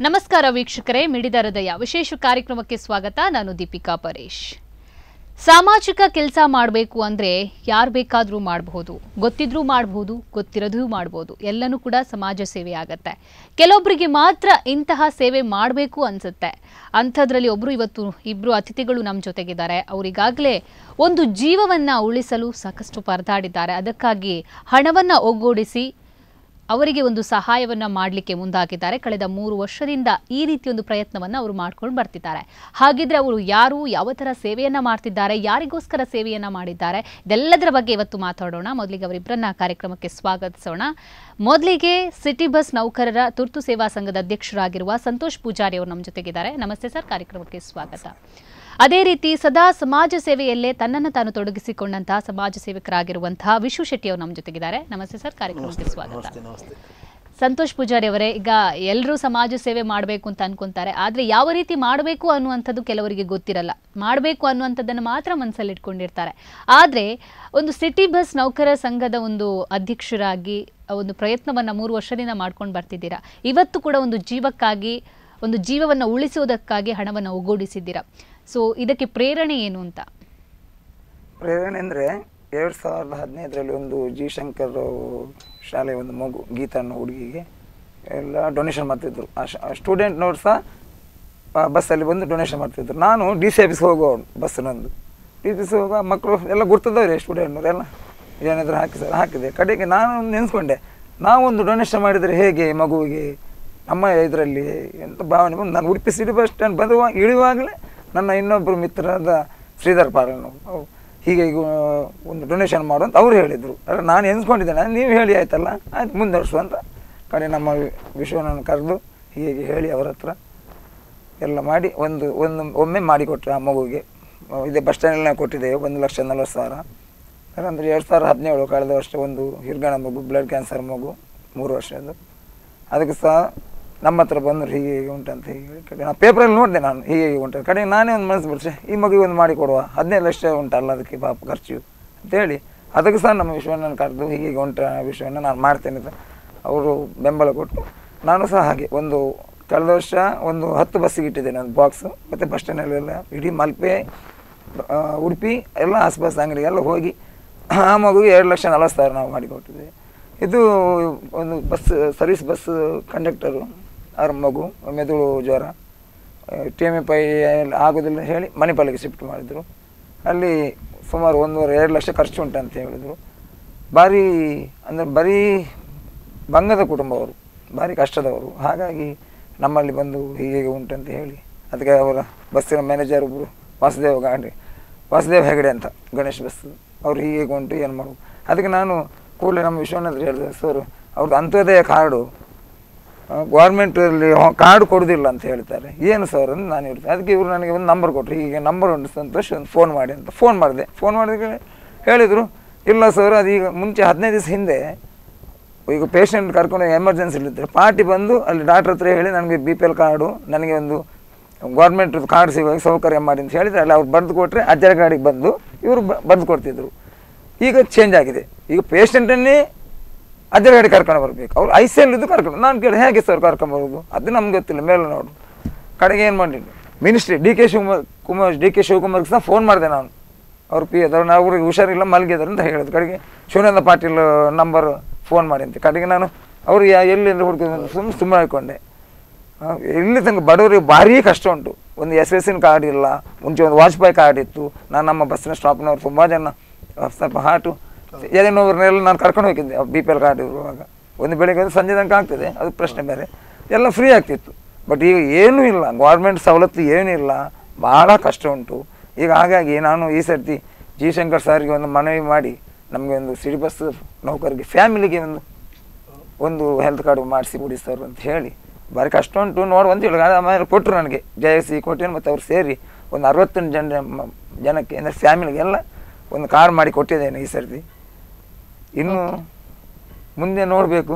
ನಮಸ್ಕಾರ ವೀಕ್ಷಕರೇ, ಮಿಡಿದ ಹೃದಯ ವಿಶೇಷ ಕಾರ್ಯಕ್ರಮಕ್ಕೆ ಸ್ವಾಗತ. ನಾನು ದೀಪಿಕಾ ಪರೇಶ್. ಸಾಮಾಜಿಕ ಕೆಲಸ ಮಾಡಬೇಕು ಅಂದ್ರೆ ಯಾರು ಬೇಕಾದರೂ ಮಾಡಬಹುದು, ಗೊತ್ತಿದ್ರೂ ಮಾಡಬಹುದು, ಗೊತ್ತಿರೋದು ಮಾಡಬಹುದು. ಎಲ್ಲನೂ ಕೂಡ ಸಮಾಜ ಸೇವೆ ಆಗುತ್ತೆ. ಕೆಲವೊಬ್ಬರಿಗೆ ಮಾತ್ರ ಇಂತಹ ಸೇವೆ ಮಾಡಬೇಕು ಅನ್ಸುತ್ತೆ. ಅಂಥದ್ರಲ್ಲಿ ಇವತ್ತು ಇಬ್ಬರು ಅತಿಥಿಗಳು ನಮ್ಮ ಜೊತೆಗಿದ್ದಾರೆ. ಅವರಿಗಾಗಲೇ ಒಂದು ಜೀವವನ್ನ ಉಳಿಸಲು ಸಾಕಷ್ಟು ಪರದಾಡಿದ್ದಾರೆ. ಅದಕ್ಕಾಗಿ ಹಣವನ್ನ ಒಗ್ಗೂಡಿಸಿ ಅವರಿಗೆ ಒಂದು ಸಹಾಯವನ್ನ ಮಾಡಲಿಕ್ಕೆ ಮುಂದಾಗಿದ್ದಾರೆ. ಕಳೆದ 3 ವರ್ಷದಿಂದ ಈ ರೀತಿ ಒಂದು ಪ್ರಯತ್ನವನ್ನ ಅವರು ಮಾಡ್ಕೊಂಡು ಬರ್ತಿದ್ದಾರೆ. ಹಾಗಿದ್ರೆ ಅವರು ಯಾರು, ಯಾವ ತರ ಸೇವೆಯನ್ನ ಮಾಡ್ತಿದ್ದಾರೆ, ಯಾರಿಗೋಸ್ಕರ ಸೇವೆಯನ್ನ ಮಾಡಿದ್ದಾರೆ, ಇದೆಲ್ಲದರ ಬಗ್ಗೆ ಇವತ್ತು ಮಾತಾಡೋಣ. ಮೊದಲಿಗೆ ಅವರಿಬ್ಬರನ್ನ ಕಾರ್ಯಕ್ರಮಕ್ಕೆ ಸ್ವಾಗತಿಸೋಣ. ಮೊದಲಿಗೆ ಸಿಟಿ ಬಸ್ ನೌಕರರ ತುರ್ತು ಸೇವಾ ಸಂಘದ ಅಧ್ಯಕ್ಷರಾಗಿರುವ ಸಂತೋಷ್ ಪೂಜಾರಿ ಅವರು ನಮ್ಮ ಜೊತೆಗಿದ್ದಾರೆ. ನಮಸ್ತೆ ಸರ್, ಕಾರ್ಯಕ್ರಮಕ್ಕೆ ಸ್ವಾಗತ. ಅದೇ ರೀತಿ ಸದಾ ಸಮಾಜ ಸೇವೆಯಲ್ಲೇ ತನ್ನನ್ನು ತಾನು ತೊಡಗಿಸಿಕೊಂಡಂತಹ ಸಮಾಜ ಸೇವಕರಾಗಿರುವಂತಹ ವಿಶು ಶೆಟ್ಟಿ ಅವರು ನಮ್ಮ ಜೊತೆಗಿದ್ದಾರೆ. ನಮಸ್ತೆ ಸರ್, ಕಾರ್ಯಕ್ರಮಕ್ಕೆ ಸ್ವಾಗತ. ಸಂತೋಷ್ ಪೂಜಾರಿ ಅವರೇ, ಈಗ ಎಲ್ಲರೂ ಸಮಾಜ ಸೇವೆ ಮಾಡಬೇಕು ಅಂತ ಅನ್ಕೊಂತಾರೆ, ಆದ್ರೆ ಯಾವ ರೀತಿ ಮಾಡಬೇಕು ಅನ್ನುವಂಥದ್ದು ಕೆಲವರಿಗೆ ಗೊತ್ತಿರಲ್ಲ. ಮಾಡಬೇಕು ಅನ್ನುವಂಥದ್ದನ್ನು ಮಾತ್ರ ಮನಸ್ಸಲ್ಲಿ ಇಟ್ಕೊಂಡಿರ್ತಾರೆ. ಆದ್ರೆ ಒಂದು ಸಿಟಿ ಬಸ್ ನೌಕರರ ಸಂಘದ ಒಂದು ಅಧ್ಯಕ್ಷರಾಗಿ ಒಂದು ಪ್ರಯತ್ನವನ್ನ 3 ವರ್ಷದಿಂದ ಮಾಡ್ಕೊಂಡು ಬರ್ತಿದ್ದೀರಾ. ಇವತ್ತು ಕೂಡ ಒಂದು ಜೀವಕ್ಕಾಗಿ, ಒಂದು ಜೀವವನ್ನು ಉಳಿಸುವುದಕ್ಕಾಗಿ ಹಣವನ್ನು ಒಗ್ಗೂಡಿಸಿದ್ದೀರಾ. ಸೊ ಇದಕ್ಕೆ ಪ್ರೇರಣೆ ಏನು ಅಂತ? ಪ್ರೇರಣೆ ಅಂದರೆ 2015ರಲ್ಲಿ ಒಂದು ಜಿ ಶಂಕರ್ ಶಾಲೆ ಒಂದು ಮಗು ಗೀತಾ ಅನ್ನೋ ಹುಡುಗಿಗೆ ಎಲ್ಲ ಡೊನೇಷನ್ ಮಾಡ್ತಿದ್ರು. ಆ ಸ್ಟೂಡೆಂಟ್ನವ್ರು ಸಹ ಬಸ್ಸಲ್ಲಿ ಬಂದು ಡೊನೇಷನ್ ಮಾಡ್ತಿದ್ರು. ನಾನು ಡಿ ಸಿ ಆಫೀಸ್ಗೆ ಹೋಗೋನು ಬಸ್ಸಿನೊಂದು ಡಿ ಸಿ ಹೋಗೋ ಮಕ್ಕಳು ಎಲ್ಲ ಗುರ್ತದವ್ರೆ ಸ್ಟೂಡೆಂಟ್ನವರೆಲ್ಲ ಏನಾದರೂ ಹಾಕಿದೆ. ಕಡೆಗೆ ನಾನು ನೆನೆಸ್ಕೊಂಡೆ, ನಾವೊಂದು ಡೊನೇಷನ್ ಮಾಡಿದರೆ ಹೇಗೆ ಮಗುವಿಗೆ ನಮ್ಮ ಇದರಲ್ಲಿ ಎಂತ ಭಾವನೆ ಬಂದು ನಾನು ಉಡುಪಿ ಸಿಟಿ ಬಸ್ ಸ್ಟ್ಯಾಂಡ್ ಇಳಿಯುವಾಗಲೇ ನನ್ನ ಇನ್ನೊಬ್ಬರು ಮಿತ್ರರಾದ ಶ್ರೀಧರ್ ಪಾಲನವರು ಹೀಗೆ ಈಗ ಒಂದು ಡೊನೇಷನ್ ಮಾಡು ಅಂತ ಅವ್ರು ಹೇಳಿದರು. ಅಲ್ಲ ನಾನು ಎನ್ಸ್ಕೊಂಡಿದ್ದೇನೆ, ನೀವು ಹೇಳಿ ಆಯ್ತಲ್ಲ, ಆಯ್ತು ಮುಂದುವರ್ಸು ಅಂತ. ಕಡೆ ನಮ್ಮ ವಿಶ್ವನನ್ನು ಕರೆದು ಹೀಗೆ ಹೇಳಿ ಅವರ ಹತ್ರ ಎಲ್ಲ ಮಾಡಿ ಒಮ್ಮೆ ಮಾಡಿಕೊಟ್ರೆ ಆ ಮಗುವಿಗೆ. ಇದೇ ಬಸ್ ಸ್ಟ್ಯಾಂಡಲ್ಲೇ ಕೊಟ್ಟಿದ್ದೇವೆ 1,40,000. ಅಂದರೆ 2017 ಕಳೆದ ವರ್ಷ ಒಂದು ಹಿರ್ಗಣ ಮಗು, ಬ್ಲಡ್ ಕ್ಯಾನ್ಸರ್ ಮಗು 3 ವರ್ಷದ್ದು, ಅದಕ್ಕೆ ಸಹ ನಮ್ಮ ಹತ್ರ ಬಂದರು ಹೀಗೆ ಉಂಟಂತ ಹೇಳಿ. ಕಡೆ ನಾನು ಪೇಪರಲ್ಲಿ ನೋಡಿದೆ, ನಾನು ಹೀಗೆ ಉಂಟು. ಕಡೆ ನಾನೇ ಒಂದು ಮನಸ್ಸು ಬಿಡಿಸಿ ಈ ಮಗುವಿಗೆ ಒಂದು ಮಾಡಿ ಕೊಡುವ, 15 ಲಕ್ಷ ಉಂಟಲ್ಲ ಅದಕ್ಕೆ ಪಾಪ ಖರ್ಚು ಅಂತೇಳಿ ಅದಕ್ಕೆ ಸಹ ನಮ್ಮ ವಿಶ್ವವನ್ನು ಕರೆದು ಹೀಗೆ ಉಂಟ ವಿಷಯವನ್ನು ನಾನು ಮಾಡ್ತೇನೆ ಅಂತ ಅವರು ಬೆಂಬಲ ಕೊಟ್ಟು, ನಾನು ಸಹ ಹಾಗೆ ಒಂದು ಕಳೆದ ವರ್ಷ ಒಂದು 10 ಬಸ್ಸಿಗೆ ಇಟ್ಟಿದ್ದೇನೆ ಒಂದು ಬಾಕ್ಸು. ಮತ್ತು ಬಸ್ ಸ್ಟ್ಯಾಂಡಲ್ಲೆಲ್ಲ ಇಡೀ ಮಲ್ಪೆ, ಉಡುಪಿ ಎಲ್ಲ ಆಸ್ಪಾಸ್ ಅಂಗಡಿ ಎಲ್ಲ ಹೋಗಿ ಆ ಮಗುವಿಗೆ 2,40,000 ನಾವು ಮಾಡಿಕೊಟ್ಟಿದ್ದೇವೆ. ಇದು ಒಂದು ಸರ್ವಿಸ್ ಬಸ್ ಕಂಡಕ್ಟರು, ಅವ್ರ ಮಗು ಮೆದುಳು ಜ್ವರ, TMI ಆಗೋದಿಲ್ಲ ಹೇಳಿ ಮಣಿಪಾಲಿಗೆ ಶಿಫ್ಟ್ ಮಾಡಿದರು. ಅಲ್ಲಿ ಸುಮಾರು 1.5-2 ಲಕ್ಷ ಖರ್ಚು ಉಂಟಂತ ಹೇಳಿದರು. ಭಾರಿ ಅಂದರೆ ಬರೀ ಬಂಗದ ಕುಟುಂಬ ಅವರು, ಭಾರಿ ಕಷ್ಟದವರು. ಹಾಗಾಗಿ ನಮ್ಮಲ್ಲಿ ಬಂದು ಹೀಗೆ ಉಂಟಂತ ಹೇಳಿ ಅದಕ್ಕೆ ಅವರ ಬಸ್ಸಿನ ಮ್ಯಾನೇಜರ್ ಒಬ್ಬರು ವಾಸುದೇವ್ ಹೆಗಡೆ ಅಂತ, ಗಣೇಶ್ ಬಸ್, ಅವ್ರು ಹೀಗೆ ಉಂಟು ಏನು ಮಾಡೋದು. ಅದಕ್ಕೆ ನಾನು ಕೂಡಲೇ ನಮ್ಮ ವಿಶ್ವನಾಥ್ ಹೇಳಿದೆ, ಸರ್ ಅವ್ರದ್ದು ಅಂತ್ಯೋದಯ ಕಾರ್ಡು ಗೌರ್ಮೆಂಟಲ್ಲಿ ಕಾರ್ಡು ಕೊಡೋದಿಲ್ಲ ಅಂತ ಹೇಳ್ತಾರೆ, ಏನು ಸರ್ ಅಂತ ನಾನು ಹೇಳ್ತೇನೆ. ಅದಕ್ಕೆ ಇವರು ನನಗೆ ಒಂದು ನಂಬರ್ ಕೊಟ್ಟರು, ಹೀಗೆ ನಂಬರ್ ಉಂಟು ಸಂತೋಷ್, ಒಂದು ಫೋನ್ ಮಾಡಿ ಅಂತ. ಫೋನ್ ಮಾಡಿದ ಹೇಳಿದರು, ಇಲ್ಲ ಸರ್ ಅದೀಗ ಮುಂಚೆ 15 ದಿವಸ ಹಿಂದೆ ಈಗ ಪೇಷಂಟ್ ಕರ್ಕೊಂಡು ಎಮರ್ಜೆನ್ಸಿಲಿದ್ದರೆ ಪಾರ್ಟಿ ಬಂದು ಅಲ್ಲಿ ಡಾಕ್ಟ್ರ್ ಹತ್ರ ಹೇಳಿ ನನಗೆ BPL ಕಾರ್ಡು, ನನಗೆ ಒಂದು ಗೌರ್ಮೆಂಟ್ ಕಾರ್ಡ್ ಸಿಗುವಾಗ ಸೌಕರ್ಯ ಮಾಡಿ ಅಂತ ಹೇಳಿದರೆ ಅಲ್ಲಿ ಅವ್ರು ಬರೆದು ಕೊಟ್ಟರೆ ಅಜ್ಜರ ಗಾಡಿಗೆ ಬಂದು ಇವರು ಬರೆದು ಕೊಡ್ತಿದ್ರು. ಈಗ ಚೇಂಜ್ ಆಗಿದೆ, ಈಗ ಪೇಷಂಟನ್ನೇ ಅಜ್ಜರ ಗಾಡಿ ಕರ್ಕೊಂಡು ಬರಬೇಕು. ಅವ್ರು ICL ಇದ್ದು ಕರ್ಕೊಂಡು, ನಾನು ಕೇಳಿ ಹೇಗೆ ಸರ್ ಕರ್ಕೊಂಬರೋದು, ಅದು ನಮ್ಗೆ ಗೊತ್ತಿಲ್ಲ ಮೇಲೆ ನೋಡು. ಕಡೆಗೆ ಏನು ಮಾಡಿದ್ದು, ಮಿನಿಸ್ಟ್ರಿ ಡಿ ಕೆ ಶಿವಕುಮಾರ್ಗೆ ಸಹ ಫೋನ್ ಮಾಡಿದೆ ನಾನು. ಅವ್ರು ಅದನ್ನು ಅವ್ರಿಗೆ ಹುಷಾರಿಲ್ಲ ಮಲಗಿದ್ರು ಅಂತ ಹೇಳಿದ್ರು. ಕಡೆಗೆ ಶಿವಾನಂದ ಪಾಟೀಲ್ ನಂಬರ್ ಫೋನ್ ಮಾಡಿ ಅಂತ. ಕಡೆಗೆ ನಾನು ಅವ್ರಿಗೆ ಎಲ್ಲಿಂದ ಹುಡುಕಿದ್ರು ಸುಮ್ಮನೆ ಹಾಕೊಂಡೆ. ಇಲ್ಲಿ ತನಕ ಬಡವರಿಗೆ ಭಾರೀ ಕಷ್ಟ ಉಂಟು. ಒಂದು SSN ಕಾರ್ಡ್ ಇಲ್ಲ, ಮುಂಚೆ ಒಂದು ವಾಜಪೇಯಿ ಕಾರ್ಡ್ ಇತ್ತು. ನಾನು ನಮ್ಮ ಬಸ್ಸಿನ ಸ್ಟಾಪ್ನವ್ರು ತುಂಬ ಜನ ಸ್ವಲ್ಪ ಹಾಟು ಏನೇನೋವ್ರನ್ನೆಲ್ಲ ನಾನು ಕರ್ಕೊಂಡು ಹೋಗಿದ್ದೆ BPL ಕಾರ್ಡ್ ಇರುವಾಗ. ಒಂದು ಬೆಳಿಗ್ಗೆ ಸಂಜೆ ತನಕ ಆಗ್ತದೆ, ಅದು ಪ್ರಶ್ನೆ ಬೇರೆ, ಎಲ್ಲ ಫ್ರೀ ಆಗ್ತಿತ್ತು. ಬಟ್ ಈಗ ಏನೂ ಇಲ್ಲ, ಗೌರ್ಮೆಂಟ್ ಸವಲತ್ತು ಏನೂ ಇಲ್ಲ, ಭಾಳ ಕಷ್ಟ ಉಂಟು ಈಗ. ಹಾಗಾಗಿ ನಾನು ಈ ಸರ್ತಿ ಜಿ ಶಂಕರ್ ಸಾರಿಗೆ ಒಂದು ಮನವಿ ಮಾಡಿ ನಮಗೆ ಒಂದು ಸಿಟಿ ಬಸ್ ನೌಕರಿಗೆ ಫ್ಯಾಮಿಲಿಗೆ ಒಂದು ಹೆಲ್ತ್ ಕಾರ್ಡ್ ಮಾಡಿಸಿ ಕೊಡಿ ಸರ್ ಅಂತ ಹೇಳಿ. ಭಾರಿ ಕಷ್ಟ ಉಂಟು ನೋಡುವಂತ ಹೇಳಿ. ಆಮೇಲೆ ಕೊಟ್ಟರು ನನಗೆ JSC ಕೊಟ್ಟೇನು, ಮತ್ತು ಅವ್ರು ಸೇರಿ ಒಂದು 60 ಜನಕ್ಕೆ ಅಂದರೆ ಫ್ಯಾಮಿಲಿಗೆಲ್ಲ ಒಂದು ಕಾರ್ಡ್ ಮಾಡಿ ಕೊಟ್ಟಿದ್ದೇನೆ ಈ ಸರ್ತಿ. ಇನ್ನು ಮುಂದೆ ನೋಡಬೇಕು.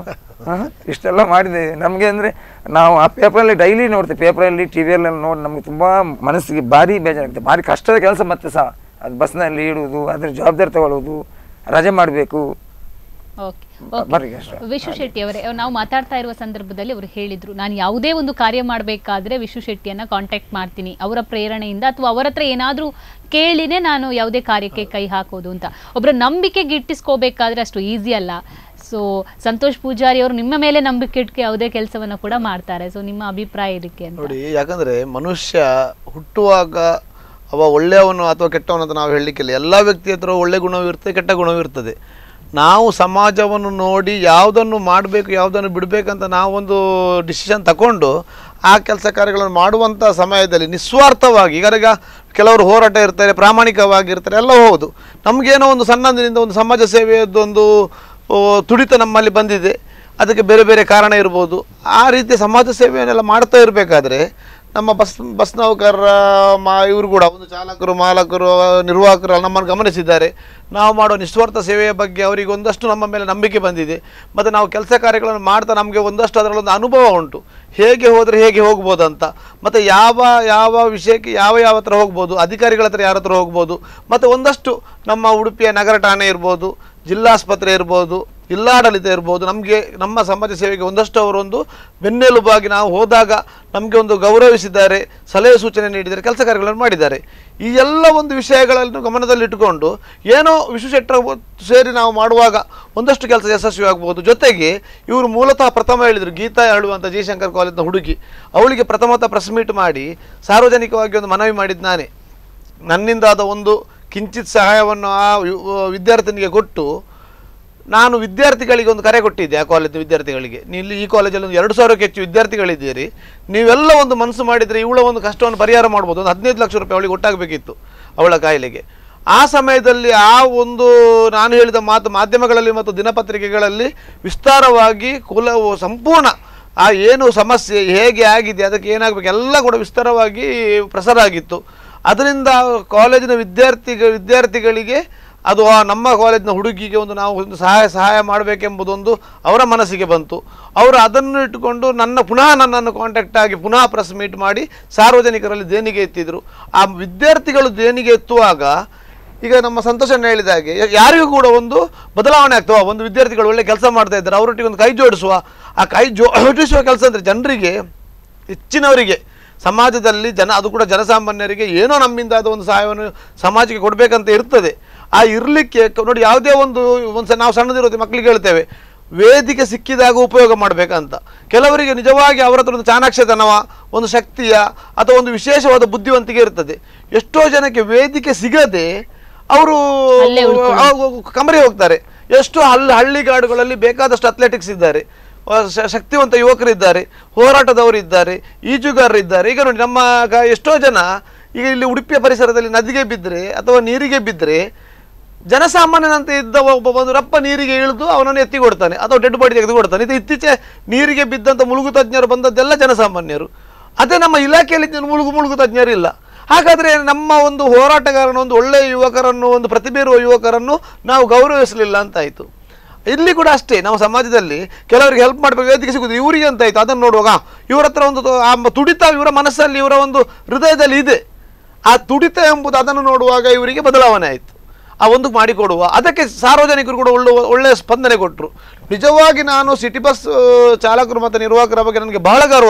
ಇಷ್ಟೆಲ್ಲ ಮಾಡಿದ್ದೇವೆ. ನಮಗೆ ಅಂದರೆ ನಾವು ಆ ಪೇಪರಲ್ಲಿ ಡೈಲಿ ನೋಡ್ತೇವೆ, ಪೇಪರಲ್ಲಿ TVಯಲ್ಲೆಲ್ಲ ನೋಡಿ ನಮಗೆ ತುಂಬ ಮನಸ್ಸಿಗೆ ಭಾರಿ ಬೇಜಾರಾಗುತ್ತೆ. ಭಾರಿ ಕಷ್ಟದ ಕೆಲಸ. ಮತ್ತೆ ಸಹ ಅದು ಬಸ್ನಲ್ಲಿ ಇಡುವುದು, ಅದ್ರ ಜವಾಬ್ದಾರಿ ತಗೊಳ್ಳೋದು, ರಜೆ ಮಾಡಬೇಕು. ಓಕೆ, ವಿಶ್ವ ಶೆಟ್ಟಿ ಅವರೇ, ನಾವು ಮಾತಾಡ್ತಾ ಇರುವ ಸಂದರ್ಭದಲ್ಲಿ ಅವರು ಹೇಳಿದ್ರು, ನಾನು ಯಾವುದೇ ಒಂದು ಕಾರ್ಯ ಮಾಡಬೇಕಾದ್ರೆ ವಿಶ್ವ ಶೆಟ್ಟಿಯನ್ನ ಕಾಂಟ್ಯಾಕ್ಟ್ ಮಾಡ್ತೀನಿ, ಅವರ ಪ್ರೇರಣೆಯಿಂದ ಅಥವಾ ಅವರ ಹತ್ರ ಏನಾದ್ರೂ ಕೇಳಿನೇ ನಾನು ಯಾವುದೇ ಕಾರ್ಯಕ್ಕೆ ಕೈ ಹಾಕೋದು ಅಂತ. ಒಬ್ಬರ ನಂಬಿಕೆ ಗಿಟ್ಟಿಸ್ಕೋಬೇಕಾದ್ರೆ ಅಷ್ಟು ಈಸಿ ಅಲ್ಲ. ಸೊ ಸಂತೋಷ್ ಪೂಜಾರಿ ಅವರು ನಿಮ್ಮ ಮೇಲೆ ನಂಬಿಕೆ ಇಟ್ಕೆ ಯಾವುದೇ ಕೆಲಸವನ್ನ ಕೂಡ ಮಾಡ್ತಾರೆ. ಸೊ ನಿಮ್ಮ ಅಭಿಪ್ರಾಯ ಇದಕ್ಕೆ ನೋಡಿ, ಯಾಕಂದ್ರೆ ಮನುಷ್ಯ ಹುಟ್ಟುವಾಗ ಅವ ಒಳ್ಳೆಯವನು ಅಥವಾ ಕೆಟ್ಟವನು ಅಂತ ನಾವು ಹೇಳಲಿಕ್ಕಿಲ್ಲ. ಎಲ್ಲ ವ್ಯಕ್ತಿ ಹತ್ರ ಒಳ್ಳೆ ಗುಣವೂ ಇರ್ತದೆ, ಕೆಟ್ಟ ಗುಣವೂ ಇರ್ತದೆ. ನಾವು ಸಮಾಜವನ್ನು ನೋಡಿ ಯಾವುದನ್ನು ಮಾಡಬೇಕು ಯಾವುದನ್ನು ಬಿಡಬೇಕಂತ ನಾವೊಂದು ಡಿಸಿಷನ್ ತಗೊಂಡು ಆ ಕೆಲಸ ಕಾರ್ಯಗಳನ್ನು ಮಾಡುವಂಥ ಸಮಯದಲ್ಲಿ ನಿಸ್ವಾರ್ಥವಾಗಿ, ಈಗ ಕೆಲವರು ಹೋರಾಟ ಇರ್ತಾರೆ, ಪ್ರಾಮಾಣಿಕವಾಗಿರ್ತಾರೆ, ಎಲ್ಲ ಹೌದು. ನಮಗೇನೋ ಒಂದು ಸಣ್ಣದಿನಿಂದ ಒಂದು ಸಮಾಜ ಸೇವೆಯದ್ದೊಂದು ತುಡಿತ ನಮ್ಮಲ್ಲಿ ಬಂದಿದೆ. ಅದಕ್ಕೆ ಬೇರೆ ಬೇರೆ ಕಾರಣ ಇರ್ಬೋದು. ಆ ರೀತಿಯ ಸಮಾಜ ಸೇವೆಯನ್ನೆಲ್ಲ ಮಾಡ್ತಾ ಇರಬೇಕಾದ್ರೆ ನಮ್ಮ ಬಸ್ ನೌಕರರ ಇವರು ಕೂಡ ಒಂದು ಚಾಲಕರು, ಮಾಲಕರು, ನಿರ್ವಾಹಕರು ನಮ್ಮನ್ನು ಗಮನಿಸಿದ್ದಾರೆ. ನಾವು ಮಾಡೋ ನಿಸ್ವಾರ್ಥ ಸೇವೆಯ ಬಗ್ಗೆ ಅವರಿಗೆ ಒಂದಷ್ಟು ನಮ್ಮ ಮೇಲೆ ನಂಬಿಕೆ ಬಂದಿದೆ. ಮತ್ತು ನಾವು ಕೆಲಸ ಕಾರ್ಯಗಳನ್ನು ಮಾಡ್ತಾ ನಮಗೆ ಒಂದಷ್ಟು ಅದರಲ್ಲೊಂದು ಅನುಭವ ಉಂಟು, ಹೇಗೆ ಹೋದರೆ ಹೇಗೆ ಹೋಗ್ಬೋದು ಅಂತ. ಮತ್ತು ಯಾವ ವಿಷಯಕ್ಕೆ ಯಾವ ಹತ್ರ ಹೋಗ್ಬೋದು, ಅಧಿಕಾರಿಗಳ ಹತ್ರ ಯಾರ ಹತ್ರ ಹೋಗ್ಬೋದು. ಮತ್ತು ಒಂದಷ್ಟು ನಮ್ಮ ಉಡುಪಿಯ ನಗರ ಠಾಣೆ ಇರ್ಬೋದು, ಜಿಲ್ಲಾಸ್ಪತ್ರೆ ಇರ್ಬೋದು, ಜಿಲ್ಲಾಡಳಿತ ಇರ್ಬೋದು, ನಮಗೆ ನಮ್ಮ ಸಮಾಜ ಸೇವೆಗೆ ಒಂದಷ್ಟು ಅವರೊಂದು ಬೆನ್ನೆಲುಬಾಗಿ ನಾವು ಹೋದಾಗ ನಮಗೆ ಒಂದು ಗೌರವಿಸಿದ್ದಾರೆ, ಸಲಹೆ ಸೂಚನೆ ನೀಡಿದ್ದಾರೆ, ಕೆಲಸ ಕಾರ್ಯಗಳನ್ನು ಮಾಡಿದ್ದಾರೆ. ಈ ಎಲ್ಲ ಒಂದು ವಿಷಯಗಳನ್ನು ಗಮನದಲ್ಲಿಟ್ಟುಕೊಂಡು ಏನೋ ವಿಶ್ವ ಶೆಟ್ಟರ್ ಸೇರಿ ನಾವು ಮಾಡುವಾಗ ಒಂದಷ್ಟು ಕೆಲಸ ಯಶಸ್ವಿ ಆಗ್ಬೋದು. ಜೊತೆಗೆ ಇವರು ಮೂಲತಃ ಪ್ರಥಮ ಹೇಳಿದರು, ಗೀತಾ ಹೇಳುವಂಥ ಜಯಶಂಕರ್ ಕಾಲೇಜಿನ ಹುಡುಗಿ, ಅವಳಿಗೆ ಪ್ರಥಮತಃ ಪ್ರೆಸ್ ಮೀಟ್ ಮಾಡಿ ಸಾರ್ವಜನಿಕವಾಗಿ ಒಂದು ಮನವಿ ಮಾಡಿದ್ದು ನಾನೇ. ನನ್ನಿಂದಾದ ಒಂದು ಕಿಂಚಿತ್ ಸಹಾಯವನ್ನು ಆ ವಿದ್ಯಾರ್ಥಿನಿಗೆ ಕೊಟ್ಟು ನಾನು ವಿದ್ಯಾರ್ಥಿಗಳಿಗೆ ಒಂದು ಕರೆ ಕೊಟ್ಟಿದ್ದೆ. ಆ ಕಾಲೇಜಿನ ವಿದ್ಯಾರ್ಥಿಗಳಿಗೆ, ನೀವು ಈ ಕಾಲೇಜಲ್ಲಿ ಒಂದು 2,000ಕ್ಕೆ ಹೆಚ್ಚು ವಿದ್ಯಾರ್ಥಿಗಳಿದ್ದೀರಿ, ನೀವೆಲ್ಲ ಒಂದು ಮನಸ್ಸು ಮಾಡಿದರೆ ಇವಳ ಒಂದು ಕಷ್ಟವನ್ನು ಪರಿಹಾರ ಮಾಡ್ಬೋದು. ಒಂದು 15 ಲಕ್ಷ ರೂಪಾಯಿ ಅವಳಿಗೆ ಒಟ್ಟಾಗಬೇಕಿತ್ತು ಅವಳ ಕಾಯಿಲೆಗೆ. ಆ ಸಮಯದಲ್ಲಿ ಆ ಒಂದು ನಾನು ಹೇಳಿದ ಮಾತು ಮಾಧ್ಯಮಗಳಲ್ಲಿ ಮತ್ತು ದಿನಪತ್ರಿಕೆಗಳಲ್ಲಿ ವಿಸ್ತಾರವಾಗಿ ಸಂಪೂರ್ಣ ಆ ಏನು ಸಮಸ್ಯೆ ಹೇಗೆ ಆಗಿದೆ, ಅದಕ್ಕೆ ಏನಾಗಬೇಕು ಎಲ್ಲ ಕೂಡ ವಿಸ್ತಾರವಾಗಿ ಪ್ರಸಾರ ಆಗಿತ್ತು. ಅದರಿಂದ ಕಾಲೇಜಿನ ವಿದ್ಯಾರ್ಥಿಗಳಿಗೆ ಅದು ನಮ್ಮ ಕಾಲೇಜಿನ ಹುಡುಗಿಗೆ ನಾವು ಒಂದು ಸಹಾಯ ಮಾಡಬೇಕೆಂಬುದೊಂದು ಅವರ ಮನಸ್ಸಿಗೆ ಬಂತು. ಅವರು ಅದನ್ನು ಇಟ್ಟುಕೊಂಡು ನನ್ನನ್ನು ಕಾಂಟ್ಯಾಕ್ಟ್ ಆಗಿ ಪುನಃ ಪ್ರೆಸ್ ಮೀಟ್ ಮಾಡಿ ಸಾರ್ವಜನಿಕರಲ್ಲಿ ದೇಣಿಗೆ ಎತ್ತಿದ್ರು. ಆ ವಿದ್ಯಾರ್ಥಿಗಳು ದೇಣಿಗೆ ಎತ್ತುವಾಗ ಈಗ ನಮ್ಮ ಸಂತೋಷನ ಹೇಳಿದ ಹಾಗೆ ಯಾರಿಗೂ ಕೂಡ ಒಂದು ಬದಲಾವಣೆ ಆಗ್ತವ. ಒಂದು ವಿದ್ಯಾರ್ಥಿಗಳು ಒಳ್ಳೆ ಕೆಲಸ ಮಾಡ್ತಾ ಇದ್ದಾರೆ, ಅವರೊಟ್ಟಿಗೆ ಒಂದು ಕೈ ಜೋಡಿಸುವ, ಆ ಕೈ ಜೋಡಿಸುವ ಕೆಲಸ ಅಂದರೆ ಜನರಿಗೆ, ಹೆಚ್ಚಿನವರಿಗೆ ಸಮಾಜದಲ್ಲಿ ಅದು ಕೂಡ ಜನಸಾಮಾನ್ಯರಿಗೆ ಏನೋ ನಮ್ಮಿಂದಾದ ಒಂದು ಸಹಾಯವನ್ನು ಸಮಾಜಕ್ಕೆ ಕೊಡಬೇಕಂತ ಇರ್ತದೆ. ಆ ಇರಲಿಕ್ಕೆ ನೋಡಿ, ಯಾವುದೇ ಒಂದು ನಾವು ಸಣ್ಣದಿರೋದು ಮಕ್ಕಳಿಗೆ ಹೇಳ್ತೇವೆ, ವೇದಿಕೆ ಸಿಕ್ಕಿದಾಗ ಉಪಯೋಗ ಮಾಡಬೇಕಂತ. ಕೆಲವರಿಗೆ ನಿಜವಾಗಿ ಅವರ ಹತ್ರ ಒಂದು ಚಾಣಾಕ್ಷತನವ, ಒಂದು ಶಕ್ತಿಯ ಅಥವಾ ಒಂದು ವಿಶೇಷವಾದ ಬುದ್ಧಿವಂತಿಕೆ ಇರ್ತದೆ. ಎಷ್ಟೋ ಜನಕ್ಕೆ ವೇದಿಕೆ ಸಿಗದೆ ಅವರು ಕಮರಿ ಹೋಗ್ತಾರೆ. ಎಷ್ಟು ಹಳ್ಳಿಗಾಡುಗಳಲ್ಲಿ ಬೇಕಾದಷ್ಟು ಅಥ್ಲೆಟಿಕ್ಸ್ ಇದ್ದಾರೆ, ಶಕ್ತಿವಂತ ಯುವಕರಿದ್ದಾರೆ, ಹೋರಾಟದವರಿದ್ದಾರೆ, ಈಜುಗಾರರಿದ್ದಾರೆ. ಈಗ ನೋಡಿ, ನಮ್ಮ ಎಷ್ಟೋ ಜನ ಈಗ ಇಲ್ಲಿ ಉಡುಪಿಯ ಪರಿಸರದಲ್ಲಿ ನದಿಗೆ ಬಿದ್ದರೆ ಅಥವಾ ನೀರಿಗೆ ಬಿದ್ದರೆ ಜನಸಾಮಾನ್ಯನಂತೆ ಇದ್ದ ಒಬ್ಬ ಒಂದು ರಪ್ಪ ನೀರಿಗೆ ಇಳಿದು ಅವನನ್ನು ಎತ್ತಿಕೊಡ್ತಾನೆ ಅಥವಾ ಡೆಡ್ ಬಾಡಿ ತೆಗೆದುಕೊಡ್ತಾನೆ. ಇದು ಇತ್ತೀಚೆ ನೀರಿಗೆ ಬಿದ್ದಂಥ ಮುಳುಗು ತಜ್ಞರು ಬಂದದ್ದೆಲ್ಲ ಜನಸಾಮಾನ್ಯರು. ಅದೇ ನಮ್ಮ ಇಲಾಖೆಯಲ್ಲಿ ಮುಳುಗು ತಜ್ಞರು ಇಲ್ಲ. ಹಾಗಾದರೆ ನಮ್ಮ ಒಂದು ಹೋರಾಟಗಾರನ, ಒಂದು ಒಳ್ಳೆಯ ಯುವಕರನ್ನು, ಒಂದು ಪ್ರತಿಭೆ ಇರುವ ಯುವಕರನ್ನು ನಾವು ಗೌರವಿಸಲಿಲ್ಲ ಅಂತಾಯಿತು. ಇಲ್ಲಿ ಕೂಡ ಅಷ್ಟೇ, ನಮ್ಮ ಸಮಾಜದಲ್ಲಿ ಕೆಲವರಿಗೆ ಹೆಲ್ಪ್ ಮಾಡಬೇಕು, ವೇದಿಕೆ ಸಿಗುವುದು ಇವರಿಗೆ ಅಂತಾಯಿತು. ಅದನ್ನು ನೋಡುವಾಗ ಇವರ ಹತ್ರ ಒಂದು ತುಡಿತ ಇವರ ಮನಸ್ಸಲ್ಲಿ, ಇವರ ಒಂದು ಹೃದಯದಲ್ಲಿ ಇದೆ. ಆ ತುಡಿತ ಎಂಬುದು ಅದನ್ನು ನೋಡುವಾಗ ಇವರಿಗೆ ಬದಲಾವಣೆ ಆಯಿತು. ಆ ಒಂದು ಮಾಡಿಕೊಡುವ, ಅದಕ್ಕೆ ಸಾರ್ವಜನಿಕರು ಕೂಡ ಒಳ್ಳೆಯ ಸ್ಪಂದನೆ ಕೊಟ್ಟರು. ನಿಜವಾಗಿ ನಾನು ಸಿಟಿ ಬಸ್ ಚಾಲಕರು ಮತ್ತು ನಿರ್ವಾಹಕರ ಬಗ್ಗೆ ನನಗೆ ಬಹಳ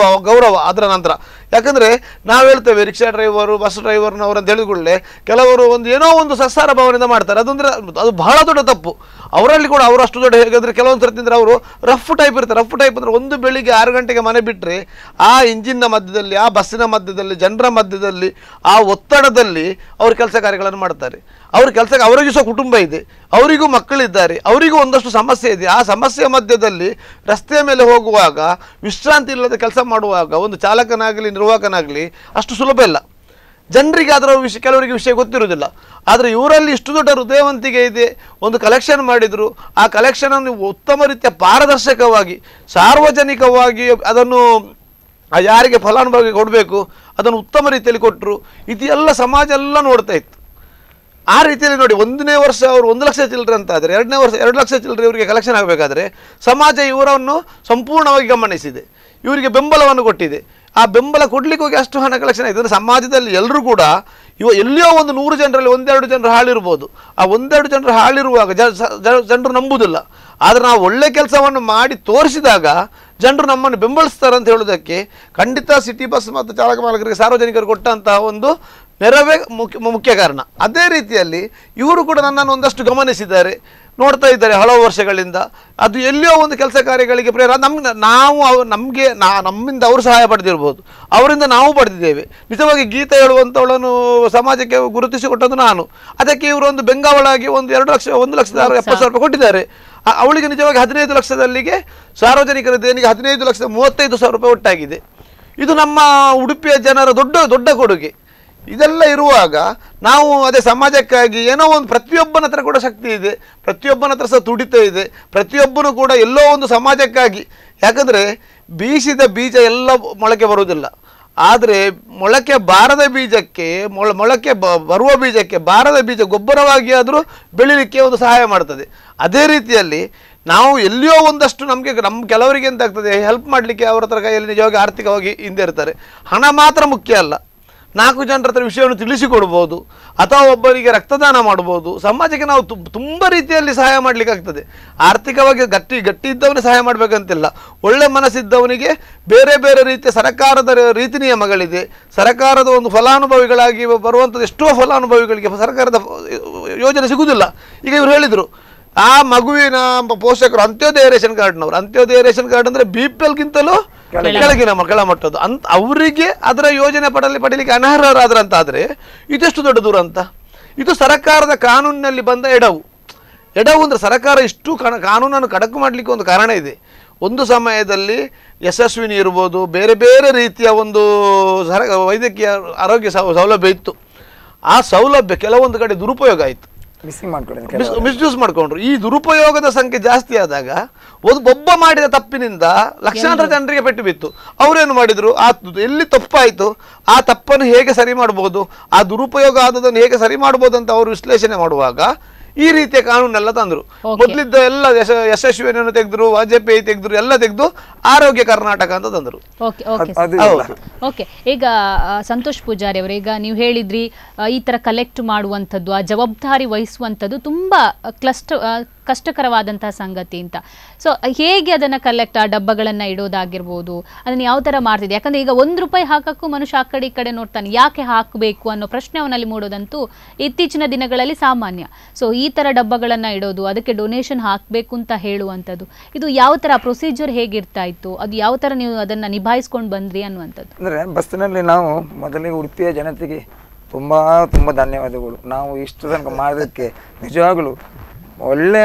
ಗೌರವ ಅದರ ನಂತರ. ಯಾಕಂದರೆ ನಾವು ಹೇಳ್ತೇವೆ ರಿಕ್ಷಾ ಡ್ರೈವರು, ಬಸ್ ಡ್ರೈವರ್ನವರು ಅಂತ ಹೇಳಿಕೊಳ್ಳೆ ಕೆಲವರು ಏನೋ ಒಂದು ಸಸ್ಸಾರ ಭಾವನೆಯಿಂದ ಮಾಡ್ತಾರೆ. ಅದು ಬಹಳ ದೊಡ್ಡ ತಪ್ಪು. ಅವರಲ್ಲಿ ಕೂಡ ಅವರು ಅಷ್ಟು ದೊಡ್ಡ ಹೇಗೆಂದರೆ ಕೆಲವೊಂದು ಸರ್ತಿಂದರೆ ಅವರು ರಫ್ ಟೈಪ್ ಇರ್ತಾರೆ. ರಫ್ ಟೈಪ್ ಅಂದರೆ ಒಂದು ಬೆಳಿಗ್ಗೆ 6 ಗಂಟೆಗೆ ಮನೆ ಬಿಟ್ಟರೆ ಆ ಇಂಜಿನ್ನ ಮಧ್ಯದಲ್ಲಿ, ಆ ಬಸ್ಸಿನ ಮಧ್ಯದಲ್ಲಿ, ಜನರ ಮಧ್ಯದಲ್ಲಿ, ಆ ಒತ್ತಡದಲ್ಲಿ ಅವರು ಕೆಲಸ ಕಾರ್ಯಗಳನ್ನು ಮಾಡ್ತಾರೆ. ಅವ್ರ ಕೆಲಸಕ್ಕೆ ಅವರಿಗೂ ಸಹ ಕುಟುಂಬ ಇದೆ, ಅವರಿಗೂ ಮಕ್ಕಳಿದ್ದಾರೆ, ಅವರಿಗೂ ಒಂದಷ್ಟು ಸಮಸ್ಯೆ ಇದೆ. ಆ ಸಮಸ್ಯೆಯ ಮಧ್ಯದಲ್ಲಿ ರಸ್ತೆಯ ಮೇಲೆ ಹೋಗುವಾಗ, ವಿಶ್ರಾಂತಿ ಇಲ್ಲದೆ ಕೆಲಸ ಮಾಡುವಾಗ ಒಂದು ಚಾಲಕನಾಗಲಿ ನಿರ್ವಾಹಕನಾಗಲಿ ಅಷ್ಟು ಸುಲಭ ಇಲ್ಲ. ಜನರಿಗೆ ಅದರ ಕೆಲವರಿಗೆ ವಿಷಯ ಗೊತ್ತಿರುವುದಿಲ್ಲ. ಆದರೆ ಇವರಲ್ಲಿ ಇಷ್ಟು ದೊಡ್ಡ ಹೃದಯವಂತಿಕೆ ಇದೆ. ಒಂದು ಕಲೆಕ್ಷನ್ ಮಾಡಿದರು, ಆ ಕಲೆಕ್ಷನನ್ನು ಉತ್ತಮ ರೀತಿಯ ಪಾರದರ್ಶಕವಾಗಿ ಸಾರ್ವಜನಿಕವಾಗಿ ಅದನ್ನು ಯಾರಿಗೆ ಫಲಾನುಭವಿಗೆ ಕೊಡಬೇಕು ಅದನ್ನು ಉತ್ತಮ ರೀತಿಯಲ್ಲಿ ಕೊಟ್ಟರು. ಇದೆಲ್ಲ ಸಮಾಜ ಎಲ್ಲ ನೋಡ್ತಾ ಇತ್ತು. ಆ ರೀತಿಯಲ್ಲಿ ನೋಡಿ, 1ನೇ ವರ್ಷ ಅವರು 1 ಲಕ್ಷ ಚಿಲ್ಲರೆ ಅಂತಾದರೆ 2ನೇ ವರ್ಷ 2 ಲಕ್ಷ ಚಿಲ್ಲರೆ ಇವರಿಗೆ ಕಲೆಕ್ಷನ್ ಆಗಬೇಕಾದ್ರೆ ಸಮಾಜ ಇವರನ್ನು ಸಂಪೂರ್ಣವಾಗಿ ಗಮನಿಸಿದೆ, ಇವರಿಗೆ ಬೆಂಬಲವನ್ನು ಕೊಟ್ಟಿದೆ. ಆ ಬೆಂಬಲ ಕೊಡ್ಲಿಕ್ಕೆ ಹೋಗಿ ಅಷ್ಟು ಹಣ ಕಲೆಕ್ಷನ್ ಆಯಿತು. ಅಂದರೆ ಸಮಾಜದಲ್ಲಿ ಎಲ್ಲರೂ ಕೂಡ ಎಲ್ಲಿಯೋ ಒಂದು 100 ಜನರಲ್ಲಿ 1-2 ಜನರು ಹಾಳಿರ್ಬೋದು. ಆ 1-2 ಜನರು ಹಾಳಿರುವಾಗ ಜನರು ನಂಬುವುದಿಲ್ಲ. ಆದರೆ ನಾವು ಒಳ್ಳೆ ಕೆಲಸವನ್ನು ಮಾಡಿ ತೋರಿಸಿದಾಗ ಜನರು ನಮ್ಮನ್ನು ಬೆಂಬಲಿಸ್ತಾರೆ ಅಂತ ಹೇಳೋದಕ್ಕೆ ಖಂಡಿತ ಸಿಟಿ ಬಸ್ ಮತ್ತು ಚಾಲಕ ಮಾಲಕರಿಗೆ ಸಾರ್ವಜನಿಕರು ಕೊಟ್ಟಂತಹ ಒಂದು ನೆರವೇ ಮುಖ್ಯ ಕಾರಣ. ಅದೇ ರೀತಿಯಲ್ಲಿ ಇವರು ಕೂಡ ನನ್ನನ್ನು ಒಂದಷ್ಟು ಗಮನಿಸಿದ್ದಾರೆ, ನೋಡ್ತಾ ಇದ್ದಾರೆ ಹಲವು ವರ್ಷಗಳಿಂದ. ಅದು ಎಲ್ಲಿಯೋ ಒಂದು ಕೆಲಸ ಕಾರ್ಯಗಳಿಗೆ ಪ್ರೇರಣೆ ನಮ್ಮಿಂದ ಅವರು ಸಹಾಯ ಪಡೆದಿರ್ಬೋದು, ಅವರಿಂದ ನಾವು ಪಡೆದಿದ್ದೇವೆ. ನಿಜವಾಗಿ ಗೀತೆ ಹೇಳುವಂಥವಳನ್ನು ಸಮಾಜಕ್ಕೆ ಗುರುತಿಸಿಕೊಟ್ಟದ್ದು ನಾನು. ಅದಕ್ಕೆ ಇವರು ಒಂದು ಬೆಂಗಾವಳಾಗಿ ಒಂದು 1,70,000 ರೂಪಾಯಿ ಕೊಟ್ಟಿದ್ದಾರೆ. ಅವಳಿಗೆ ನಿಜವಾಗಿ 15 ಲಕ್ಷದಲ್ಲಿಗೆ ಸಾರ್ವಜನಿಕರ ದೇಣಿಗೆ 15,35,000 ರೂಪಾಯಿ ಒಟ್ಟಾಗಿದೆ. ಇದು ನಮ್ಮ ಉಡುಪಿಯ ಜನರ ದೊಡ್ಡ ಕೊಡುಗೆ. ಇದೆಲ್ಲ ಇರುವಾಗ ನಾವು ಅದೇ ಸಮಾಜಕ್ಕಾಗಿ ಏನೋ ಒಂದು ಪ್ರತಿಯೊಬ್ಬನ ಹತ್ರ ಕೂಡ ಶಕ್ತಿ ಇದೆ, ಪ್ರತಿಯೊಬ್ಬನ ಹತ್ರ ಸಹ ತುಡಿತ ಇದೆ, ಪ್ರತಿಯೊಬ್ಬನು ಕೂಡ ಎಲ್ಲೋ ಒಂದು ಸಮಾಜಕ್ಕಾಗಿ. ಯಾಕಂದರೆ ಬೀಸಿದ ಬೀಜ ಎಲ್ಲ ಮೊಳಕೆ ಬರುವುದಿಲ್ಲ. ಆದರೆ ಮೊಳಕೆ ಬಾರದ ಬೀಜಕ್ಕೆ ಮೊಳಕೆ ಬರುವ ಬೀಜಕ್ಕೆ ಬಾರದ ಬೀಜ ಗೊಬ್ಬರವಾಗಿ ಆದರೂ ಬೆಳೀಲಿಕ್ಕೆ ಒಂದು ಸಹಾಯ ಮಾಡ್ತದೆ. ಅದೇ ರೀತಿಯಲ್ಲಿ ನಾವು ಎಲ್ಲಿಯೋ ಒಂದಷ್ಟು ನಮ್ಮ ಕೆಲವರಿಗೆ ಎಂತ ಆಗ್ತದೆ, ಹೆಲ್ಪ್ ಮಾಡಲಿಕ್ಕೆ ಅವರ ಹತ್ರ ಕೈಯಲ್ಲಿ ನಿಜವಾಗಿ ಆರ್ಥಿಕವಾಗಿ ಹಿಂದೆ ಇರ್ತಾರೆ. ಹಣ ಮಾತ್ರ ಮುಖ್ಯ ಅಲ್ಲ, 4 ಜನರ ಹತ್ರ ವಿಷಯವನ್ನು ತಿಳಿಸಿಕೊಡ್ಬೋದು, ಅಥವಾ ಒಬ್ಬರಿಗೆ ರಕ್ತದಾನ ಮಾಡ್ಬೋದು. ಸಮಾಜಕ್ಕೆ ನಾವು ತುಂಬ ರೀತಿಯಲ್ಲಿ ಸಹಾಯ ಮಾಡಲಿಕ್ಕೆ ಆಗ್ತದೆ. ಆರ್ಥಿಕವಾಗಿ ಗಟ್ಟಿ ಇದ್ದವನೇ ಸಹಾಯ ಮಾಡಬೇಕಂತಿಲ್ಲ. ಒಳ್ಳೆ ಮನಸ್ಸಿದ್ದವನಿಗೆ ಬೇರೆ ಬೇರೆ ರೀತಿಯ ಸರ್ಕಾರದ ರೀತಿ ನಿಯಮಗಳಿದೆ. ಸರ್ಕಾರದ ಒಂದು ಫಲಾನುಭವಿಗಳಾಗಿ ಬರುವಂಥದ್ದು ಎಷ್ಟೋ ಫಲಾನುಭವಿಗಳಿಗೆ ಸರ್ಕಾರದ ಯೋಜನೆ ಸಿಗುವುದಿಲ್ಲ. ಈಗ ಇವರು ಹೇಳಿದರು, ಆ ಮಗುವಿನ ಪೋಷಕರು ಅಂತ್ಯೋದಯ ರೇಷನ್ ಕಾರ್ಡ್ನವರು. ಅಂತ್ಯೋದಯ ರೇಷನ್ ಕಾರ್ಡ್ ಅಂದರೆ BPLಗಿಂತಲೂ ಕೆಳಮಟ್ಟದ್ದು ಅವರಿಗೆ ಅದರ ಯೋಜನೆ ಪಡೀಲಿಕ್ಕೆ ಅನರ್ಹರಾದ್ರಂತಾದರೆ ಇದೆಷ್ಟು ದೊಡ್ಡ ದೂರ ಅಂತ. ಇದು ಸರ್ಕಾರದ ಕಾನೂನಿನಲ್ಲಿ ಬಂದ ಎಡವು ಅಂದರೆ ಸರ್ಕಾರ ಇಷ್ಟು ಕಾನೂನನ್ನು ಕಡಕು ಮಾಡಲಿಕ್ಕೆ ಒಂದು ಕಾರಣ ಇದೆ. ಒಂದು ಸಮಯದಲ್ಲಿ ಯಶಸ್ವಿನಿ ಇರ್ಬೋದು, ಬೇರೆ ಬೇರೆ ರೀತಿಯ ಒಂದು ವೈದ್ಯಕೀಯ ಆರೋಗ್ಯ ಸೌಲಭ್ಯ ಇತ್ತು. ಆ ಸೌಲಭ್ಯ ಕೆಲವೊಂದು ಕಡೆ ದುರುಪಯೋಗ ಆಯಿತು, ಮಿಸ್ಯೂಸ್ ಮಾಡ್ಕೊಂಡ್ರು. ಈ ದುರುಪಯೋಗದ ಸಂಖ್ಯೆ ಜಾಸ್ತಿ ಆದಾಗ ಒಬ್ಬ ಮಾಡಿದ ತಪ್ಪಿನಿಂದ ಲಕ್ಷಾಂತರ ಜನರಿಗೆ ಪೆಟ್ಟು ಬಿತ್ತು. ಅವರೇನು ಮಾಡಿದ್ರು, ಎಲ್ಲಿ ತಪ್ಪಾಯಿತು ಆ ತಪ್ಪನ್ನು ಹೇಗೆ ಸರಿ ಮಾಡ್ಬೋದು, ಆ ದುರುಪಯೋಗ ಆದದನ್ನು ಹೇಗೆ ಸರಿ ಮಾಡ್ಬೋದು ಅಂತ ಅವರು ವಿಶ್ಲೇಷಣೆ ಮಾಡುವಾಗ ಈ ರೀತಿಯ ಕಾನೂನೆಲ್ಲ ತಂದರು. ಮೊದಲಿದ್ದ ಎಲ್ಲ ಯಶಸ್ವಿನಿಯನ್ನು ತೆಗೆದ್ರು, ವಾಜಪೇಯಿ ತೆಗೆದ್ರು, ಎಲ್ಲ ತೆಗೆದು ಆರೋಗ್ಯ ಕರ್ನಾಟಕ ಅಂತ ತಂದರು. ಓಕೆ, ಈಗ ಸಂತೋಷ್ ಪೂಜಾರಿ ಅವರು, ಈಗ ನೀವು ಹೇಳಿದ್ರಿ ಈ ತರ ಕಲೆಕ್ಟ್ ಮಾಡುವಂಥದ್ದು, ಆ ಜವಾಬ್ದಾರಿ ವಹಿಸುವಂಥದ್ದು ತುಂಬಾ ಕಷ್ಟಕರವಾದಂತಹ ಸಂಗತಿ ಅಂತ. ಸೊ ಹೇಗೆ ಅದನ್ನು ಕಲೆಕ್ಟ್, ಆ ಡಬ್ಬಗಳನ್ನು ಇಡೋದಾಗಿರ್ಬೋದು, ಅದನ್ನು ಯಾವ ಥರ ಮಾಡ್ತಿದೆ? ಯಾಕಂದರೆ ಈಗ ₹1 ಹಾಕಕ್ಕೂ ಮನುಷ್ಯ ಆ ಕಡೆ ಈ ಕಡೆ ನೋಡ್ತಾನೆ, ಯಾಕೆ ಹಾಕಬೇಕು ಅನ್ನೋ ಪ್ರಶ್ನೆ ಅವನಲ್ಲಿ ಮೂಡೋದಂತೂ ಇತ್ತೀಚಿನ ದಿನಗಳಲ್ಲಿ ಸಾಮಾನ್ಯ. ಸೊ ಈ ಥರ ಡಬ್ಬಗಳನ್ನು ಇಡೋದು, ಅದಕ್ಕೆ ಡೊನೇಷನ್ ಹಾಕಬೇಕು ಅಂತ ಹೇಳುವಂಥದ್ದು, ಇದು ಯಾವ ಥರ ಪ್ರೊಸೀಜರ್ ಹೇಗಿರ್ತಾ ಇತ್ತು, ಅದು ಯಾವ ಥರ ನೀವು ಅದನ್ನು ನಿಭಾಯಿಸ್ಕೊಂಡು ಬಂದ್ರಿ ಅನ್ನುವಂಥದ್ದು? ಅಂದರೆ ಬಸ್ಸಿನಲ್ಲಿ ನಾವು ಮೊದಲಿಗೆ ಉಡುಪಿಯ ಜನತೆಗೆ ತುಂಬ ತುಂಬ ಧನ್ಯವಾದಗಳು. ನಾವು ಇಷ್ಟು ತನಕ ಮಾಡೋದಕ್ಕೆ ನಿಜವಾಗಲೂ ಒಳ್ಳೆ,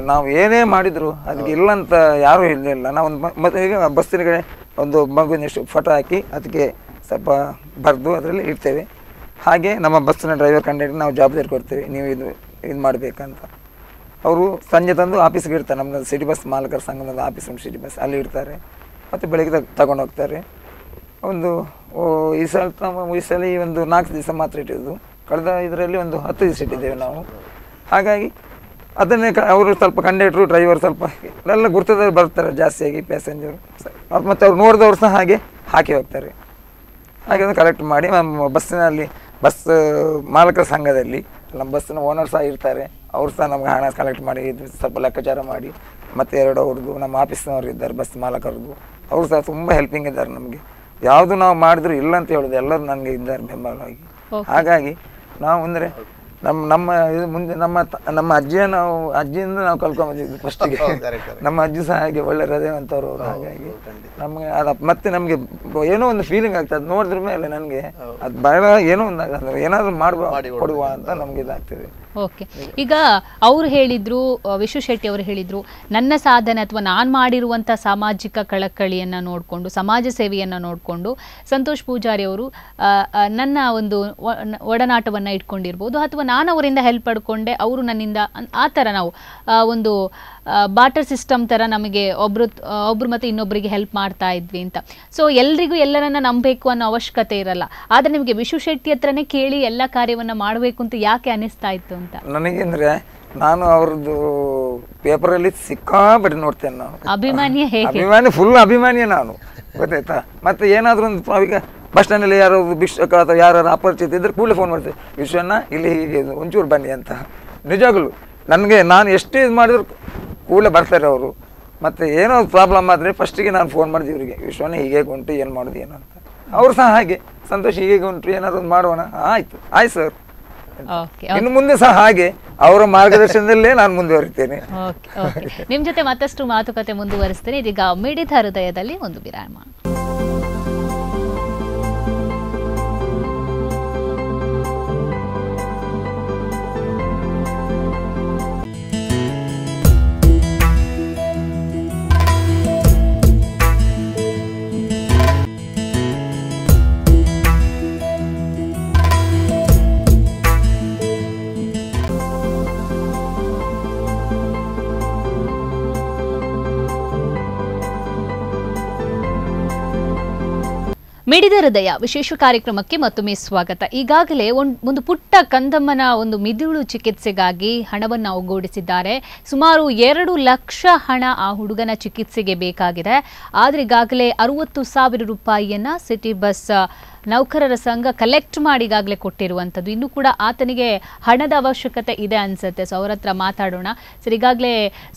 ನಾವು ಏನೇ ಮಾಡಿದ್ರು ಅದಕ್ಕೆ ಇಲ್ಲಂತ ಯಾರೂ ಇರಲಿಲ್ಲ. ನಾವು ಮತ್ತೆ ಈಗ ಬಸ್ಸಿನ ಕಡೆ ಒಂದು ಮಗುವಿನ ಫೋಟೋ ಹಾಕಿ ಅದಕ್ಕೆ ಸ್ವಲ್ಪ ಬರೆದು ಅದರಲ್ಲಿ ಇಡ್ತೇವೆ. ಹಾಗೆ ನಮ್ಮ ಬಸ್ಸಿನ ಡ್ರೈವರ್ ಕಂಡಕ್ಟರ್ ನಾವು ಜವಾಬ್ದಾರಿ ಕೊಡ್ತೇವೆ, ನೀವು ಇದು ಮಾಡಬೇಕಂತ. ಅವರು ಸಂಜೆ ತಂದು ಆಫೀಸ್ಗೆ ಇಡ್ತಾರೆ. ನಮ್ಮದು ಸಿಟಿ ಬಸ್ ಮಾಲಕರ ಸಂಘದ ಆಫೀಸ್ ಉಂಟು, ಸಿಟಿ ಬಸ್, ಅಲ್ಲಿ ಇಡ್ತಾರೆ. ಮತ್ತು ಬೆಳಗ್ಗೆ ತಗೊಂಡು ಹೋಗ್ತಾರೆ. ಒಂದು ಈ ಸಲ ಒಂದು 4 ದಿವಸ ಮಾತ್ರ ಇಟ್ಟಿದ್ದು, ಕಳೆದ ಇದರಲ್ಲಿ ಒಂದು 10 ದಿವಸ ಇಟ್ಟಿದ್ದೇವೆ ನಾವು. ಹಾಗಾಗಿ ಅದನ್ನೇ ಅವರು ಸ್ವಲ್ಪ ಕಂಡಕ್ಟ್ರು ಡ್ರೈವರ್ ಸ್ವಲ್ಪ ಎಲ್ಲ ಗುರ್ತದವ್ರು ಬರ್ತಾರೆ ಜಾಸ್ತಿಯಾಗಿ ಪ್ಯಾಸೆಂಜರು, ಮತ್ತು ಅವ್ರು ನೋಡಿದವ್ರು ಸಹ ಹಾಗೆ ಹಾಕಿ ಹೋಗ್ತಾರೆ. ಹಾಗೆ ಅದನ್ನು ಕಲೆಕ್ಟ್ ಮಾಡಿ ನಮ್ಮ ಬಸ್ಸಿನಲ್ಲಿ ಬಸ್ ಮಾಲಕರ ಸಂಘದಲ್ಲಿ ನಮ್ಮ ಬಸ್ಸಿನ ಓನರ್ ಸಹ ಇರ್ತಾರೆ. ಅವರು ಸಹ ನಮ್ಗೆ ಹಣ ಕಲೆಕ್ಟ್ ಮಾಡಿ ಸ್ವಲ್ಪ ಲೆಕ್ಕಾಚಾರ ಮಾಡಿ, ಮತ್ತು 2 ಅವ್ರದ್ದು ನಮ್ಮ ಆಫೀಸ್ನವ್ರು ಇದ್ದಾರೆ ಬಸ್ ಮಾಲಕರದ್ದು, ಅವರು ಸಹ ತುಂಬ ಹೆಲ್ಪಿಂಗ್ ಇದ್ದಾರೆ ನಮಗೆ. ಯಾವುದು ನಾವು ಮಾಡಿದ್ರು ಇಲ್ಲ ಅಂತ ಹೇಳೋದು, ಎಲ್ಲರೂ ನನಗೆ ಇದ್ದಾರೆ ಬೆಂಬಲವಾಗಿ. ಹಾಗಾಗಿ ನಾವು ಅಂದರೆ ನಮ್ಮ ಇದು ಮುಂದೆ ನಮ್ಮ ಅಜ್ಜಿಯಿಂದ ನಾವು ಕಲ್ಕೊಂಡ್ಬಂದಿದ್ವಿ ಫಸ್ಟಿಗೆ. ನಮ್ಮ ಅಜ್ಜಿ ಸಹ ಹಾಗೆ ಒಳ್ಳೆ ಹೃದಯವಂತವ್ರು ಅವರು. ಹಾಗಾಗಿ ನಮಗೆ ಮತ್ತೆ ನಮಗೆ ಏನೋ ಒಂದು ಫೀಲಿಂಗ್ ಆಗ್ತದೆ ನೋಡಿದ್ರ ಮೇಲೆ, ನನಗೆ ಅದು ಬಹಳ ಏನೋ ಒಂದು ಏನಾದರೂ ಕೊಡುವ ಅಂತ ನಮ್ಗೆ ಇದಾಗ್ತದೆ. ಓಕೆ, ಈಗ ಅವರು ಹೇಳಿದ್ರು, ವಿಶ್ವ ಶೆಟ್ಟಿ ಅವರು ಹೇಳಿದ್ರು, ನನ್ನ ಸಾಧನೆ ಅಥವಾ ನಾನು ಮಾಡಿರುವಂಥ ಸಾಮಾಜಿಕ ಕಳಕಳಿಯನ್ನು ನೋಡಿಕೊಂಡು, ಸಮಾಜ ಸೇವೆಯನ್ನು ನೋಡಿಕೊಂಡು ಸಂತೋಷ್ ಪೂಜಾರಿ ಅವರು ನನ್ನ ಒಂದು ಒಡನಾಟವನ್ನು ಇಟ್ಕೊಂಡಿರ್ಬೋದು, ಅಥವಾ ನಾನು ಅವರಿಂದ ಹೆಲ್ಪ್ ಪಡ್ಕೊಂಡೆ, ಅವರು ನನ್ನಿಂದ, ಆ ಥರ ನಾವು ಒಂದು ಬಾಟರ್ ಸಿಸ್ಟಮ್ ಥರ ನಮಗೆ ಒಬ್ರು ಮತ್ತು ಇನ್ನೊಬ್ಬರಿಗೆ ಹೆಲ್ಪ್ ಮಾಡ್ತಾ ಇದ್ವಿ ಅಂತ. ಸೊ ಎಲ್ರಿಗೂ ಎಲ್ಲರನ್ನ ನಂಬಬೇಕು ಅನ್ನೋ ಅವಶ್ಯಕತೆ ಇರಲ್ಲ. ಆದರೆ ನಿಮಗೆ ವಿಶ್ವ ಶೆಟ್ಟಿ ಹತ್ರನೇ ಕೇಳಿ ಎಲ್ಲ ಕಾರ್ಯವನ್ನು ಮಾಡಬೇಕು ಅಂತ ಯಾಕೆ ಅನಿಸ್ತಾ ಇತ್ತು ಅಂತ? ನನಗೆ ಅಂದರೆ ನಾನು ಅವ್ರದ್ದು ಪೇಪರಲ್ಲಿ ಸಿಕ್ಕಾಪಟ್ಟೆ ನೋಡ್ತೇನೆ. ನಾನು ಅಭಿಮಾನಿಯೇ? ಹೇಗೆ ಅಭಿಮಾನಿ, ಫುಲ್ ಅಭಿಮಾನಿಯೇ ನಾನು. ಗೊತ್ತಾಯ್ತಾ. ಮತ್ತು ಏನಾದರೂ ಒಂದು ಈಗ ಬಸ್ ಸ್ಟ್ಯಾಂಡಲ್ಲಿ ಯಾರೋ ಭಿಕ್ಷಕ ಅಥವಾ ಯಾರು ಅಪರಿಚಿತ ಇದ್ರೆ ಕೂಡಲೇ ಫೋನ್ ಮಾಡ್ತೀವಿ, ವಿಶ್ವಣ್ಣ ಇಲ್ಲಿ ಹೀಗೆ ಒಂಚೂರು ಬನ್ನಿ ಅಂತ. ನಿಜವಾಗಲು ನನಗೆ ನಾನು ಎಷ್ಟೇ ಇದು ಮಾಡಿದ್ರು ಕೂಡಲೇ ಬರ್ತಾರೆ ಅವರು. ಮತ್ತು ಏನೋ ಪ್ರಾಬ್ಲಮ್ ಆದರೆ ಫಸ್ಟಿಗೆ ನಾನು ಫೋನ್ ಮಾಡಿದೆ ಇವರಿಗೆ, ವಿಶ್ವಣ್ಣ ಹೀಗೆ ಉಂಟು ಏನು ಮಾಡೋದು ಏನು ಅಂತ. ಅವರು ಸಹ ಹಾಗೆ ಸಂತೋಷ ಹೀಗೆ ಉಂಟು ಏನಾದ್ರು ಒಂದು ಮಾಡೋಣ, ಆಯಿತು ಸರ್. ಇನ್ನು ಮುಂದೆ ಸಹ ಹಾಗೆ ಅವರ ಮಾರ್ಗದರ್ಶನದಲ್ಲೇ ನಾನು ಮುಂದುವರಿತೇನೆ. ನಿಮ್ಮ ಜೊತೆ ಮತ್ತಷ್ಟು ಮಾತುಕತೆ ಮುಂದುವರಿಸ್ತೇನೆ. ಇದೀಗ ಮಿಡಿದ ಹೃದಯದಲ್ಲಿ ಒಂದು ವಿರಾಮ. ಮಿಡಿದ ಹೃದಯ ವಿಶೇಷ ಕಾರ್ಯಕ್ರಮಕ್ಕೆ ಮತ್ತೊಮ್ಮೆ ಸ್ವಾಗತ. ಈಗಾಗಲೇ ಒಂದು ಪುಟ್ಟ ಕಂದಮ್ಮನ ಒಂದು ಮಿದುಳು ಚಿಕಿತ್ಸೆಗಾಗಿ ಹಣವನ್ನು ಒಗ್ಗೂಡಿಸಿದ್ದಾರೆ. ಸುಮಾರು 2 ಲಕ್ಷ ಹಣ ಆ ಹುಡುಗನ ಚಿಕಿತ್ಸೆಗೆ ಬೇಕಾಗಿದೆ. ಆದರೆ ಈಗಾಗಲೇ 60,000 ರೂಪಾಯಿಯನ್ನ ಸಿಟಿ ಬಸ್ ನೌಕರರ ಸಂಘ ಕಲೆಕ್ಟ್ ಮಾಡಿ ಈಗಾಗಲೇ ಕೊಟ್ಟಿರುವಂಥದ್ದು. ಇನ್ನೂ ಕೂಡ ಆತನಿಗೆ ಹಣದ ಅವಶ್ಯಕತೆ ಇದೆ ಅನ್ಸುತ್ತೆ. ಸೊ ಅವರ ಹತ್ರ ಮಾತಾಡೋಣ. ಸರ್, ಈಗಾಗಲೇ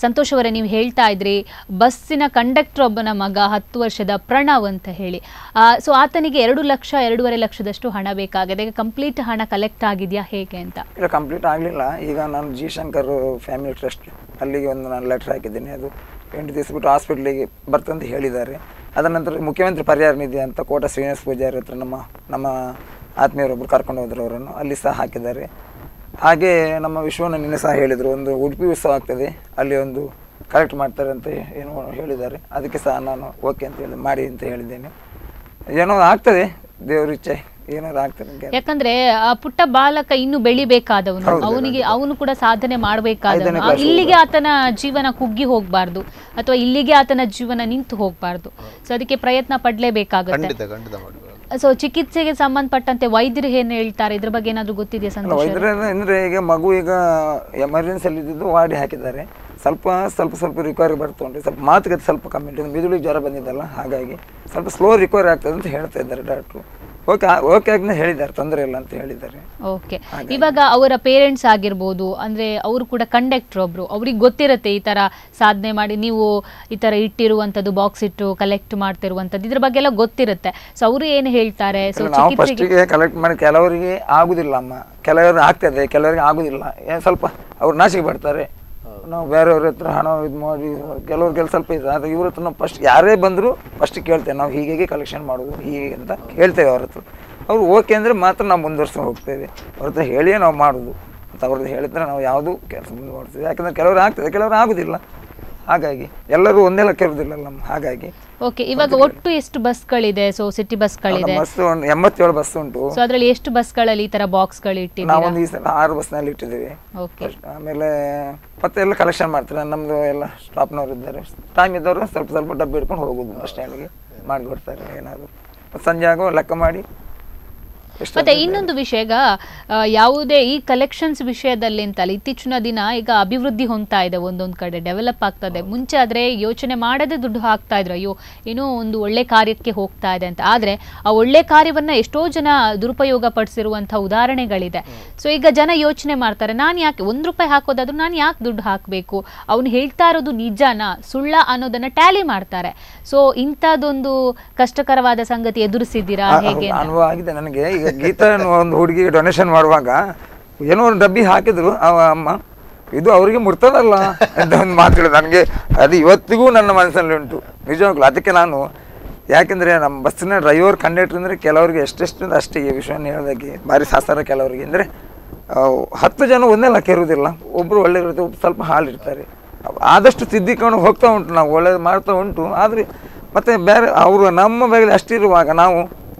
ಸಂತೋಷ್ ಅವರೇ ನೀವು ಹೇಳ್ತಾ ಇದ್ರಿ ಬಸ್ಸಿನ ಕಂಡಕ್ಟರ್ ಒಬ್ಬನ ಮಗ 10 ವರ್ಷದ ಪ್ರಣವ್ ಅಂತ ಹೇಳಿ. ಸೊ ಆತನಿಗೆ 2 ಲಕ್ಷ 2.5 ಲಕ್ಷದಷ್ಟು ಹಣ ಬೇಕಾಗಿದೆ. ಈಗ ಕಂಪ್ಲೀಟ್ ಹಣ ಕಲೆಕ್ಟ್ ಆಗಿದೆಯಾ ಹೇಗೆ ಅಂತ? ಇಲ್ಲ, ಕಂಪ್ಲೀಟ್ ಆಗಲಿಲ್ಲ. ಈಗ ನಾನು ಜಿ ಶಂಕರ್ ಫ್ಯಾಮಿಲಿ ಟ್ರಸ್ಟ್ ಅಲ್ಲಿಗೆ ಒಂದು ನಾನು ಲೆಟ್ರ್ ಹಾಕಿದ್ದೀನಿ. ಅದು 8 ದಿವಸ ಬಿಟ್ಟು ಹಾಸ್ಪಿಟ್ಲಿಗೆ ಬರ್ತಂತ ಹೇಳಿದ್ದಾರೆ. ಅದರ ನಂತರ ಮುಖ್ಯಮಂತ್ರಿ ಪರಿಹಾರ ನಿಧಿ ಅಂತ ಕೋಟ ಶ್ರೀನಿವಾಸ ಪೂಜಾರಿ ಹತ್ರ ನಮ್ಮ ಆತ್ಮೀಯರೊಬ್ಬರು ಕರ್ಕೊಂಡು ಹೋದ್ರು, ಅವರನ್ನು ಅಲ್ಲಿ ಸಹ ಹಾಕಿದ್ದಾರೆ. ಹಾಗೆ ನಮ್ಮ ವಿಶ್ವನ ನಿನ್ನೆ ಸಹ ಹೇಳಿದರು, ಒಂದು ಉಡುಪಿ ಉತ್ಸವ ಆಗ್ತದೆ, ಅಲ್ಲಿ ಒಂದು ಕಲೆಕ್ಟ್ ಮಾಡ್ತಾರೆ ಅಂತ ಏನೋ ಹೇಳಿದ್ದಾರೆ. ಅದಕ್ಕೆ ಸಹ ನಾನು ಓಕೆ ಅಂತ ಹೇಳಿ ಮಾಡಿ ಅಂತ ಹೇಳಿದ್ದೇನೆ. ಏನೋ ಆಗ್ತದೆ, ದೇವ್ರ ಇಚ್ಛೆ ಏನಾದ್ರು ಆಗ್ತದೆ. ಯಾಕಂದ್ರೆ ಆ ಪುಟ್ಟ ಬಾಲಕ ಇನ್ನು ಬೆಳಿಬೇಕಾದವನು, ಅವನು ಕೂಡ ಸಾಧನೆ ಮಾಡಬೇಕಾದವನು. ಇಲ್ಲಿಗೆ ಆತನ ಜೀವನ ಕುಗ್ಗಿ ಹೋಗ್ಬಾರ್ದು ಅಥವಾ ಇಲ್ಲಿಗೆ ಆತನ ಜೀವನ ನಿಂತು ಹೋಗ್ಬಾರ್ದು. ಸೊ ಅದಕ್ಕೆ ಪ್ರಯತ್ನ ಪಡ್ಲೇಬೇಕಾಗುತ್ತೆ. ಸೊ ಚಿಕಿತ್ಸೆಗೆ ಸಂಬಂಧಪಟ್ಟಂತೆ ವೈದ್ಯರು ಏನ್ ಹೇಳ್ತಾರೆ, ಇದ್ರ ಬಗ್ಗೆ ಏನಾದ್ರು ಗೊತ್ತಿದೆಯಾ ಸಂತೋಷ್? ವೈದ್ಯರು ಅಂದ್ರೆ ಈಗ ಮಗು ಈಗ ಎಮರ್ಜೆನ್ಸಿ ಅಲ್ಲಿ ಇದ್ದು ವಾರ್ಡಿ ಹಾಕಿದ್ದಾರೆ. ಸ್ವಲ್ಪ ರಿಕವರಿ ಬರ್ತಾ ಉಂಟು. ಸ್ವಲ್ಪ ಮಾತುಕತೆ ಸ್ವಲ್ಪ ಕಮ್ಮಿ ಉಂಟು. ಮಿದುಳಿಗೆ ಜ್ವರ ಬಂದಿದ್ದಲ್ಲ, ಹಾಗಾಗಿ ಸ್ವಲ್ಪ ಸ್ಲೋ ರಿಕವರಿ ಆಗ್ತದೆ ಅಂತ ಹೇಳ್ತಾ ಇದ್ದಾರೆ ಡಾಕ್ಟ್ರು. ಓಕೆ ಅಂತ ಹೇಳಿದ್ದಾರೆ, ತೊಂದರೆ ಇಲ್ಲ ಅಂತ ಹೇಳಿದ್ದಾರೆ. ಓಕೆ, ಇವಾಗ ಅವರ ಪೇರೆಂಟ್ಸ್ ಆಗಿರ್ಬೋದು, ಅಂದ್ರೆ ಅವರು ಕೂಡ ಕಂಡಕ್ಟರ್ ಒಬ್ರು, ಅವ್ರಿಗೆ ಗೊತ್ತಿರುತ್ತೆ ಈ ತರ ಸಾಧನೆ ಮಾಡಿ ನೀವು ಈ ತರ ಇಟ್ಟಿರುವಂತದ್ದು, ಬಾಕ್ಸ್ ಇಟ್ಟು ಕಲೆಕ್ಟ್ ಮಾಡ್ತಿರುವಂತದ್ದು, ಇದ್ರ ಬಗ್ಗೆ ಎಲ್ಲ ಗೊತ್ತಿರುತ್ತೆ. ಸೊ ಅವರು ಏನು ಹೇಳ್ತಾರೆ? ಸೊ ನಾವು ಫಸ್ಟಿಗೆ ಕಲೆಕ್ಟ್ ಮಾಡಿ ಕೆಲವರಿಗೆ ಆಗುದಿಲ್ಲ ಅಮ್ಮ, ಕೆಲವರು ಆಗ್ತದೆ, ಕೆಲವರಿಗೆ ಆಗುದಿಲ್ಲ. ಸ್ವಲ್ಪ ಅವ್ರು ನಾಚಿಕೆ ಬರ್ತಾರೆ. ನಾವು ಬೇರೆಯವ್ರ ಹತ್ರ ಹಣ ಇದು ಮಾಡಿ ಕೆಲವ್ರಿಗೆ ಸ್ವಲ್ಪ ಇದೆ. ಆದರೆ ಇವ್ರ ಹತ್ರ ನಾವು ಫಸ್ಟ್ ಯಾರೇ ಬಂದರೂ ಫಸ್ಟಿಗೆ ಕೇಳ್ತೇವೆ, ನಾವು ಹೀಗೆ ಕಲೆಕ್ಷನ್ ಮಾಡೋದು ಹೀಗೆ ಅಂತ ಹೇಳ್ತೇವೆ ಅವ್ರ ಹತ್ರ. ಅವ್ರು ಓಕೆ ಅಂದರೆ ಮಾತ್ರ ನಾವು ಮುಂದುವರ್ಸ್ಕೊಂಡು ಹೋಗ್ತೇವೆ. ಅವ್ರ ಹತ್ರ ಹೇಳಿಯೇ ನಾವು ಮಾಡೋದು ಅಂತ. ಅವ್ರದ್ದು ಹೇಳಿದ್ರೆ ನಾವು ಯಾವುದೂ ಕೆಲಸ ಮುಂದೆ ಮಾಡ್ತೀವಿ. ಯಾಕಂದರೆ ಕೆಲವರು ಆಗ್ತದೆ, ಕೆಲವರು ಆಗೋದಿಲ್ಲ. ಹಾಗಾಗಿ ಎಲ್ಲರೂ ಒಂದೇ ಲೆಕ್ಕ ಇರೋದಿಲ್ಲ ನಮ್ಮ. ಹಾಗಾಗಿ ಓಕೆ, ಇವಾಗ ಒಟ್ಟು ಎಷ್ಟು ಬಸ್ಗಳಿದೆ? ಸೊ ಸಿಟಿ ಬಸ್ಗಳಿದೆ, ಬಸ್ 87 ಬಸ್ ಉಂಟು. ಸೊ ಅದರಲ್ಲಿ ಎಷ್ಟು ಬಸ್ಗಳಲ್ಲಿ ಈ ತರ ಬಾಕ್ಸ್ಗಳು ಇಟ್ಟಿದ್ದೀರಾ? ನಾವು ಒಂದು ಈ ಸಲ 6 ಬಸ್ನಲ್ಲಿ ಇಟ್ಟಿದ್ದೀವಿ. ಆಮೇಲೆ ಮತ್ತೆ ಎಲ್ಲ ಕಲೆಕ್ಷನ್ ಮಾಡ್ತಾರೆ. ನಮ್ಮದು ಎಲ್ಲ ಸ್ಟಾಪ್ನವ್ರು ಇದ್ದಾರೆ, ಟೈಮ್ ಇದ್ದವರು ಸ್ವಲ್ಪ ಡಬ್ಬಿ ಹಿಡ್ಕೊಂಡು ಹೋಗೋದು ಬಸ್ ಸ್ಟ್ಯಾಂಡ್ಗೆ ಮಾಡಿ ಕೊಡ್ತಾರೆ. ಏನಾದರೂ ಸಂಜೆ ಆಗೋ ಲೆಕ್ಕ ಮಾಡಿ. ಮತ್ತೆ ಇನ್ನೊಂದು ವಿಷಯ, ಈಗ ಯಾವುದೇ ಈ ಕಲೆಕ್ಷನ್ಸ್ ವಿಷಯದಲ್ಲಿ ಅಂತಲ್ಲ, ಇತ್ತೀಚಿನ ದಿನ ಈಗ ಅಭಿವೃದ್ಧಿ ಹೊಂದ್ತಾ ಇದೆ, ಒಂದೊಂದು ಕಡೆ ಡೆವಲಪ್ ಆಗ್ತದೆ. ಮುಂಚೆ ಆದ್ರೆ ಯೋಚನೆ ಮಾಡದೆ ದುಡ್ಡು ಹಾಕ್ತಾ ಇದ್ರು, ಅಯ್ಯೋ ಏನೋ ಒಂದು ಒಳ್ಳೆ ಕಾರ್ಯಕ್ಕೆ ಹೋಗ್ತಾ ಇದೆ ಅಂತ. ಆದ್ರೆ ಆ ಒಳ್ಳೆ ಕಾರ್ಯವನ್ನ ಎಷ್ಟೋ ಜನ ದುರುಪಯೋಗ ಪಡಿಸಿರುವಂತಹ ಉದಾಹರಣೆಗಳಿದೆ. ಸೊ ಈಗ ಜನ ಯೋಚನೆ ಮಾಡ್ತಾರೆ, ನಾನು ಯಾಕೆ ₹1 ಹಾಕೋದಾದ್ರು ನಾನು ಯಾಕೆ ದುಡ್ಡು ಹಾಕಬೇಕು, ಅವ್ನು ಹೇಳ್ತಾ ಇರೋದು ನಿಜಾನ ಸುಳ್ಳ ಅನ್ನೋದನ್ನ ಟ್ಯಾಲಿ ಮಾಡ್ತಾರೆ. ಸೊ ಇಂಥದ್ದೊಂದು ಕಷ್ಟಕರವಾದ ಸಂಗತಿ ಎದುರಿಸಿದ್ದೀರಾ ಹೇಗೆ? ಅನುಭವ ಆಗಿದೆ ನನಗೆ. ಈಗ ಗೀತಾ ಒಂದು ಹುಡುಗಿ ಡೊನೇಷನ್ ಮಾಡುವಾಗ ಏನೋ ಒಂದು ಡಬ್ಬಿ ಹಾಕಿದ್ರು ಅಮ್ಮ, ಇದು ಅವರಿಗೆ ಮುರ್ತದಲ್ಲ ಅಂತ ಒಂದು ಮಾತು ಹೇಳಿದ್ರು ನನಗೆ. ಅದು ಇವತ್ತಿಗೂ ನನ್ನ ಮನಸ್ಸಲ್ಲಿ ಉಂಟು ನಿಜವಾಗ್ಲೂ. ಅದಕ್ಕೆ ನಾನು, ಯಾಕೆಂದರೆ ನಮ್ಮ ಬಸ್ಸಿನ ಡ್ರೈವರ್ ಕಂಡಕ್ಟರ್ ಅಂದರೆ ಕೆಲವರಿಗೆ ಎಷ್ಟೆಷ್ಟು ಅಷ್ಟೇ ವಿಷಯವನ್ನು ಹೇಳಿದಾಗೆ ಭಾರಿ ಸಾಸ್ತಾರ. ಕೆಲವರಿಗೆ ಅಂದರೆ 10 ಜನ ಒಂದೇ ಲೆಕ್ಕ ಇರುವುದಿಲ್ಲ. ಒಬ್ಬರು ಒಳ್ಳೆ ಇರುತ್ತೆ, ಸ್ವಲ್ಪ ಹಾಳಿರ್ತಾರೆ. ಆದಷ್ಟು ತಿದ್ದಿಕೊಂಡು ಹೋಗ್ತಾ ಉಂಟು, ನಾವು ಒಳ್ಳೇದು ಮಾಡ್ತಾ ಉಂಟು. ಆದರೆ ಮತ್ತು ಬೇರೆ ಅವರು ನಮ್ಮ ಬಗ್ಗೆ ಅಷ್ಟಿರುವಾಗ ನಾವು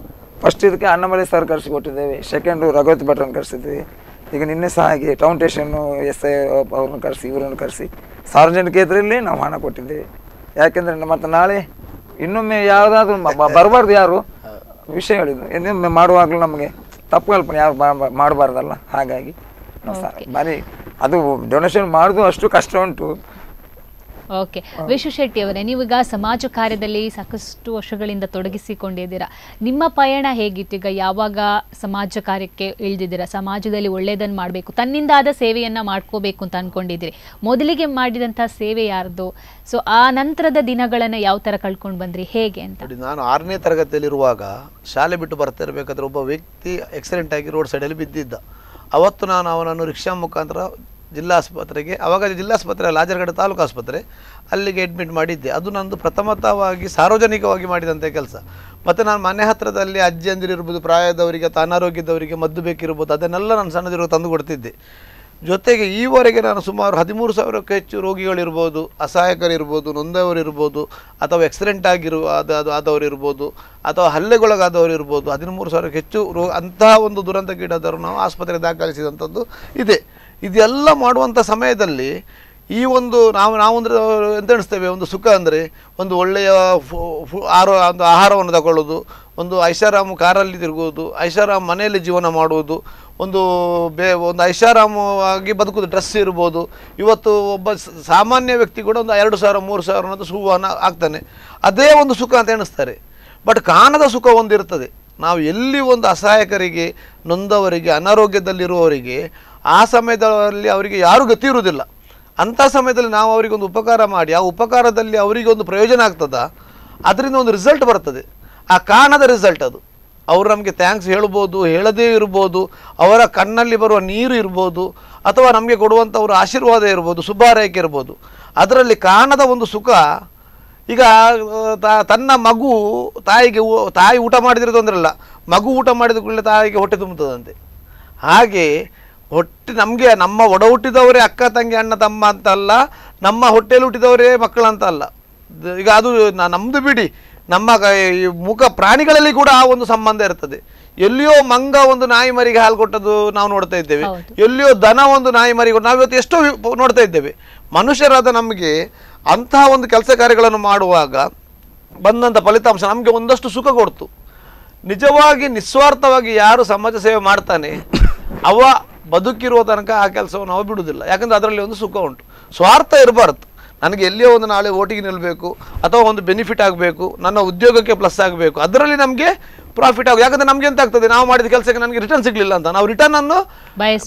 ಫಸ್ಟ್ ಇದಕ್ಕೆ ಅಣ್ಣಮಲೈ ಸರ್ ಕರೆಸಿಕೊಟ್ಟಿದ್ದೇವೆ, ಸೆಕೆಂಡು ರಘುವತಿ ಭಟ್ರನ್ನು ಕರೆಸಿದ್ವಿ. ಈಗ ನಿನ್ನೆ ಸಹ ಹಾಗೆ ಟೌನ್ ಸ್ಟೇಷನ್ನು SI ಅವ್ರನ್ನ ಕರೆಸಿ ಇವರನ್ನು ಕರೆಸಿ ಸಾರ್ವಜನಿಕ ಇದರಲ್ಲಿ ನಾವು ಹಣ ಕೊಟ್ಟಿದ್ದೇವೆ. ಯಾಕೆಂದರೆ ಮತ್ತು ನಾಳೆ ಇನ್ನೊಮ್ಮೆ ಯಾವುದಾದ್ರೂ ಬರಬಾರ್ದು ಯಾರು ವಿಷಯ ಹೇಳಿದ್ರು, ಇನ್ನೊಮ್ಮೆ ಮಾಡುವಾಗಲೂ ನಮಗೆ ತಪ್ಪು ಕಲ್ಪನೆ ಯಾರು ಮಾಡಬಾರ್ದಲ್ಲ. ಹಾಗಾಗಿ ನಾವು ಬಾರಿ ಅದು ಡೊನೇಷನ್ ಮಾಡೋದು ಅಷ್ಟು ಕಷ್ಟ ಉಂಟು. ಓಕೆ, ವಿಶ್ವ ಶೆಟ್ಟಿ ಅವರೇ, ನೀವೀಗ ಸಮಾಜ ಕಾರ್ಯದಲ್ಲಿ ಸಾಕಷ್ಟು ವರ್ಷಗಳಿಂದ ತೊಡಗಿಸಿಕೊಂಡಿದ್ದೀರಾ. ನಿಮ್ಮ ಪಯಣ ಹೇಗಿತ್ತು? ಈಗ ಯಾವಾಗ ಸಮಾಜ ಕಾರ್ಯಕ್ಕೆ ಇಳಿದಿದ್ದೀರಾ, ಸಮಾಜದಲ್ಲಿ ಒಳ್ಳೆಯದನ್ನು ಮಾಡಬೇಕು, ತನ್ನಿಂದಾದ ಸೇವೆಯನ್ನು ಮಾಡ್ಕೋಬೇಕು ಅಂತ ಅಂದ್ಕೊಂಡಿದ್ದೀರಿ. ಮೊದಲಿಗೆ ಮಾಡಿದಂಥ ಸೇವೆ ಯಾರ್ದು? ಸೊ ಆ ನಂತರದ ದಿನಗಳನ್ನು ಯಾವ ಥರ ಕಳ್ಕೊಂಡು ಬಂದ್ರಿ, ಹೇಗೆ ಅಂತ? ನೋಡಿ, ನಾನು 6ನೇ ತರಗತಿಯಲ್ಲಿರುವಾಗ ಶಾಲೆ ಬಿಟ್ಟು ಬರ್ತಾ ಇರಬೇಕಾದ್ರೆ ಒಬ್ಬ ವ್ಯಕ್ತಿ ಆಕ್ಸಿಡೆಂಟ್ ಆಗಿ ರೋಡ್ ಸೈಡಲ್ಲಿ ಬಿದ್ದಿದ್ದ. ಅವತ್ತು ನಾನು ಅವನನ್ನು ರಿಕ್ಷಾ ಮುಖಾಂತರ ಜಿಲ್ಲಾಸ್ಪತ್ರೆಗೆ, ಆವಾಗ ಜಿಲ್ಲಾಸ್ಪತ್ರೆ ಲಾಜರಗಡೆ ತಾಲೂಕು ಆಸ್ಪತ್ರೆ, ಅಲ್ಲಿಗೆ ಅಡ್ಮಿಟ್ ಮಾಡಿದ್ದೆ. ಅದು ನಂದು ಪ್ರಥಮತವಾಗಿ ಸಾರ್ವಜನಿಕವಾಗಿ ಮಾಡಿದಂಥ ಕೆಲಸ. ಮತ್ತು ನಾನು ಮನೆ ಹತ್ತಿರದಲ್ಲಿ ಅಜ್ಜಿಯಂದಿರಿರ್ಬೋದು, ಪ್ರಾಯದವರಿಗೆ ಅಥವಾ ಅನಾರೋಗ್ಯದವರಿಗೆ ಮದ್ದು ಬೇಕಿರ್ಬೋದು, ಅದನ್ನೆಲ್ಲ ನಾನು ಸಣ್ಣದಿರುವ ತಂದು ಕೊಡ್ತಿದ್ದೆ. ಜೊತೆಗೆ ಈವರೆಗೆ ನಾನು ಸುಮಾರು 13,000ಕ್ಕೂ ಹೆಚ್ಚು ರೋಗಿಗಳಿರ್ಬೋದು, ಅಸಹಾಯಕರಿರ್ಬೋದು, ನೊಂದವರಿರ್ಬೋದು, ಅಥವಾ ಆಕ್ಸಿಡೆಂಟ್ ಆದವರು ಇರ್ಬೋದು, ಅಥವಾ ಹಲ್ಲೆಗೊಳಗಾದವರು ಇರ್ಬೋದು, 13,000ಕ್ಕೂ ಹೆಚ್ಚು ಅಂತಹ ಒಂದು ದುರಂತಕ್ಕೀಡಾದವರು ನಾವು ಆಸ್ಪತ್ರೆಗೆ ದಾಖಲಿಸಿದಂಥದ್ದು ಇದೆ. ಇದೆಲ್ಲ ಮಾಡುವಂಥ ಸಮಯದಲ್ಲಿ ಈ ಒಂದು ನಾವಂದರೆ ಎಂತ ಎಣಿಸ್ತೇವೆ, ಒಂದು ಸುಖ ಅಂದರೆ ಒಂದು ಒಳ್ಳೆಯ ಒಂದು ಆಹಾರವನ್ನು ತಗೊಳ್ಳೋದು, ಒಂದು ಐಷಾರಾಮ್ ಕಾರಲ್ಲಿ ತಿರುಗೋದು, ಐಷಾರಾಮ್ ಮನೆಯಲ್ಲಿ ಜೀವನ ಮಾಡುವುದು, ಒಂದು ಐಷಾರಾಮವಾಗಿ ಬದುಕೋದು, ಡ್ರೆಸ್ ಇರ್ಬೋದು. ಇವತ್ತು ಒಬ್ಬ ಸಾಮಾನ್ಯ ವ್ಯಕ್ತಿ ಕೂಡ ಒಂದು 2,000 3,000 ಅನ್ನೋದು ಸುಖವನ್ನು ಆಗ್ತಾನೆ, ಅದೇ ಒಂದು ಸುಖ ಅಂತ ಎಣಿಸ್ತಾರೆ. ಬಟ್ ಕಾಣದ ಸುಖ ಒಂದಿರ್ತದೆ. ನಾವು ಎಲ್ಲಿ ಒಂದು ಅಸಹಾಯಕರಿಗೆ, ನೊಂದವರಿಗೆ, ಅನಾರೋಗ್ಯದಲ್ಲಿರುವವರಿಗೆ ಆ ಸಮಯದಲ್ಲಿ ಅವರಿಗೆ ಯಾರೂ ಗತಿ ಇರುವುದಿಲ್ಲ. ಅಂಥ ಸಮಯದಲ್ಲಿ ನಾವು ಅವರಿಗೊಂದು ಉಪಕಾರ ಮಾಡಿ ಆ ಉಪಕಾರದಲ್ಲಿ ಅವರಿಗೆ ಒಂದು ಪ್ರಯೋಜನ ಆಗ್ತದ, ಅದರಿಂದ ಒಂದು ರಿಸಲ್ಟ್ ಬರ್ತದೆ. ಆ ಕಾಣದ ರಿಸಲ್ಟ್ ಅದು. ಅವರು ನಮಗೆ ಥ್ಯಾಂಕ್ಸ್ ಹೇಳ್ಬೋದು, ಹೇಳದೇ ಇರ್ಬೋದು, ಅವರ ಕಣ್ಣಲ್ಲಿ ಬರುವ ನೀರು ಇರ್ಬೋದು, ಅಥವಾ ನಮಗೆ ಕೊಡುವಂಥವ್ರ ಆಶೀರ್ವಾದ ಇರ್ಬೋದು, ಶುಭಾರೈಕೆ ಇರ್ಬೋದು. ಅದರಲ್ಲಿ ಕಾಣದ ಒಂದು ಸುಖ. ಈಗ ತನ್ನ ಮಗು ತಾಯಿ ಊಟ ಮಾಡಿದ್ರೆ ತೊಂದರೆ ಇಲ್ಲ, ಮಗು ಊಟ ಮಾಡಿದ ಕೂಡಲೇ ತಾಯಿಗೆ ಹೊಟ್ಟೆ ತುಂಬುತ್ತದಂತೆ. ಹಾಗೆ ನಮಗೆ ನಮ್ಮ ಒಡ ಹುಟ್ಟಿದವರೇ ಅಕ್ಕ ತಂಗಿ ಅಣ್ಣ ತಮ್ಮ ಅಂತ ಅಲ್ಲ, ನಮ್ಮ ಹೊಟ್ಟೆಯಲ್ಲಿ ಹುಟ್ಟಿದವರೇ ಮಕ್ಕಳಂತ ಅಲ್ಲ. ಈಗ ಅದು ನಮ್ಮದು ಬಿಡಿ, ನಮ್ಮ ಮುಖ ಪ್ರಾಣಿಗಳಲ್ಲಿ ಕೂಡ ಆ ಒಂದು ಸಂಬಂಧ ಇರ್ತದೆ. ಎಲ್ಲಿಯೋ ಮಂಗ ಒಂದು ನಾಯಿ ಮರಿಗೆ ಹಾಲು ಕೊಟ್ಟದ್ದು ನಾವು ನೋಡ್ತಾ ಇದ್ದೇವೆ, ಎಲ್ಲಿಯೋ ದನ ಒಂದು ನಾಯಿ ಮರಿ ಕೊಟ್ಟು ನಾವು ಇವತ್ತು ಎಷ್ಟೋ ನೋಡ್ತಾ ಇದ್ದೇವೆ. ಮನುಷ್ಯರಾದ ನಮಗೆ ಅಂತಹ ಒಂದು ಕೆಲಸ ಕಾರ್ಯಗಳನ್ನು ಮಾಡುವಾಗ ಬಂದಂಥ ಫಲಿತಾಂಶ ನಮಗೆ ಒಂದಷ್ಟು ಸುಖ ಕೊಡ್ತು. ನಿಜವಾಗಿ ನಿಸ್ವಾರ್ಥವಾಗಿ ಯಾರು ಸಮಾಜ ಸೇವೆ ಮಾಡ್ತಾನೆ ಅವ ಬದುಕಿರುವ ತನಕ ಆ ಕೆಲಸವನ್ನು ನಾವು ಬಿಡುವುದಿಲ್ಲ. ಯಾಕಂದರೆ ಅದರಲ್ಲಿ ಒಂದು ಸುಖ ಉಂಟು. ಸ್ವಾರ್ಥ ಇರಬಾರ್ದು. ನನಗೆ ಎಲ್ಲಿಯೋ ಒಂದು ನಾಳೆ ಓಟಿಗೆ ನಿಲ್ಲಬೇಕು, ಅಥವಾ ಒಂದು ಬೆನಿಫಿಟ್ ಆಗಬೇಕು, ನನ್ನ ಉದ್ಯೋಗಕ್ಕೆ ಪ್ಲಸ್ ಆಗಬೇಕು, ಅದರಲ್ಲಿ ನಮಗೆ ಪ್ರಾಫಿಟ್ ಆಗಬೇಕು. ಯಾಕಂದರೆ ನಮ್ಗೆ ಎಂತ ಆಗ್ತದೆ, ನಾವು ಮಾಡಿದ ಕೆಲಸಕ್ಕೆ ನನಗೆ ರಿಟರ್ನ್ ಸಿಗಲಿಲ್ಲ ಅಂತ ನಾವು ರಿಟರ್ನನ್ನು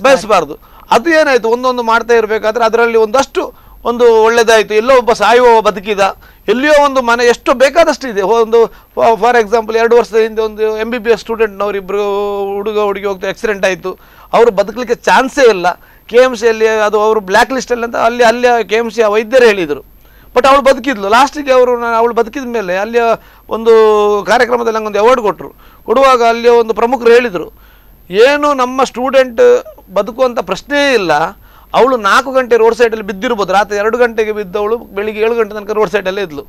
ಬಯಸಬಾರ್ದು. ಅದು ಏನಾಯಿತು, ಒಂದೊಂದು ಮಾಡ್ತಾ ಇರಬೇಕಾದ್ರೆ ಅದರಲ್ಲಿ ಒಂದಷ್ಟು ಒಂದು ಒಳ್ಳೆಯದಾಯಿತು. ಎಲ್ಲೋ ಒಬ್ಬ ಸಾಯುವ ಬದುಕಿದ, ಎಲ್ಲಿಯೋ ಒಂದು ಮನೆ ಎಷ್ಟು ಬೇಕಾದಷ್ಟು ಇದೆ. ಒಂದು ಫಾರ್ ಎಕ್ಸಾಂಪಲ್ 2 ವರ್ಷದ ಹಿಂದೆ ಒಂದು MBBS ಸ್ಟೂಡೆಂಟ್ನವರಿಬ್ಬರು ಹುಡುಗಿ ಹೋಗ್ತಾ ಆಕ್ಸಿಡೆಂಟ್ ಆಯಿತು. ಅವರು ಬದುಕಲಿಕ್ಕೆ ಚಾನ್ಸೇ ಇಲ್ಲ. KMCಯಲ್ಲಿ ಅದು ಅವರು ಬ್ಲ್ಯಾಕ್ ಲಿಸ್ಟಲ್ಲಿ ಅಂತ ಅಲ್ಲಿ KMC ವೈದ್ಯರು ಹೇಳಿದರು. ಬಟ್ ಅವಳು ಬದುಕಿದ್ಲು. ಲಾಸ್ಟಿಗೆ ಅವಳು ಬದುಕಿದ ಮೇಲೆ ಅಲ್ಲಿಯ ಒಂದು ಕಾರ್ಯಕ್ರಮದಲ್ಲಿ ನಂಗೊಂದು ಅವಾರ್ಡ್ ಕೊಡುವಾಗ ಅಲ್ಲಿಯ ಒಂದು ಪ್ರಮುಖರು ಹೇಳಿದರು, ಏನು ನಮ್ಮ ಸ್ಟೂಡೆಂಟ್ ಬದುಕುವಂಥ ಪ್ರಶ್ನೆಯೇ ಇಲ್ಲ, ಅವಳು 4 ಗಂಟೆ ರೋಡ್ ಸೈಡಲ್ಲಿ ಬಿದ್ದಿರ್ಬೋದು, ರಾತ್ರಿ 2 ಗಂಟೆಗೆ ಬಿದ್ದವಳು ಬೆಳಿಗ್ಗೆ 7 ಗಂಟೆ ತನಕ ರೋಡ್ ಸೈಡಲ್ಲೇ ಇದ್ಲು.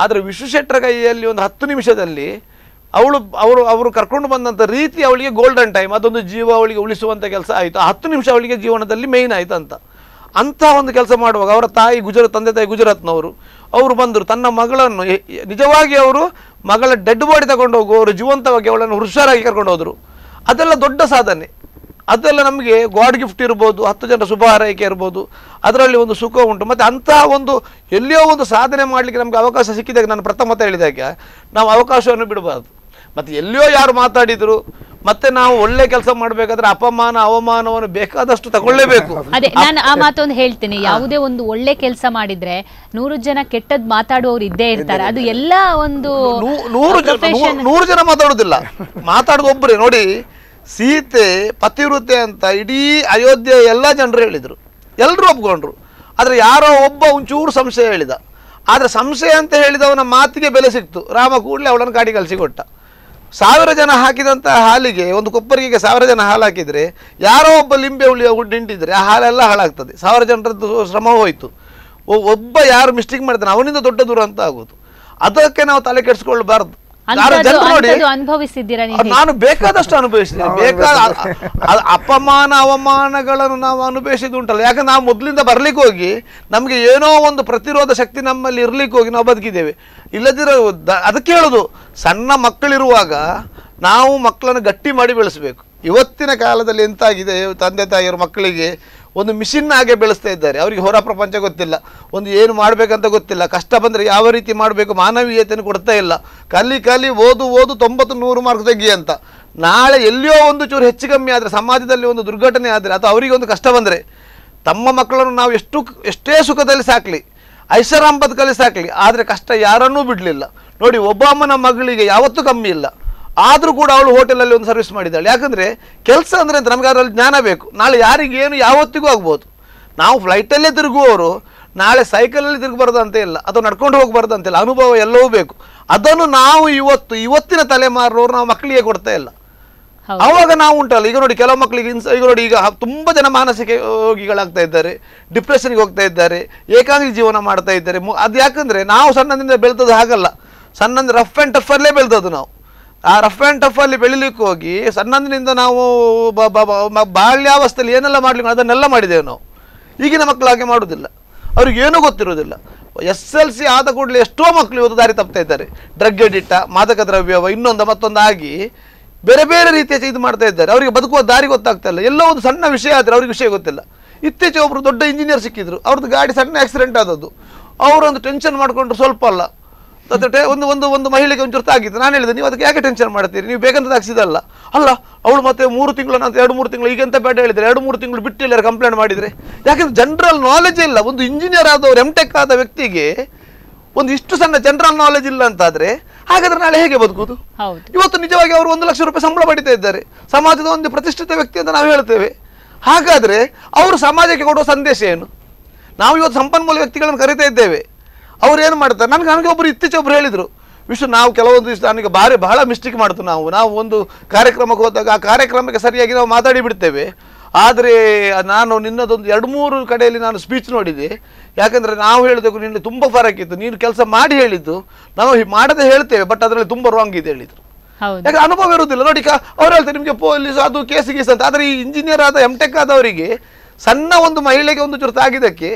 ಆದರೆ ವಿಶ್ವಶೆಟ್ಟರ ಕೈಯಲ್ಲಿ ಒಂದು 10 ನಿಮಿಷದಲ್ಲಿ ಅವರು ಕರ್ಕೊಂಡು ಬಂದಂಥ ರೀತಿ ಅವಳಿಗೆ ಗೋಲ್ಡನ್ ಟೈಮ್, ಅದೊಂದು ಜೀವ ಅವಳಿಗೆ ಉಳಿಸುವಂಥ ಕೆಲಸ ಆಯಿತು. 10 ನಿಮಿಷ ಅವಳಿಗೆ ಜೀವನದಲ್ಲಿ ಮೇಯ್ನ್ ಆಯಿತು ಅಂಥ ಒಂದು ಕೆಲಸ ಮಾಡುವಾಗ ಅವರ ತಂದೆ ತಾಯಿ ಗುಜರಾತ್ನವರು, ಅವರು ಬಂದರು. ತನ್ನ ಮಗಳನ್ನು ನಿಜವಾಗಿ ಅವರು ಮಗಳ ಡೆಡ್ ಬಾಡಿ ತಗೊಂಡು ಹೋಗುವವರು ಜೀವಂತವಾಗಿ ಅವಳನ್ನು ಹುಷಾರಾಗಿ ಕರ್ಕೊಂಡು ಹೋದರು. ಅದೆಲ್ಲ ದೊಡ್ಡ ಸಾಧನೆ. ಅದೆಲ್ಲ ನಮಗೆ ಗಾಡ್ ಗಿಫ್ಟ್ ಇರ್ಬೋದು, 10 ಜನರ ಶುಭ ಹಾರೈಕೆ ಇರ್ಬೋದು, ಅದರಲ್ಲಿ ಒಂದು ಸುಖ ಉಂಟು. ಮತ್ತು ಅಂತಹ ಒಂದು ಎಲ್ಲಿಯೋ ಒಂದು ಸಾಧನೆ ಮಾಡಲಿಕ್ಕೆ ನಮಗೆ ಅವಕಾಶ ಸಿಕ್ಕಿದಾಗ, ನಾನು ಪ್ರಥಮತ ಹೇಳಿದಾಗ ನಾವು ಅವಕಾಶವನ್ನು ಬಿಡಬಾರ್ದು. ಮತ್ತು ಎಲ್ಲಿಯೋ ಯಾರು ಮಾತಾಡಿದರು, ಮತ್ತೆ ನಾವು ಒಳ್ಳೆ ಕೆಲಸ ಮಾಡಬೇಕಾದ್ರೆ ಅಪಮಾನ ಅವಮಾನವನ್ನು ಬೇಕಾದಷ್ಟು ತಗೊಳ್ಳೇಬೇಕು. ಅದೇ ನಾನು ಆ ಮಾತೊಂದು ಹೇಳ್ತೀನಿ, ಯಾವುದೇ ಒಂದು ಒಳ್ಳೆ ಕೆಲಸ ಮಾಡಿದ್ರೆ 100 ಜನ ಕೆಟ್ಟದ್ ಮಾತಾಡುವವರು ಇದ್ದೇ ಇರ್ತಾರೆ. ಅದು ಎಲ್ಲ ಒಂದು 100 ಜನ ಮಾತಾಡುದಿಲ್ಲ, ಮಾತಾಡುದು ಒಬ್ಬರೇ. ನೋಡಿ, ಸೀತೆ ಪತಿವೃತೆ ಅಂತ ಇಡೀ ಅಯೋಧ್ಯೆ ಎಲ್ಲ ಜನರು ಹೇಳಿದರು, ಎಲ್ಲರೂ ಒಪ್ಕೊಂಡ್ರು. ಆದರೆ ಯಾರೋ ಒಬ್ಬ ಒಂಚೂರು ಸಂಶಯ ಹೇಳಿದ. ಆದರೆ ಸಂಶಯ ಅಂತ ಹೇಳಿದವನ ಮಾತಿಗೆ ಬೆಲೆ ಸಿಕ್ತು. ರಾಮ ಕೂಡಲೇ ಅವಳನ್ನು ಕಾಡಿ ಕಳಿಸಿ ಕೊಟ್ಟ. 1000 ಜನ ಹಾಕಿದಂಥ ಹಾಲಿಗೆ, ಒಂದು ಕೊಪ್ಪರಿಗೆ 1000 ಜನ ಹಾಲು ಹಾಕಿದರೆ, ಯಾರೋ ಒಬ್ಬ ಲಿಂಬೆ ಹಿಂಡಿದ್ರೆ ಆ ಹಾಲೆಲ್ಲ ಹಾಳಾಗ್ತದೆ. 1000 ಜನರದ್ದು ಶ್ರಮ ಹೋಯಿತು. ಒಬ್ಬ ಯಾರು ಮಿಸ್ಟೇಕ್ ಮಾಡ್ತಾನೆ ಅವನಿಂದ ದೊಡ್ಡ ದೂರ ಅಂತ ಆಗೋದು. ಅದಕ್ಕೆ ನಾವು ತಲೆ ಕೆಡಿಸ್ಕೊಳ್ಬಾರ್ದು. ನಾನು ಬೇಕಾದಷ್ಟು ಅನುಭವಿಸಿದ್ದೇನೆ. ಅಪಮಾನ ಅವಮಾನಗಳನ್ನು ನಾವು ಅನುಭವಿಸಿದ್ದು ಉಂಟಲ್ಲ. ಯಾಕಂದ್ರೆ ನಾವು ಮೊದಲಿಂದ ಬರ್ಲಿಕ್ಕೆ ಹೋಗಿ ನಮಗೆ ಏನೋ ಒಂದು ಪ್ರತಿರೋಧ ಶಕ್ತಿ ನಮ್ಮಲ್ಲಿ ಇರ್ಲಿಕ್ಕೆ ಹೋಗಿ ನಾವು ಬದುಕಿದ್ದೇವೆ. ಇಲ್ಲದಿರೋ ಅದಕ್ಕೆ ಹೇಳೋದು, ಸಣ್ಣ ಮಕ್ಕಳಿರುವಾಗ ನಾವು ಮಕ್ಕಳನ್ನು ಗಟ್ಟಿ ಮಾಡಿ ಬೆಳೆಸಬೇಕು. ಇವತ್ತಿನ ಕಾಲದಲ್ಲಿ ಎಂತಾಗಿದೆ, ತಂದೆ ತಾಯಿಯರು ಮಕ್ಕಳಿಗೆ ಒಂದು ಮಿಷಿನ್ ಹಾಗೆ ಬೆಳೆಸ್ತಾ ಇದ್ದಾರೆ. ಅವರಿಗೆ ಹೊರ ಪ್ರಪಂಚ ಗೊತ್ತಿಲ್ಲ, ಒಂದು ಏನು ಮಾಡಬೇಕಂತ ಗೊತ್ತಿಲ್ಲ, ಕಷ್ಟ ಬಂದರೆ ಯಾವ ರೀತಿ ಮಾಡಬೇಕು ಮಾನವೀಯತೆಯನ್ನು ಕೊಡ್ತಾ ಇಲ್ಲ. ಕಲಿ ಓದು 90-100 ಮಾರ್ಕ್ಸ್ ತೆಗಿ ಅಂತ. ನಾಳೆ ಎಲ್ಲಿಯೋ ಒಂದು ಚೂರು ಹೆಚ್ಚು ಕಮ್ಮಿ ಆದರೆ, ಸಮಾಜದಲ್ಲಿ ಒಂದು ದುರ್ಘಟನೆ ಆದರೆ ಅಥವಾ ಅವರಿಗೆ ಒಂದು ಕಷ್ಟ ಬಂದರೆ, ತಮ್ಮ ಮಕ್ಕಳನ್ನು ನಾವು ಎಷ್ಟೇ ಸುಖದಲ್ಲಿ ಸಾಕಲಿ, ಐಷಾರಾಮ್ ಬದುಕಲ್ಲಿ ಸಾಕಲಿ, ಆದರೆ ಕಷ್ಟ ಯಾರನ್ನೂ ಬಿಡಲಿಲ್ಲ. ನೋಡಿ, ಒಬ್ಬಾಮನ ಮಗಳಿಗೆ ಯಾವತ್ತೂ ಕಮ್ಮಿ ಇಲ್ಲ, ಆದರೂ ಕೂಡ ಅವಳು ಹೋಟೆಲಲ್ಲಿ ಒಂದು ಸರ್ವಿಸ್ ಮಾಡಿದ್ದಾಳೆ. ಯಾಕಂದರೆ ಕೆಲಸ ಅಂದರೆ ನಮಗೆ ಅದರಲ್ಲಿ ಜ್ಞಾನ ಬೇಕು. ನಾಳೆ ಯಾರಿಗೇನು ಯಾವತ್ತಿಗೂ ಆಗ್ಬೋದು. ನಾವು ಫ್ಲೈಟಲ್ಲೇ ತಿರುಗುವವರು ನಾಳೆ ಸೈಕಲಲ್ಲಿ ತಿರುಗಬಾರ್ದು ಅಂತ ಇಲ್ಲ, ಅಥವಾ ನಡ್ಕೊಂಡು ಹೋಗಬಾರ್ದು ಅಂತಿಲ್ಲ. ಅನುಭವ ಎಲ್ಲವೂ ಬೇಕು. ಅದನ್ನು ನಾವು ಇವತ್ತಿನ ತಲೆಮಾರಿನವರು ನಾವು ಮಕ್ಕಳಿಗೆ ಕೊಡ್ತಾ ಇಲ್ಲ. ಆವಾಗ ನಾವು ಉಂಟಲ್ಲ, ಈಗ ನೋಡಿ ಕೆಲವು ಮಕ್ಕಳಿಗೆ ಈಗ ನೋಡಿ, ಈಗ ತುಂಬ ಜನ ಮಾನಸಿಕ ರೋಗಿಗಳಾಗ್ತಾ ಇದ್ದಾರೆ, ಡಿಪ್ರೆಷನ್ಗೆ ಹೋಗ್ತಾ ಇದ್ದಾರೆ, ಏಕಾಂಗಿ ಜೀವನ ಮಾಡ್ತಾ ಇದ್ದಾರೆ. ಅದು ಯಾಕಂದರೆ ನಾವು ಸಣ್ಣದಿಂದ ಬೆಳೆದದ್ದು ಹಾಗಲ್ಲ. ಸಣ್ಣಂದ ರಫ್ ಆ್ಯಂಡ್ ಟಫಲ್ಲೇ ಬೆಳೆದದ್ದು ನಾವು. ಆ ರಫ್ ಆ್ಯಂಡ್ ಟಫಲ್ಲಿ ಬೆಳಿಲಿಕ್ಕೆ ಹೋಗಿ ಸಣ್ಣಂದಿನಿಂದ ನಾವು ಬಾಲ್ಯಾವಸ್ಥೆಯಲ್ಲಿ ಏನೆಲ್ಲ ಮಾಡ್ಲಿಕ್ಕೆ ಅದನ್ನೆಲ್ಲ ಮಾಡಿದ್ದೇವೆ ನಾವು. ಈಗಿನ ಮಕ್ಕಳು ಹಾಗೆ ಮಾಡೋದಿಲ್ಲ, ಅವ್ರಿಗೇನೂ ಗೊತ್ತಿರೋದಿಲ್ಲ. SLC ಆದ ಕೂಡಲೇ ಎಷ್ಟೋ ಮಕ್ಕಳು ಇವತ್ತು ದಾರಿ ತಪ್ತಾ ಇದ್ದಾರೆ. ಡ್ರಗ್ ಎಡಿಟ, ಮಾದಕ ದ್ರವ್ಯವ, ಮತ್ತೊಂದು ಆಗಿ ಬೇರೆ ಬೇರೆ ರೀತಿಯ ಇದು ಮಾಡ್ತಾ ಇದ್ದಾರೆ. ಅವರಿಗೆ ಬದುಕುವ ದಾರಿ ಗೊತ್ತಾಗ್ತಾ ಇಲ್ಲ. ಎಲ್ಲೋ ಒಂದು ಸಣ್ಣ ವಿಷಯ ಆದರೆ ಅವ್ರಿಗೆ ವಿಷಯ ಗೊತ್ತಿಲ್ಲ. ಇತ್ತೀಚೆಗೆ ಒಬ್ಬರು ದೊಡ್ಡ ಇಂಜಿನಿಯರ್ ಸಿಕ್ಕಿದ್ರು, ಅವ್ರದ್ದು ಗಾಡಿ ಸಣ್ಣ ಆಕ್ಸಿಡೆಂಟ್ ಆದದ್ದು. ಅವರೊಂದು ಟೆನ್ಷನ್ ಮಾಡಿಕೊಂಡ್ರು, ಸ್ವಲ್ಪ ಅಲ್ಲ ಒಂದು ಮಹಿಳೆಗೆ ಒಂಚೂರು ತಾಗಿತ್ತು. ನಾನು ಹೇಳಿದೆ, ನೀವು ಅದಕ್ಕೆ ಯಾಕೆ ಟೆನ್ಷನ್ ಮಾಡ್ತೀರಿ, ನೀವು ಬೇಕಂತ ತಾಗಿಸಿದಲ್ಲ ಅಲ್ಲ. ಅವಳು ಮತ್ತೆ 3 ತಿಂಗಳು, ನಾನು 2-3 ತಿಂಗಳು ಈಗಂತ ಬೇಡ ಹೇಳಿದರೆ 2-3 ತಿಂಗಳು ಬಿಟ್ಟಿಲ್ಲ ಕಂಪ್ಲೇಂಟ್ ಮಾಡಿದರೆ. ಯಾಕಂದ್ರೆ ಜನರಲ್ ನಾಲೆಜ್ ಇಲ್ಲ. ಒಂದು ಇಂಜಿನಿಯರ್ ಆದವರು MTech ಆದ ವ್ಯಕ್ತಿಗೆ ಒಂದು ಇಷ್ಟು ಸಣ್ಣ ಜನರಲ್ ನಾಲೆಜ್ ಇಲ್ಲ ಅಂತಾದರೆ ಹಾಗಾದ್ರೆ ನಾಳೆ ಹೇಗೆ ಬದುಕುವುದು? ಇವತ್ತು ನಿಜವಾಗಿ ಅವರು 1 ಲಕ್ಷ ರೂಪಾಯಿ ಸಂಬಳ ಪಡಿತಾ ಇದ್ದಾರೆ, ಸಮಾಜದ ಒಂದು ಪ್ರತಿಷ್ಠಿತ ವ್ಯಕ್ತಿ ಅಂತ ನಾವು ಹೇಳ್ತೇವೆ. ಹಾಗಾದರೆ ಅವರು ಸಮಾಜಕ್ಕೆ ಕೊಡುವ ಸಂದೇಶ ಏನು? ನಾವು ಇವತ್ತು ಸಂಪನ್ಮೂಲ ವ್ಯಕ್ತಿಗಳನ್ನು ಕರಿತಾ ಇದ್ದೇವೆ, ಅವ್ರು ಏನು ಮಾಡ್ತಾರೆ? ನನಗೆ ಒಬ್ಬರು ಇತ್ತೀಚೆಗೆ ಒಬ್ಬರು ಹೇಳಿದರು, ನಾವು ಕೆಲವೊಂದು ದಿವಸ ನನಗೆ ಬಹಳ ಮಿಸ್ಟೇಕ್ ಮಾಡ್ತು. ನಾವು ಒಂದು ಕಾರ್ಯಕ್ರಮಕ್ಕೆ ಹೋದಾಗ ಆ ಕಾರ್ಯಕ್ರಮಕ್ಕೆ ಸರಿಯಾಗಿ ನಾವು ಮಾತಾಡಿ ಬಿಡ್ತೇವೆ. ಆದರೆ ನಾನು ನಿನ್ನದೊಂದು 2-3 ಕಡೆಯಲ್ಲಿ ನಾನು ಸ್ಪೀಚ್ ನೋಡಿದೆ. ಯಾಕಂದರೆ ನಾವು ಹೇಳಿದಕ್ಕೂ ನಿನ್ನೆ ತುಂಬ ಫರಕ್ ಇತ್ತು. ನೀನು ಕೆಲಸ ಮಾಡಿ ಹೇಳಿದ್ದು ನಾವು ಮಾಡದೆ ಹೇಳ್ತೇವೆ, ಬಟ್ ಅದರಲ್ಲಿ ತುಂಬ ರಾಂಗ್ ಇದೆ ಹೇಳಿದರು. ಯಾಕಂದ್ರೆ ಅನುಭವ ಇರುವುದಿಲ್ಲ. ನೋಡಿ, ಅವ್ರು ಹೇಳ್ತಾರೆ ನಿಮಗೆ ಪೊಲೀಸ್ ಅದು ಕೇಸ್ ಅಂತ. ಆದರೆ ಈ ಇಂಜಿನಿಯರ್ ಆದ MTech ಆದವರಿಗೆ ಸಣ್ಣ ಒಂದು ಮಹಿಳೆಗೆ ಒಂದು ಚುರುತು ಆಗಿದ್ದಕ್ಕೆ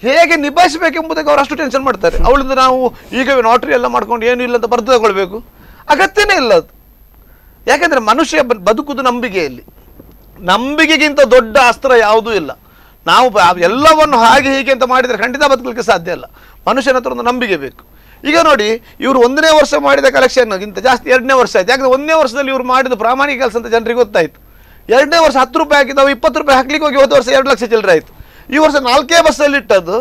ಹೇಗೆ ನಿಭಾಯಿಸಬೇಕೆಂಬುದಕ್ಕೆ ಅವರು ಅಷ್ಟು ಟೆನ್ಷನ್ ಮಾಡ್ತಾರೆ. ಅವಳಿಂದ ನಾವು ಈಗ ನಾಟ್ರಿ ಎಲ್ಲ ಮಾಡ್ಕೊಂಡು ಏನು ಇಲ್ಲ ಅಂತ ಬರೆದು ತಗೊಳ್ಬೇಕು, ಅಗತ್ಯನೇ ಇಲ್ಲ ಅದು. ಯಾಕೆಂದರೆ ಮನುಷ್ಯ ಬದುಕುದು ನಂಬಿಕೆಯಲ್ಲಿ. ನಂಬಿಕೆಗಿಂತ ದೊಡ್ಡ ಅಸ್ತ್ರ ಯಾವುದೂ ಇಲ್ಲ. ನಾವು ಎಲ್ಲವನ್ನು ಹಾಗೆ ಹೀಗೆ ಅಂತ ಮಾಡಿದರೆ ಖಂಡಿತ ಬದುಕಲಿಕ್ಕೆ ಸಾಧ್ಯ ಇಲ್ಲ. ಮನುಷ್ಯನ ಹತ್ರ ಒಂದು ನಂಬಿಕೆ ಬೇಕು. ಈಗ ನೋಡಿ, ಇವರು 1ನೇ ವರ್ಷ ಮಾಡಿದ ಕಲೆಕ್ಷನ್ಗಿಂತ ಜಾಸ್ತಿ 2ನೇ ವರ್ಷ ಆಯ್ತು. ಯಾಕಂದರೆ 1ನೇ ವರ್ಷದಲ್ಲಿ ಇವರು ಮಾಡಿದ ಪ್ರಾಮಾಣಿಕ ಕೆಲಸ ಅಂತ ಜನರಿಗೆ ಗೊತ್ತಾಯಿತು. 2ನೇ ವರ್ಷ 10 ರೂಪಾಯಿ ಹಾಕಿದವು, 20 ರೂಪಾಯಿ ಹಾಕ್ಲಿಕ್ಕೆ ಹೋಗಿ ಹೋದ ವರ್ಷ 2 ಲಕ್ಷ ಚಿಲ್ಲರೆ ಆಯಿತು. ಈ ವರ್ಷ 4 ಬಸ್ಸಲ್ಲಿ ಇಟ್ಟದ್ದು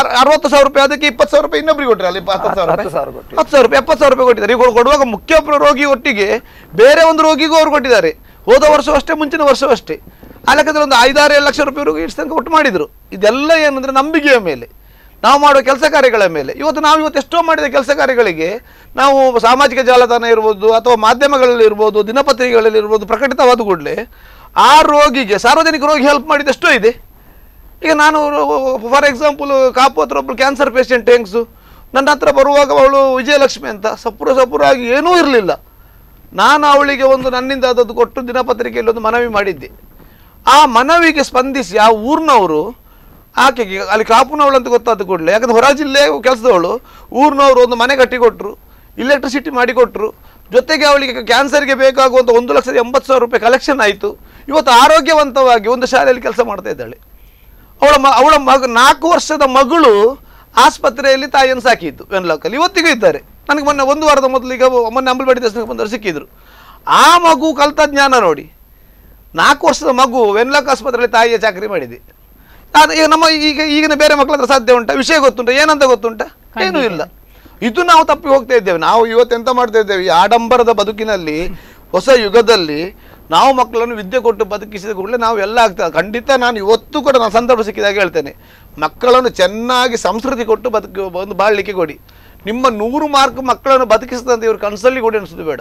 60,000 ರೂಪಾಯಿ, ಅದಕ್ಕೆ 20,000 ರೂಪಾಯಿ ಇನ್ನೊಬ್ರಿಗೆ ಕೊಟ್ಟರೆ, ಅಲ್ಲಿ 10,000 ರೂಪಾಯಿ 70,000 ರೂಪಾಯಿ ಕೊಟ್ಟಿದ್ದಾರೆ. ಈಗ ಕೊಡುವಾಗ ಮುಖ್ಯ ರೋಗಿ ಒಟ್ಟಿಗೆ ಬೇರೆ ಒಂದು ರೋಗಿಗೂ ಅವರು ಕೊಟ್ಟಿದ್ದಾರೆ. ಹೋದ ವರ್ಷವಷ್ಟೇ, ಮುಂಚಿನ ವರ್ಷವಷ್ಟೇ. ಆ ಲೆಕ್ಕದಲ್ಲಿ ಒಂದು 5-6 ಲಕ್ಷ ರೂಪಾಯಿವರೆಗೂ ಇಷ್ಟು ತನಕ ಒಟ್ಟು ಮಾಡಿದರು. ಇದೆಲ್ಲ ಏನಂದರೆ ನಂಬಿಕೆಯ ಮೇಲೆ, ನಾವು ಮಾಡುವ ಕೆಲಸ ಕಾರ್ಯಗಳ ಮೇಲೆ. ಇವತ್ತು ಎಷ್ಟೋ ಮಾಡಿದ ಕೆಲಸ ಕಾರ್ಯಗಳಿಗೆ ನಾವು ಸಾಮಾಜಿಕ ಜಾಲತಾಣ ಇರ್ಬೋದು, ಅಥವಾ ಮಾಧ್ಯಮಗಳಲ್ಲಿ ಇರ್ಬೋದು, ದಿನಪತ್ರಿಕೆಗಳಲ್ಲಿ ಇರ್ಬೋದು, ಪ್ರಕಟಿತವಾದ ಕೂಡಲೇ ಆ ರೋಗಿಗೆ, ಸಾರ್ವಜನಿಕ ರೋಗಿ ಹೆಲ್ಪ್ ಮಾಡಿದೆಷ್ಟೋ ಇದೆ. ಈಗ ನಾನು ಫಾರ್ ಎಕ್ಸಾಂಪಲ್ ಕಾಪು ಹತ್ರ ಒಬ್ಬಳು ಕ್ಯಾನ್ಸರ್ ಪೇಷಂಟ್ ಹೆಂಗ್ಸು ನನ್ನ ಹತ್ರ ಬರುವಾಗ, ಅವಳು ವಿಜಯಲಕ್ಷ್ಮಿ ಅಂತ, ಸಪುರಾಗಿ ಏನೂ ಇರಲಿಲ್ಲ. ನಾನು ಅವಳಿಗೆ ಒಂದು ನನ್ನಿಂದ ಆದದ್ದು ಕೊಟ್ಟು ದಿನಪತ್ರಿಕೆಯಲ್ಲಿ ಒಂದು ಮನವಿ ಮಾಡಿದ್ದೆ. ಆ ಮನವಿಗೆ ಸ್ಪಂದಿಸಿ ಆ ಊರಿನವರು ಆಕೆಗೆ, ಅಲ್ಲಿ ಕಾಪುನವಳು ಅಂತ ಗೊತ್ತಾದ ಕೂಡಲೇ, ಯಾಕಂದರೆ ಹೊರ ಜಿಲ್ಲೆ ಕೆಲಸದವಳು, ಊರಿನವರು ಒಂದು ಮನೆ ಕಟ್ಟಿಕೊಟ್ರು, ಇಲೆಕ್ಟ್ರಿಸಿಟಿ ಮಾಡಿಕೊಟ್ರು, ಜೊತೆಗೆ ಅವಳಿಗೆ ಕ್ಯಾನ್ಸರ್ಗೆ ಬೇಕಾಗುವಂಥ 1,80,000 ರೂಪಾಯಿ ಕಲೆಕ್ಷನ್ ಆಯಿತು. ಇವತ್ತು ಆರೋಗ್ಯವಂತವಾಗಿ ಒಂದು ಶಾಲೆಯಲ್ಲಿ ಕೆಲಸ ಮಾಡ್ತಾ ಇದ್ದಾಳೆ. ಅವಳ 4 ವರ್ಷದ ಮಗಳು ಆಸ್ಪತ್ರೆಯಲ್ಲಿ ತಾಯಿಯನ್ನು ಸಾಕಿದ್ದು ವೆನ್ಲಾಕಲ್ಲಿ, ಇವತ್ತಿಗೂ ಇದ್ದಾರೆ. ನನಗೆ ಮೊನ್ನೆ 1 ವಾರದ ಮೊದಲು, ಈಗ ಮೊನ್ನೆ ಅಂಬಲ್ಬಾಡಿ ದೇವಸ್ಥಾನಕ್ಕೆ ಬಂದವರು ಸಿಕ್ಕಿದ್ರು. ಆ ಮಗು ಕಲಿತ ಜ್ಞಾನ ನೋಡಿ. 4 ವರ್ಷದ ಮಗು ವೆನ್ಲಾಕ್ ಆಸ್ಪತ್ರೆಯಲ್ಲಿ ತಾಯಿಯ ಚಾಕರಿ ಮಾಡಿದೆ. ಈಗ ನಮ್ಮ ಈಗಿನ ಬೇರೆ ಮಕ್ಕಳ ಹತ್ರ ಸಾಧ್ಯ ಉಂಟಾ? ವಿಷಯ ಗೊತ್ತುಂಟ? ಏನಂತ ಗೊತ್ತುಂಟ? ಏನೂ ಇಲ್ಲ. ಇದು ನಾವು ತಪ್ಪಿ ಹೋಗ್ತಾ ಇದ್ದೇವೆ. ನಾವು ಇವತ್ತೆಂತ ಮಾಡ್ತಾ ಇದ್ದೇವೆ, ಈ ಆಡಂಬರದ ಬದುಕಿನಲ್ಲಿ, ಹೊಸ ಯುಗದಲ್ಲಿ ನಾವು ಮಕ್ಕಳನ್ನು ವಿದ್ಯೆ ಕೊಟ್ಟು ಬದುಕಿಸಿದ ಕೂಡಲೇ ನಾವು ಎಲ್ಲ ಆಗ್ತದೆ. ಖಂಡಿತ ನಾನು ಇವತ್ತು ಕೂಡ ನಾನು ಸಂದರ್ಭ ಸಿಕ್ಕಿದಾಗ ಹೇಳ್ತೇನೆ, ಮಕ್ಕಳನ್ನು ಚೆನ್ನಾಗಿ ಸಂಸ್ಕೃತಿ ಕೊಟ್ಟು ಒಂದು ಬಾಳಲಿಕ್ಕೆ ಕೊಡಿ. ನಿಮ್ಮ 100 ಮಾರ್ಕ್ ಮಕ್ಕಳನ್ನು ಬದುಕಿಸಿದಂತೆ ಇವರು ಕನಸಲ್ಲಿ ಕೂಡ ಅನಿಸೋದು ಬೇಡ.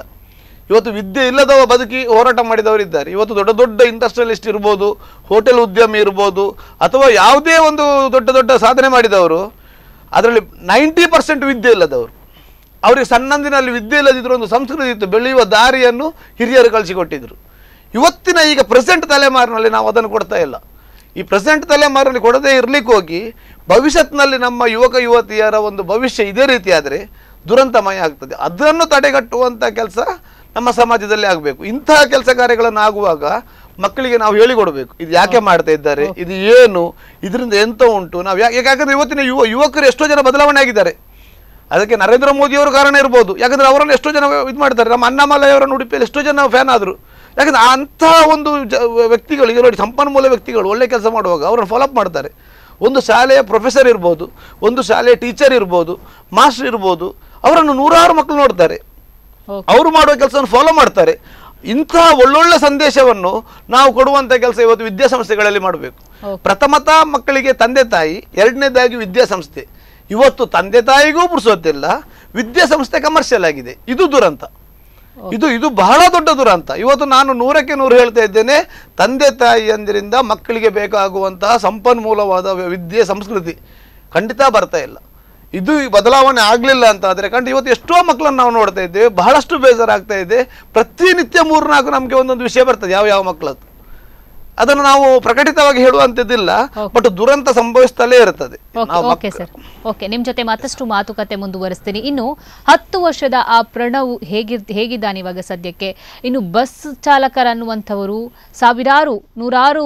ಇವತ್ತು ವಿದ್ಯೆ ಇಲ್ಲದವ ಬದುಕಿ ಹೋರಾಟ ಮಾಡಿದವರು ಇದ್ದಾರೆ. ಇವತ್ತು ದೊಡ್ಡ ದೊಡ್ಡ ಇಂಡಸ್ಟ್ರಿಯಲಿಸ್ಟ್ ಇರ್ಬೋದು, ಹೋಟೆಲ್ ಉದ್ಯಮಿ ಇರ್ಬೋದು, ಅಥವಾ ಯಾವುದೇ ಒಂದು ದೊಡ್ಡ ಸಾಧನೆ ಮಾಡಿದವರು, ಅದರಲ್ಲಿ 90% ವಿದ್ಯೆ ಇಲ್ಲದವರು. ಅವರಿಗೆ ಸಣ್ಣಂದಿನಲ್ಲಿ ವಿದ್ಯೆ ಇಲ್ಲದಿದ್ದರೂ ಒಂದು ಸಂಸ್ಕೃತಿ ಇತ್ತು, ಬೆಳೆಯುವ ದಾರಿಯನ್ನು ಹಿರಿಯರು ಕಳಿಸಿಕೊಟ್ಟಿದ್ರು. ಇವತ್ತಿನ ಈಗ ಪ್ರೆಸೆಂಟ್ ತಲೆಮಾರಿನಲ್ಲಿ ನಾವು ಅದನ್ನು ಕೊಡ್ತಾ ಇಲ್ಲ. ಈ ಪ್ರೆಸೆಂಟ್ ತಲೆಮಾರಿನಲ್ಲಿ ಕೊಡದೇ ಇರಲಿಕ್ಕೆ ಹೋಗಿ ಭವಿಷ್ಯತ್ನಲ್ಲಿ ನಮ್ಮ ಯುವಕ ಯುವತಿಯರ ಒಂದು ಭವಿಷ್ಯ ಇದೇ ರೀತಿ ಆದರೆ ದುರಂತಮಯ ಆಗ್ತದೆ. ಅದನ್ನು ತಡೆಗಟ್ಟುವಂಥ ಕೆಲಸ ನಮ್ಮ ಸಮಾಜದಲ್ಲಿ ಆಗಬೇಕು. ಇಂತಹ ಕೆಲಸ ಕಾರ್ಯಗಳನ್ನು ಆಗುವಾಗ ಮಕ್ಕಳಿಗೆ ನಾವು ಹೇಳಿಕೊಡ್ಬೇಕು, ಇದು ಯಾಕೆ ಮಾಡ್ತಾ ಇದ್ದಾರೆ, ಇದು ಏನು, ಇದರಿಂದ ಎಂತ ಉಂಟು. ನಾವು ಯಾಕಂದ್ರೆ ಇವತ್ತಿನ ಯುವಕರು ಎಷ್ಟೋ ಜನ ಬದಲಾವಣೆ ಆಗಿದ್ದಾರೆ. ಅದಕ್ಕೆ ನರೇಂದ್ರ ಮೋದಿಯವರು ಕಾರಣ ಇರ್ಬೋದು. ಯಾಕಂದ್ರೆ ಅವರನ್ನು ಎಷ್ಟೋ ಜನ ಇದು ಮಾಡ್ತಾರೆ. ನಮ್ಮ ಅಣ್ಣಾಮಲೈಯವರನ್ನು ಉಡುಪಿಯಲ್ಲಿ ಎಷ್ಟೋ ಜನ ಫ್ಯಾನ್ ಆದರು. ಯಾಕಂದ್ರೆ ಅಂಥ ಒಂದು ವ್ಯಕ್ತಿಗಳು ಈಗ ನೋಡಿ, ಸಂಪನ್ಮೂಲ ವ್ಯಕ್ತಿಗಳು ಒಳ್ಳೆ ಕೆಲಸ ಮಾಡುವಾಗ ಅವರನ್ನು ಫಾಲೋಅಪ್ ಮಾಡ್ತಾರೆ. ಒಂದು ಶಾಲೆಯ ಪ್ರೊಫೆಸರ್ ಇರ್ಬೋದು, ಒಂದು ಶಾಲೆಯ ಟೀಚರ್ ಇರ್ಬೋದು, ಮಾಸ್ಟರ್ ಇರ್ಬೋದು, ಅವರನ್ನು ನೂರಾರು ಮಕ್ಕಳು ನೋಡ್ತಾರೆ. ಅವರು ಮಾಡುವ ಕೆಲಸವನ್ನು ಫಾಲೋ ಮಾಡ್ತಾರೆ. ಇಂತಹ ಒಳ್ಳೊಳ್ಳೆ ಸಂದೇಶವನ್ನು ನಾವು ಕೊಡುವಂಥ ಕೆಲಸ ಇವತ್ತು ವಿದ್ಯಾಸಂಸ್ಥೆಗಳಲ್ಲಿ ಮಾಡಬೇಕು. ಪ್ರಥಮತಃ ಮಕ್ಕಳಿಗೆ ತಂದೆ ತಾಯಿ, ಎರಡನೇದಾಗಿ ವಿದ್ಯಾಸಂಸ್ಥೆ. ಇವತ್ತು ತಂದೆ ತಾಯಿಗೂ ಪುರ್ಸೋತಿಲ್ಲ, ವಿದ್ಯಾಸಂಸ್ಥೆ ಕಮರ್ಷಿಯಲ್ ಆಗಿದೆ. ಇದು ದುರಂತ. ಇದು ಬಹಳ ದೊಡ್ಡ ದುರಂತ. ಇವತ್ತು ನಾನು 100ಕ್ಕೆ 100 ಹೇಳ್ತಾ ಇದ್ದೇನೆ, ತಂದೆ ತಾಯಿಯಂದಿರಿಂದ ಮಕ್ಕಳಿಗೆ ಬೇಕಾಗುವಂತಹ ಸಂಪನ್ಮೂಲವಾದ ವಿದ್ಯೆ ಸಂಸ್ಕೃತಿ ಖಂಡಿತ ಬರ್ತಾ ಇಲ್ಲ. ಇದು ಬದಲಾವಣೆ ಆಗಲಿಲ್ಲ ಅಂತ ಆದರೆ ಇವತ್ತು ಎಷ್ಟೋ ಮಕ್ಕಳನ್ನು ನಾವು ನೋಡ್ತಾ ಇದ್ದೇವೆ. ಬಹಳಷ್ಟು ಬೇಜಾರಾಗ್ತಾ ಇದೆ. ಪ್ರತಿನಿತ್ಯ 3-4 ನಮಗೆ ಒಂದೊಂದು ವಿಷಯ ಬರ್ತದೆ, ಯಾವ ಮಕ್ಕಳದ್ದು. ಅದನ್ನು ನಾವು ಪ್ರಕಟಿತವಾಗಿ ಹೇಳುವಂಥದ್ದಿಲ್ಲ, ಬಟ್ ದುರಂತ ಸಂಭವಿಸ್ತಲೇ ಇರ್ತದೆ. ಓಕೆ ಸರ್, ಓಕೆ, ನಿಮ್ಮ ಜೊತೆ ಮತ್ತಷ್ಟು ಮಾತುಕತೆ ಮುಂದುವರಿಸ್ತೀನಿ. ಇನ್ನು 10 ವರ್ಷದ ಆ ಪ್ರಣವ್ ಹೇಗಿದ್ದಾನೆ ಇವಾಗ ಸದ್ಯಕ್ಕೆ? ಇನ್ನು ಬಸ್ ಚಾಲಕರನ್ನುವಂಥವರು ನೂರಾರು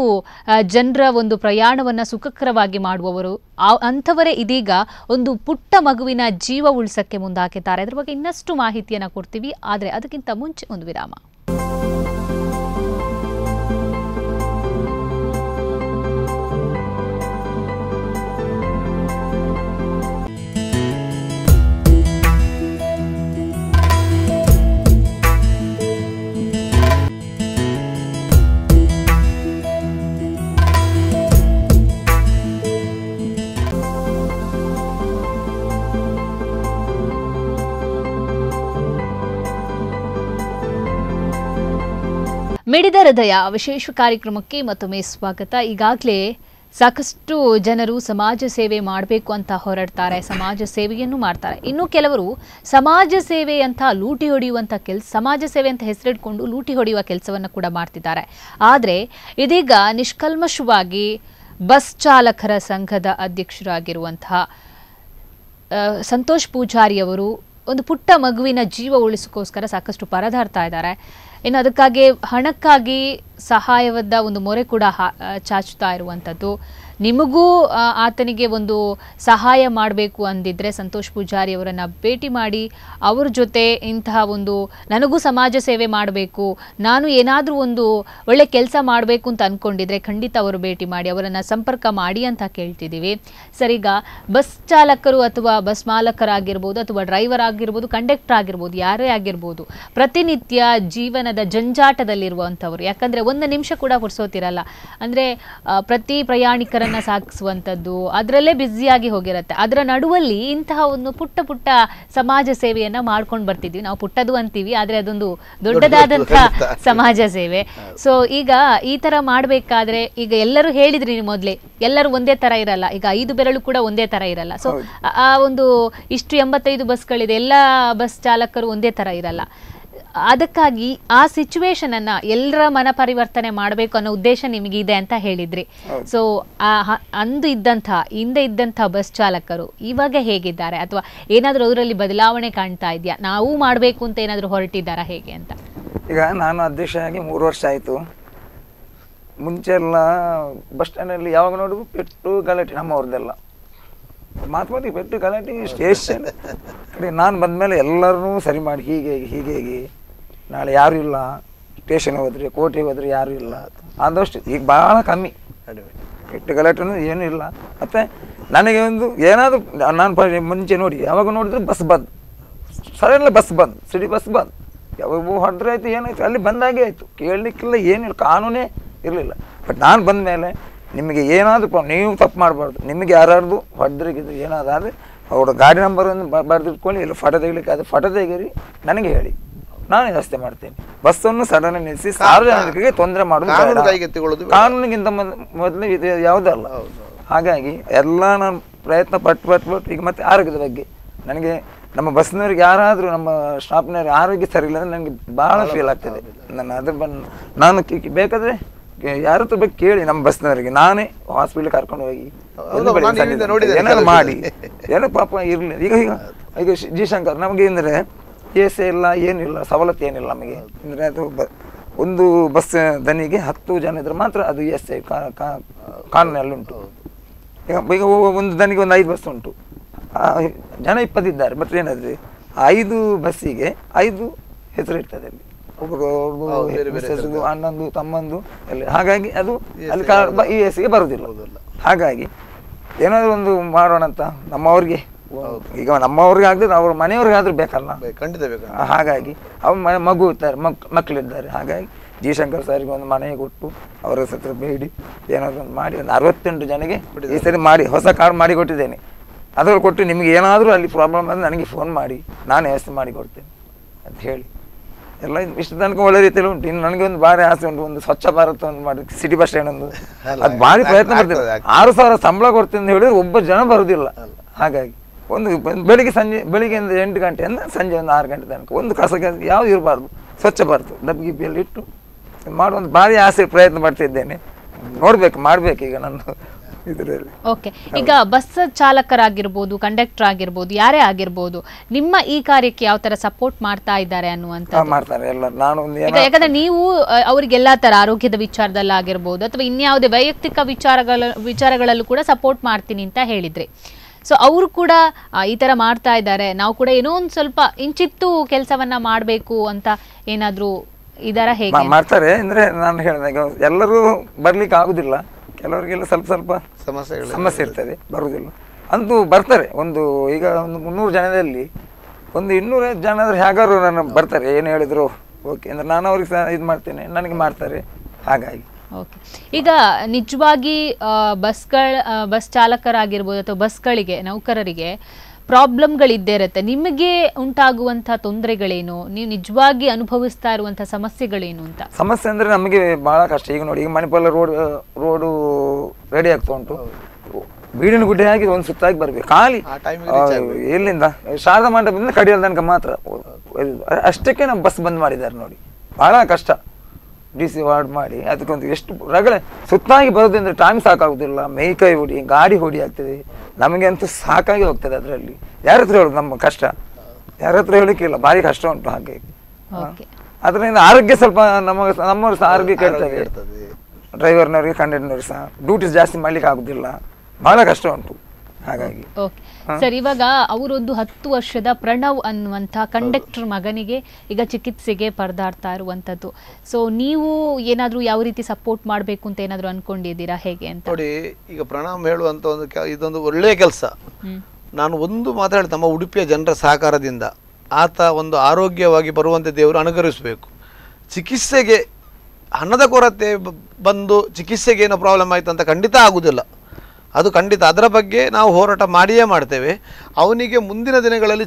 ಜನರ ಒಂದು ಪ್ರಯಾಣವನ್ನು ಸುಖಕರವಾಗಿ ಮಾಡುವವರು, ಅಂಥವರೇ ಇದೀಗ ಒಂದು ಪುಟ್ಟ ಮಗುವಿನ ಜೀವ ಉಳಿಸಕ್ಕೆ ಮುಂದಾಕಿದ್ದಾರೆ. ಅದ್ರ ಬಗ್ಗೆ ಇನ್ನಷ್ಟು ಮಾಹಿತಿಯನ್ನು ಕೊಡ್ತೀವಿ. ಆದರೆ ಅದಕ್ಕಿಂತ ಮುಂಚೆ ಒಂದು ವಿರಾಮ. ಮಿಡಿದ ಹೃದಯ ವಿಶೇಷ ಕಾರ್ಯಕ್ರಮಕ್ಕೆ ಮತ್ತೊಮ್ಮೆ ಸ್ವಾಗತ. ಈಗಾಗಲೇ ಸಾಕಷ್ಟು ಜನರು ಸಮಾಜ ಸೇವೆ ಮಾಡಬೇಕು ಅಂತ ಹೊರಡ್ತಾರೆ, ಸಮಾಜ ಸೇವೆಯನ್ನು ಮಾಡ್ತಾರೆ. ಇನ್ನು ಕೆಲವರು ಸಮಾಜ ಸೇವೆ ಅಂತ ಲೂಟಿ ಹೊಡೆಯುವಂಥ ಸಮಾಜ ಸೇವೆ ಅಂತ ಹೆಸರಿಟ್ಕೊಂಡು ಲೂಟಿ ಹೊಡೆಯುವ ಕೆಲಸವನ್ನು ಕೂಡ ಮಾಡ್ತಿದ್ದಾರೆ. ಆದರೆ ಇದೀಗ ನಿಷ್ಕಲ್ಮಶವಾಗಿ ಬಸ್ ಚಾಲಕರ ಸಂಘದ ಅಧ್ಯಕ್ಷರಾಗಿರುವಂತಹ ಸಂತೋಷ್ ಪೂಜಾರಿ ಅವರು ಒಂದು ಪುಟ್ಟ ಮಗುವಿನ ಜೀವ ಉಳಿಸೋಕ್ಕೋಸ್ಕರ ಸಾಕಷ್ಟು ಪರದಾಡ್ತಾ ಇದ್ದಾರೆ. ಇನ್ನು ಅದಕ್ಕಾಗಿ ಹಣಕ್ಕಾಗಿ ಸಹಾಯವಾದ ಒಂದು ಮೊರೆ ಕೂಡ ಚಾಚುತ್ತಾ ಇರುವಂಥದ್ದು. ನಿಮಗೂ ಆತನಿಗೆ ಒಂದು ಸಹಾಯ ಮಾಡಬೇಕು ಅಂದಿದ್ರೆ ಸಂತೋಷ್ ಪೂಜಾರಿ ಅವರನ್ನು ಭೇಟಿ ಮಾಡಿ ಅವ್ರ ಜೊತೆ ಇಂತಹ ಒಂದು ನನಗೂ ಸಮಾಜ ಸೇವೆ ಮಾಡಬೇಕು, ನಾನು ಏನಾದರೂ ಒಂದು ಒಳ್ಳೆ ಕೆಲಸ ಮಾಡಬೇಕು ಅಂತ ಅಂದ್ಕೊಂಡಿದ್ರೆ ಖಂಡಿತ ಅವರು ಭೇಟಿ ಮಾಡಿ, ಅವರನ್ನು ಸಂಪರ್ಕ ಮಾಡಿ ಅಂತ ಕೇಳ್ತಿದ್ದೀವಿ. ಸರಿಗ ಬಸ್ ಚಾಲಕರು ಅಥವಾ ಬಸ್ ಮಾಲಕರಾಗಿರ್ಬೋದು ಅಥವಾ ಡ್ರೈವರ್ ಆಗಿರ್ಬೋದು, ಕಂಡಕ್ಟರ್ ಆಗಿರ್ಬೋದು, ಯಾರೇ ಆಗಿರ್ಬೋದು, ಪ್ರತಿನಿತ್ಯ ಜೀವನದ ಜಂಜಾಟದಲ್ಲಿರುವಂಥವ್ರು. ಯಾಕಂದರೆ ಒಂದು ನಿಮಿಷ ಕೂಡ ಹೊರಸೋತಿರಲ್ಲ. ಅಂದರೆ ಪ್ರತಿ ಪ್ರಯಾಣಿಕರ ಸಾಗಿಸುವಂಥದ್ದು ಅದರಲ್ಲೇ ಬ್ಯುಸಿಯಾಗಿ ಹೋಗಿರುತ್ತೆ. ಅದರ ನಡುವಲ್ಲಿ ಇಂತಹ ಒಂದು ಪುಟ್ಟ ಸಮಾಜ ಸೇವೆಯನ್ನ ಮಾಡ್ಕೊಂಡು ಬರ್ತಿದ್ವಿ. ನಾವು ಪುಟ್ಟದು ಅಂತೀವಿ, ಆದ್ರೆ ಅದೊಂದು ದೊಡ್ಡದಾದಂತಹ ಸಮಾಜ ಸೇವೆ. ಸೊ ಈಗ ಈ ತರ ಮಾಡ್ಬೇಕಾದ್ರೆ ಈಗ ಎಲ್ಲರೂ ಹೇಳಿದ್ರಿ ಮೊದಲೇ, ಎಲ್ಲರೂ ಒಂದೇ ತರ ಇರಲ್ಲ. ಈಗ 5 ಬೆರಳು ಕೂಡ ಒಂದೇ ತರ ಇರಲ್ಲ. ಸೊ ಆ ಒಂದು ಇಷ್ಟು 85 ಬಸ್ಗಳಿದೆ, ಎಲ್ಲ ಬಸ್ ಚಾಲಕರು ಒಂದೇ ತರ ಇರಲ್ಲ. ಅದಕ್ಕಾಗಿ ಆ ಸಿಚುವೇಶನ್ ಅನ್ನ ಎಲ್ಲರ ಮನ ಪರಿವರ್ತನೆ ಮಾಡಬೇಕು ಅನ್ನೋ ಉದ್ದೇಶ ನಿಮಗಿದೆ ಅಂತ ಹೇಳಿದ್ರಿ. ಸೊ ಹಿಂದೆ ಇದ್ದಂಥ ಬಸ್ ಚಾಲಕರು ಇವಾಗ ಹೇಗಿದ್ದಾರೆ, ಅಥವಾ ಏನಾದರೂ ಅವರಲ್ಲಿ ಬದಲಾವಣೆ ಕಾಣ್ತಾ ಇದೆಯಾ? ನಾವು ಮಾಡಬೇಕು ಅಂತ ಏನಾದರೂ ಹೊರಟಿದ್ದಾರಾ ಹೇಗೆ ಅಂತ? ಈಗ ನಾನು ಅಧ್ಯಕ್ಷ ಆಗಿ 3 ವರ್ಷ ಆಯಿತು. ಮುಂಚೆ ಎಲ್ಲ ಬಸ್ ಸ್ಟ್ಯಾಂಡಲ್ಲಿ ಯಾವಾಗ ನೋಡಿದ್ರು ಪೆಟ್ಟು ಗಲಾಟೆ, ನಮ್ಮವ್ರದ್ದೆಲ್ಲ ಮಾತು ಪೆಟ್ಟು ಗಲಾಟೆ ಸ್ಟೇಷನ್. ನಾನು ಬಂದಮೇಲೆ ಎಲ್ಲರೂ ಸರಿ ಮಾಡಿ ಹೀಗೆ ನಾಳೆ ಯಾರೂ ಇಲ್ಲ, ಸ್ಟೇಷನ್ ಹೋದ್ರೆ ಕೋಟೆಗೆ ಹೋದ್ರೆ ಯಾರೂ ಇಲ್ಲ, ಆದಷ್ಟು ಈಗ ಭಾಳ ಕಮ್ಮಿ ಪೆಟ್ಟು ಗಲಾಟೆನೂ ಏನೂ ಇಲ್ಲ. ಮತ್ತು ನನಗೆ ಒಂದು ಏನಾದರೂ ನಾನು ಮುಂಚೆ ನೋಡಿ ಯಾವಾಗ ನೋಡಿದ್ರು ಬಸ್ ಬಂದ್, ಸಡನ್ಲಿ ಬಸ್ ಬಂದ್, ಸಿಟಿ ಬಸ್ ಬಂದ್, ಯಾವಾಗ ಹೊಡೆದ್ರೆ ಆಯಿತು, ಏನಾಯ್ತು ಅಲ್ಲಿ ಬಂದಾಗೆ ಆಯಿತು, ಕೇಳಲಿಕ್ಕಿಲ್ಲ, ಏನಿಲ್ಲ, ಕಾನೂನೇ ಇರಲಿಲ್ಲ. ಬಟ್ ನಾನು ಬಂದ ಮೇಲೆ ನಿಮಗೆ ಏನಾದರೂ ನೀವು ತಪ್ಪು ಮಾಡಬಾರ್ದು, ನಿಮಗೆ ಯಾರಾದ್ರು ಹೊಡೆದ್ರಿಗಿದ್ರೆ ಏನಾದ್ರೆ ಅವ್ರ ಗಾಡಿ ನಂಬರನ್ನು ಬರೆದಿಟ್ಕೊಳ್ಳಿ, ಇಲ್ಲ ಫೋಟೋ ತೆಗಿಲಿಕ್ಕೆ ಅದು ಫೋಟೋ ತೆಗೀರಿ, ನನಗೆ ಹೇಳಿ, ನಾನು ವ್ಯವಸ್ಥೆ ಮಾಡ್ತೇನೆ. ಬಸ್ಸನ್ನು ಸಡನ್ ನಿಲ್ಲಿಸಿ ಸಾರ್ವಜನಿಕರಿಗೆ ತೊಂದರೆ ಮಾಡೋದು ಕಾನೂನಿಗಿಂತ ಮೊದಲು ಇದು ಯಾವುದಲ್ಲ. ಹಾಗಾಗಿ ಎಲ್ಲ ನಾನು ಪ್ರಯತ್ನ ಪಟ್ಟು ಈಗ ಮತ್ತೆ ಆರೋಗ್ಯದ ಬಗ್ಗೆ ನನಗೆ ನಮ್ಮ ಬಸ್ನವ್ರಿಗೆ ಯಾರಾದರೂ ನಮ್ಮ ಸ್ಟಾಫ್ನವ್ರಿಗೆ ಆರೋಗ್ಯ ಸರಿ ಇಲ್ಲ ಅಂದರೆ ನನಗೆ ಭಾಳ ಫೀಲ್ ಆಗ್ತದೆ. ನಾನು ಬೇಕಾದರೆ ಯಾರತ್ರ ಬಗ್ಗೆ ಕೇಳಿ ನಮ್ಮ ಬಸ್ನವರಿಗೆ ನಾನೇ ಹಾಸ್ಪಿಟ್ಲ್ ಕರ್ಕೊಂಡು ಹೋಗಿ ಏನಾದ್ರು ಮಾಡಿ ಏನೋ ಪಾಪ ಇರಲಿ. ಈಗ ಜಿ ಶಂಕರ್ ನಮಗೆ ಅಂದರೆ ಎ ಸಿ ಇಲ್ಲ, ಏನಿಲ್ಲ, ಸವಲತ್ತು ಏನಿಲ್ಲ ನಮಗೆ. ಅಂದರೆ ಅದು ಒಂದು ಬಸ್ ದನಿಗೆ 10 ಜನ ಇದ್ರೆ ಮಾತ್ರ ಅದು SI ಕಾನೂನಲ್ಲಿ ಉಂಟು. ಈಗ ಒಂದು ದನಿಗೆ ಒಂದು 5 ಬಸ್ ಉಂಟು, ಜನ 20 ಇದ್ದಾರೆ. ಬಟ್ ಏನಾದರೆ 5 ಬಸ್ಸಿಗೆ 5 ಹೆಸರು ಇರ್ತದೆ ಅಲ್ಲಿ, ಒಬ್ಬರು ಅಣ್ಣಂದು ತಮ್ಮಂದು ಎಲ್ಲ. ಹಾಗಾಗಿ ಅದು ಅಲ್ಲಿ ESಗೆ ಬರುವುದಿಲ್ಲ. ಹಾಗಾಗಿ ಏನಾದರೂ ಒಂದು ಮಾಡೋಣ ಅಂತ ನಮ್ಮವ್ರಿಗೆ, ಈಗ ನಮ್ಮವ್ರಿಗೆ ಆಗದೆ ಅವ್ರ ಮನೆಯವ್ರಿಗೆ ಆದ್ರೂ ಬೇಕಲ್ಲ, ಖಂಡಿತ ಬೇಕು. ಹಾಗಾಗಿ ಅವ್ರ ಮಗು ಇರ್ತಾರೆ, ಮಕ್ಕಳಿದ್ದಾರೆ. ಹಾಗಾಗಿ ಜಿ ಶಂಕರ್ ಸರ್ಗೆ ಒಂದು ಮನೆ ಕೊಟ್ಟು ಅವರ ಹತ್ರ ಬೇಡಿ ಏನಾದ್ರು ಒಂದು ಮಾಡಿ ಒಂದು 68 ಜನಗೆ ಈ ಸರಿ ಮಾಡಿ ಹೊಸ ಕಾರ್ಡ್ ಮಾಡಿ ಕೊಟ್ಟಿದ್ದೇನೆ. ಅದ್ರಲ್ಲಿ ಕೊಟ್ಟು ನಿಮಗೆ ಏನಾದರೂ ಅಲ್ಲಿ ಪ್ರಾಬ್ಲಮ್ ಅಂದರೆ ನನಗೆ ಫೋನ್ ಮಾಡಿ, ನಾನು ವ್ಯವಸ್ಥೆ ಮಾಡಿ ಕೊಡ್ತೇನೆ ಅಂತ ಹೇಳಿ ಎಲ್ಲ ಇಷ್ಟು ತನಕ ಒಳ್ಳೆ ರೀತಿಯಲ್ಲಿ ಉಂಟು. ಇನ್ನು ನನಗೆ ಒಂದು ಭಾರಿ ಆಸೆ ಉಂಟು, ಒಂದು ಸ್ವಚ್ಛ ಭಾರತ ಒಂದು ಮಾಡಿ ಸಿಟಿ ಬಸ್ ಸ್ಟ್ಯಾಂಡ್ ಒಂದು, ಅದು ಭಾರಿ ಪ್ರಯತ್ನ ಮಾಡ್ತೇನೆ. 6,000 ಸಂಬಳ ಕೊಡ್ತೀನಿ ಅಂತ ಹೇಳಿದ್ರೆ ಒಬ್ಬ ಜನ ಬರುವುದಿಲ್ಲ. ಹಾಗಾಗಿ ಒಂದು ಬೆಳಿಗ್ಗೆ 8 ಗಂಟೆಯಿಂದ ಸಂಜೆ ಒಂದು 6 ಗಂಟೆ ತನಕ ಒಂದು ಕಸ ಯಾವ್ದು ಇರಬಾರ್ದು, ಸ್ವಚ್ಛ ಭಾರತ ಡಬ್ಬಿ ಗಿಬ್ಬಿಯಲ್ಲಿ ಇಟ್ಟು ಮಾಡುವಂಥ ಭಾರಿ ಆಸೆ ಪ್ರಯತ್ನ ಮಾಡ್ತಿದ್ದೇನೆ. ನೋಡ್ಬೇಕು, ಮಾಡ್ಬೇಕು ಈಗ ನನ್ನ ಇದರಲ್ಲಿ. ಓಕೆ, ಈಗ ಬಸ್ ಚಾಲಕರಾಗಿರ್ಬೋದು, ಕಂಡಕ್ಟರ್ ಆಗಿರ್ಬೋದು, ಯಾರೇ ಆಗಿರ್ಬೋದು, ನಿಮ್ಮ ಈ ಕಾರ್ಯಕ್ಕೆ ಯಾವ ತರ ಸಪೋರ್ಟ್ ಮಾಡ್ತಾ ಇದ್ದಾರೆ ಅನ್ನುವಂತ ಮಾಡ್ತಾರೆ ಎಲ್ಲ. ನಾನು ಯಾಕಂದ್ರೆ ನೀವು ಅವರಿಗೆ ಎಲ್ಲಾ ತರ ಆರೋಗ್ಯದ ವಿಚಾರದಲ್ಲಾಗಿರ್ಬೋದು ಅಥವಾ ಇನ್ಯಾವುದೇ ವೈಯಕ್ತಿಕ ವಿಚಾರಗಳಲ್ಲೂ ಕೂಡ ಸಪೋರ್ಟ್ ಮಾಡ್ತೀನಿ ಅಂತ ಹೇಳಿದ್ರಿ. ಸೊ ಅವರು ಕೂಡ ಈ ತರ ಮಾಡ್ತಾ ಇದ್ದಾರೆ, ನಾವು ಕೂಡ ಏನೋ ಒಂದು ಸ್ವಲ್ಪ ಇಂಚಿತ್ತು ಕೆಲಸವನ್ನ ಮಾಡಬೇಕು ಅಂತ ಏನಾದ್ರು ಇದರ ಹೇಗೆ ಮಾಡ್ತಾರೆ ಅಂದ್ರೆ ನಾನು ಹೇಳಿದಾಗ ಎಲ್ಲರೂ ಬರ್ಲಿಕ್ಕೆ ಆಗುದಿಲ್ಲ, ಕೆಲವರಿಗೆಲ್ಲ ಸ್ವಲ್ಪ ಸಮಸ್ಯೆ ಇರ್ತದೆ, ಬರುವುದಿಲ್ಲ. ಅಂತೂ ಬರ್ತಾರೆ. ಒಂದು ಈಗ ಒಂದು 300 ಜನದಲ್ಲಿ ಒಂದು 200 ಜನ ಆದ್ರೆ ಹೇಗಾದ್ರು ನಾನು ಬರ್ತಾರೆ, ಏನು ಹೇಳಿದ್ರು ಓಕೆ ಅಂದ್ರೆ ನಾನು ಅವ್ರಿಗೆ ಸಹ ಇದು ಮಾಡ್ತೇನೆ, ನನಗೆ ಮಾಡ್ತಾರೆ. ಹಾಗಾಗಿ ಓಕೆ, ಈಗ ನಿಜವಾಗಿ ಬಸ್ ಚಾಲಕರಾಗಿರ್ಬೋದು ಅಥವಾ ಬಸ್ಗಳಿಗೆ ನೌಕರರಿಗೆ ಪ್ರಾಬ್ಲಮ್ಗಳಿದ್ದೇ ಇರುತ್ತೆ. ನಿಮಗೆ ಉಂಟಾಗುವಂಥ ತೊಂದರೆಗಳೇನು, ನೀವು ನಿಜವಾಗಿ ಅನುಭವಿಸ್ತಾ ಇರುವಂಥ ಸಮಸ್ಯೆಗಳೇನು ಅಂತ? ಸಮಸ್ಯೆ ಅಂದರೆ ನಮಗೆ ಭಾಳ ಕಷ್ಟ. ಈಗ ನೋಡಿ, ಈಗ ಮಣಿಪಾಲ ರೋಡು ರೆಡಿ ಆಗ್ತಾ ಉಂಟು, ಬೀಡಿನ ಗುಡ್ಡೆ ಆಗಿ ಒಂದು ಸುತ್ತಾಗಿ ಬರಬೇಕು ಖಾಲಿ. ಎಲ್ಲಿಂದ ಶಾರದಾ ಮಂಟಪದಿಂದ ಕಡಿಯಲ್ ತನಕ ಮಾತ್ರ, ಅಷ್ಟಕ್ಕೆ ನಮ್ಮ ಬಸ್ ಬಂದ್ ಮಾಡಿದ್ದಾರೆ ನೋಡಿ. ಭಾಳ ಕಷ್ಟ. DC ವಾರ್ಡ್ ಮಾಡಿ ಅದಕ್ಕೊಂದು ಎಷ್ಟು ರಗಳೆ ಸುತ್ತಾಗಿ ಬರೋದ್ರಿಂದ ಟೈಮ್ ಸಾಕಾಗುದಿಲ್ಲ, ಮೇಯ್ಕೈ ಹೊಡಿ, ಗಾಡಿ ಹೊಡಿ ಆಗ್ತದೆ. ನಮಗೆ ಅಂತೂ ಸಾಕಾಗಿ ಹೋಗ್ತದೆ. ಅದರಲ್ಲಿ ಯಾರ ಹತ್ರ ಹೇಳೋದು ನಮ್ಮ ಕಷ್ಟ, ಯಾರ ಹತ್ರ ಹೇಳಲಿಕ್ಕಿಲ್ಲ, ಭಾರಿ ಕಷ್ಟ ಉಂಟು. ಹಾಗೆ ಅದರಿಂದ ಆರೋಗ್ಯ ಸ್ವಲ್ಪ ನಮ್ಮವ್ರು ಸಹ ಆರೋಗ್ಯ ಕೇಳ್ತದೆ. ಡ್ರೈವರ್ನವ್ರಿಗೆ ಕಂಡಕ್ಟರ್ನವ್ರಿಗೆ ಸಹ ಡ್ಯೂಟೀಸ್ ಜಾಸ್ತಿ ಮಾಡ್ಲಿಕ್ಕೆ ಆಗುದಿಲ್ಲ, ಬಹಳ ಕಷ್ಟ ಉಂಟು. ಹಾಗಾಗಿ ಸರ್, ಇವಾಗ ಅವರೊಂದು 10 ವರ್ಷದ ಪ್ರಣವ್ ಅನ್ನುವಂಥ ಕಂಡಕ್ಟರ್ ಮಗನಿಗೆ ಈಗ ಚಿಕಿತ್ಸೆಗೆ ಪರದಾಡ್ತಾ ಇರುವಂಥದ್ದು. ಸೊ ನೀವು ಏನಾದರೂ ಯಾವ ರೀತಿ ಸಪೋರ್ಟ್ ಮಾಡಬೇಕು ಅಂತ ಏನಾದರೂ ಅನ್ಕೊಂಡಿದ್ದೀರಾ, ಹೇಗೆ ಅಂತ? ನೋಡಿ, ಈಗ ಪ್ರಣವ್ ಹೇಳುವಂಥ ಇದೊಂದು ಒಳ್ಳೆಯ ಕೆಲಸ. ನಾನು ಒಂದು ಮಾತಾಡಿ, ನಮ್ಮ ಉಡುಪಿಯ ಜನರ ಸಹಕಾರದಿಂದ ಆತ ಒಂದು ಆರೋಗ್ಯವಾಗಿ ಬರುವಂತೆ ದೇವರು ಅನುಗ್ರಹಿಸಬೇಕು. ಚಿಕಿತ್ಸೆಗೆ ಹಣದ ಕೊರತೆ ಬಂದು ಚಿಕಿತ್ಸೆಗೆ ಏನೋ ಪ್ರಾಬ್ಲಮ್ ಆಯಿತು ಅಂತ ಖಂಡಿತ ಆಗುವುದಿಲ್ಲ, ಅದು ಖಂಡಿತ. ಅದರ ಬಗ್ಗೆ ನಾವು ಹೋರಾಟ ಮಾಡಿಯೇ ಮಾಡ್ತೇವೆ. ಅವನಿಗೆ ಮುಂದಿನ ದಿನಗಳಲ್ಲಿ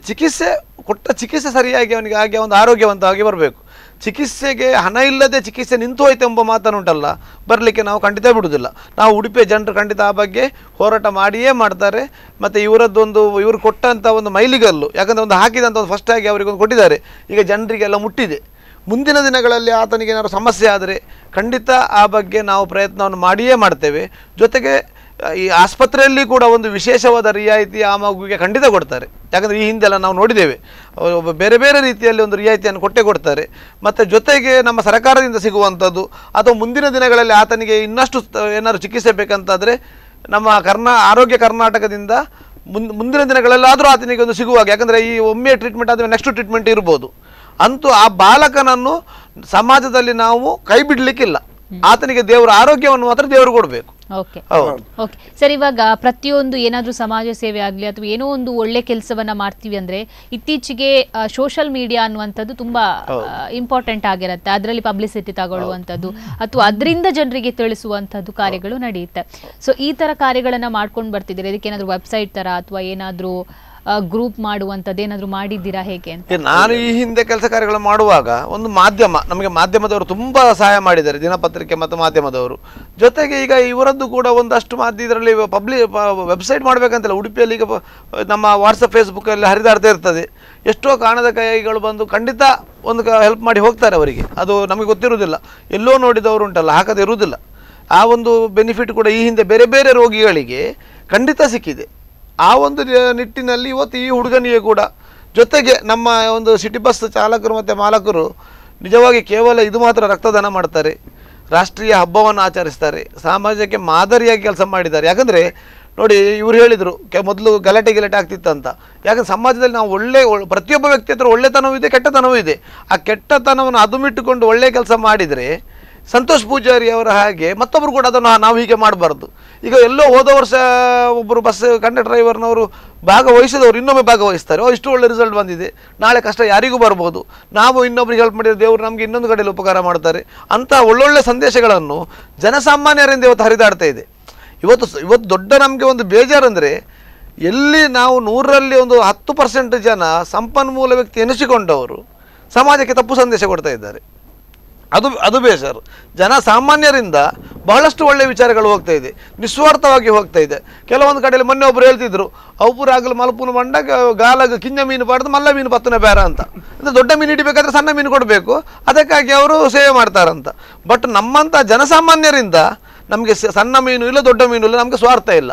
ಕೊಟ್ಟ ಚಿಕಿತ್ಸೆ ಸರಿಯಾಗಿ ಅವನಿಗೆ ಆಗಿ ಒಂದು ಆರೋಗ್ಯವಂತವಾಗಿ ಬರಬೇಕು. ಚಿಕಿತ್ಸೆಗೆ ಹಣ ಇಲ್ಲದೆ ಚಿಕಿತ್ಸೆ ನಿಂತು ಹೋಯ್ತು ಎಂಬ ಮಾತನ್ನುಂಟಲ್ಲ, ಬರಲಿಕ್ಕೆ ನಾವು ಖಂಡಿತ ಬಿಡುವುದಿಲ್ಲ. ನಾವು ಉಡುಪಿಯ ಜನರು ಖಂಡಿತ ಆ ಬಗ್ಗೆ ಹೋರಾಟ ಮಾಡಿಯೇ ಮಾಡ್ತಾರೆ. ಮತ್ತು ಇವರು ಕೊಟ್ಟಂಥ ಒಂದು ಮೈಲಿಗಲ್ಲು, ಯಾಕಂದರೆ ಒಂದು ಹಾಕಿದಂಥ ಒಂದು ಫಸ್ಟ್ ಆಗಿ ಅವರಿಗೊಂದು ಕೊಟ್ಟಿದ್ದಾರೆ, ಈಗ ಜನರಿಗೆಲ್ಲ ಮುಟ್ಟಿದೆ. ಮುಂದಿನ ದಿನಗಳಲ್ಲಿ ಆತನಿಗೆ ಏನಾದರೂ ಸಮಸ್ಯೆ ಆದರೆ ಖಂಡಿತ ಆ ಬಗ್ಗೆ ನಾವು ಪ್ರಯತ್ನವನ್ನು ಮಾಡಿಯೇ ಮಾಡ್ತೇವೆ. ಜೊತೆಗೆ ಈ ಆಸ್ಪತ್ರೆಯಲ್ಲಿ ಕೂಡ ಒಂದು ವಿಶೇಷವಾದ ರಿಯಾಯಿತಿ ಆ ಮಗುವಿಗೆ ಖಂಡಿತ ಕೊಡ್ತಾರೆ. ಯಾಕಂದರೆ ಈ ಹಿಂದೆಲ್ಲ ನಾವು ನೋಡಿದ್ದೇವೆ, ಬೇರೆ ಬೇರೆ ರೀತಿಯಲ್ಲಿ ಒಂದು ರಿಯಾಯಿತಿಯನ್ನು ಕೊಡ್ತಾರೆ. ಮತ್ತು ಜೊತೆಗೆ ನಮ್ಮ ಸರ್ಕಾರದಿಂದ ಸಿಗುವಂಥದ್ದು ಅಥವಾ ಮುಂದಿನ ದಿನಗಳಲ್ಲಿ ಆತನಿಗೆ ಇನ್ನಷ್ಟು ಏನಾದರೂ ಚಿಕಿತ್ಸೆ ಬೇಕಂತಾದರೆ ನಮ್ಮ ಆರೋಗ್ಯ ಕರ್ನಾಟಕದಿಂದ ಮುಂದಿನ ದಿನಗಳಲ್ಲಾದರೂ ಆತನಿಗೆ ಒಂದು ಸಿಗುವಾಗ, ಯಾಕಂದರೆ ಈ ಒಮ್ಮೆ ಟ್ರೀಟ್ಮೆಂಟ್ ಆದಮೇಲೆ ನೆಕ್ಸ್ಟ್ ಟ್ರೀಟ್ಮೆಂಟ್ ಇರ್ಬೋದು. ಅಂತೂ ಆ ಬಾಲಕನನ್ನು ಸಮಾಜದಲ್ಲಿ ನಾವು ಕೈ ಬಿಡಲಿಕ್ಕಿಲ್ಲ. ಆತನಿಗೆ ದೇವರ ಆರೋಗ್ಯವನ್ನು ಮಾತ್ರ ದೇವರು ಕೊಡಬೇಕು. ಓಕೆ ಸರ್, ಇವಾಗ ಪ್ರತಿಯೊಂದು ಏನಾದರೂ ಸಮಾಜ ಸೇವೆ ಆಗಲಿ ಅಥವಾ ಏನೋ ಒಂದು ಒಳ್ಳೆ ಕೆಲಸವನ್ನ ಮಾಡ್ತೀವಿ ಅಂದ್ರೆ ಇತ್ತೀಚೆಗೆ ಸೋಷಿಯಲ್ ಮೀಡಿಯಾ ಅನ್ನುವಂಥದ್ದು ತುಂಬಾ ಇಂಪಾರ್ಟೆಂಟ್ ಆಗಿರುತ್ತೆ. ಅದರಲ್ಲಿ ಪಬ್ಲಿಸಿಟಿ ತಗೊಳ್ಳುವಂಥದ್ದು ಅಥವಾ ಅದರಿಂದ ಜನರಿಗೆ ತಿಳಿಸುವಂಥದ್ದು ಕಾರ್ಯಗಳು ನಡೆಯುತ್ತೆ. ಸೊ ಈ ತರ ಕಾರ್ಯಗಳನ್ನ ಮಾಡ್ಕೊಂಡು ಬರ್ತಿದ್ದೀರಾ, ಇದಕ್ಕೆ ಏನಾದರೂ ವೆಬ್ಸೈಟ್ ತರ ಅಥವಾ ಏನಾದರೂ ಗ್ರೂಪ್ ಮಾಡುವಂಥದ್ದು ಏನಾದರೂ ಮಾಡಿದ್ದೀರಾ, ಹೇಗೆ ಅಂತ? ನಾನು ಈ ಹಿಂದೆ ಕೆಲಸ ಕಾರ್ಯಗಳು ಮಾಡುವಾಗ ಒಂದು ನಮಗೆ ಮಾಧ್ಯಮದವರು ತುಂಬ ಸಹಾಯ ಮಾಡಿದ್ದಾರೆ, ದಿನಪತ್ರಿಕೆ ಮತ್ತು ಮಾಧ್ಯಮದವರು. ಜೊತೆಗೆ ಈಗ ಇವರದ್ದು ಕೂಡ ಒಂದಷ್ಟು ಇದರಲ್ಲಿ ವೆಬ್ಸೈಟ್ ಮಾಡಬೇಕಂತಿಲ್ಲ. ಉಡುಪಿಯಲ್ಲಿ ಈಗ ನಮ್ಮ ವಾಟ್ಸಪ್ ಫೇಸ್ಬುಕ್ಕಲ್ಲಿ ಹರಿದಾಡ್ತಾ ಇರ್ತದೆ. ಎಷ್ಟೋ ಕಾಣದ ಕೈಗಳು ಬಂದು ಖಂಡಿತ ಒಂದು ಹೆಲ್ಪ್ ಮಾಡಿ ಹೋಗ್ತಾರೆ ಅವರಿಗೆ. ಅದು ನಮಗೆ ಗೊತ್ತಿರುವುದಿಲ್ಲ, ಎಲ್ಲೋ ನೋಡಿದವರು ಉಂಟಲ್ಲ, ಹಾಕದೇ ಇರುವುದಿಲ್ಲ. ಆ ಒಂದು ಬೆನಿಫಿಟ್ ಕೂಡ ಈ ಹಿಂದೆ ಬೇರೆ ಬೇರೆ ರೋಗಿಗಳಿಗೆ ಖಂಡಿತ ಸಿಕ್ಕಿದೆ. ಆ ಒಂದು ನಿಟ್ಟಿನಲ್ಲಿ ಇವತ್ತು ಈ ಹುಡುಗನಿಗೆ ಕೂಡ, ಜೊತೆಗೆ ನಮ್ಮ ಒಂದು ಸಿಟಿ ಬಸ್ ಚಾಲಕರು ಮತ್ತು ಮಾಲಕರು ನಿಜವಾಗಿ ಕೇವಲ ಇದು ಮಾತ್ರ ರಕ್ತದಾನ ಮಾಡ್ತಾರೆ, ರಾಷ್ಟ್ರೀಯ ಹಬ್ಬವನ್ನು ಆಚರಿಸ್ತಾರೆ, ಸಮಾಜಕ್ಕೆ ಮಾದರಿಯಾಗಿ ಕೆಲಸ ಮಾಡಿದ್ದಾರೆ. ಯಾಕಂದರೆ ನೋಡಿ, ಇವ್ರು ಹೇಳಿದರು ಮೊದಲು ಗಲಾಟೆ ಆಗ್ತಿತ್ತಂತ. ಯಾಕಂದ್ರೆ ಸಮಾಜದಲ್ಲಿ ನಾವು ಪ್ರತಿಯೊಬ್ಬ ವ್ಯಕ್ತಿ ಹತ್ರ ಒಳ್ಳೆತನವೂ ಇದೆ, ಕೆಟ್ಟತನವೂ ಇದೆ. ಆ ಕೆಟ್ಟತನವನ್ನು ಅದುಮಿಟ್ಟುಕೊಂಡು ಒಳ್ಳೆ ಕೆಲಸ ಮಾಡಿದರೆ ಸಂತೋಷ್ ಪೂಜಾರಿ ಅವರ ಹಾಗೆ ಮತ್ತೊಬ್ಬರು ಕೂಡ ಅದನ್ನು ನಾವು ಹೀಗೆ ಮಾಡಬಾರ್ದು. ಈಗ ಎಲ್ಲೋ ಹೋದ ವರ್ಷ ಒಬ್ಬರು ಬಸ್ ಕಂಡಕ್ಟರ್ ಡ್ರೈವರ್ನವರು ಭಾಗವಹಿಸಿದವರು ಇನ್ನೊಮ್ಮೆ ಭಾಗವಹಿಸ್ತಾರೆ, ಇಷ್ಟು ಒಳ್ಳೆ ರಿಸಲ್ಟ್ ಬಂದಿದೆ, ನಾಳೆ ಕಷ್ಟ ಯಾರಿಗೂ ಬರ್ಬೋದು, ನಾವು ಇನ್ನೊಬ್ರಿಗೆ ಹೆಲ್ಪ್ ಮಾಡಿದರೆ ದೇವರು ನಮಗೆ ಇನ್ನೊಂದು ಕಡೆಯಲ್ಲಿ ಉಪಕಾರ ಮಾಡ್ತಾರೆ ಅಂತ ಒಳ್ಳೊಳ್ಳೆ ಸಂದೇಶಗಳನ್ನು ಜನಸಾಮಾನ್ಯರಿಂದ ಇವತ್ತು ಹರಿದಾಡ್ತಾ ಇದೆ. ಇವತ್ತು ದೊಡ್ಡ ನಮಗೆ ಒಂದು ಬೇಜಾರಂದರೆ, ಎಲ್ಲಿ ನಾವು 100ರಲ್ಲಿ ಒಂದು 10% ಜನ ಸಂಪನ್ಮೂಲ ವ್ಯಕ್ತಿ ಎನಿಸಿಕೊಂಡವರು ಸಮಾಜಕ್ಕೆ ತಪ್ಪು ಸಂದೇಶ ಕೊಡ್ತಾ ಇದ್ದಾರೆ. ಅದು ಬೇಜಾರು. ಸಾಮಾನ್ಯರಿಂದ ಬಹಳಷ್ಟು ಒಳ್ಳೆಯ ವಿಚಾರಗಳು ಹೋಗ್ತಾ ಇದೆ, ನಿಸ್ವಾರ್ಥವಾಗಿ ಹೋಗ್ತಾ ಇದೆ. ಕೆಲವೊಂದು ಕಡೆಯಲ್ಲಿ ಮೊನ್ನೆ ಒಬ್ಬರು ಹೇಳ್ತಿದ್ರು, ಅವ್ಪುರ ಆಗಲು ಮಲ್ಪುನ ಮಂಡ ಗಾಲಾಗ ಕಿಂಜ ಮೀನು ಪಾಡ್ದು ಮಲ್ಲ ಮೀನು ಪತ್ತನ ಬೇರ ಅಂತ. ಅಂದರೆ ದೊಡ್ಡ ಮೀನು ಹಿಡಿಬೇಕಾದ್ರೆ ಸಣ್ಣ ಮೀನು ಕೊಡಬೇಕು, ಅದಕ್ಕಾಗಿ ಅವರು ಸೇವೆ ಮಾಡ್ತಾರಂತ. ಬಟ್ ನಮ್ಮಂಥ ಜನಸಾಮಾನ್ಯರಿಂದ ನಮಗೆ ಸಣ್ಣ ಮೀನು ಇಲ್ಲ, ದೊಡ್ಡ ಮೀನು ಇಲ್ಲ, ನಮಗೆ ಸ್ವಾರ್ಥ ಇಲ್ಲ.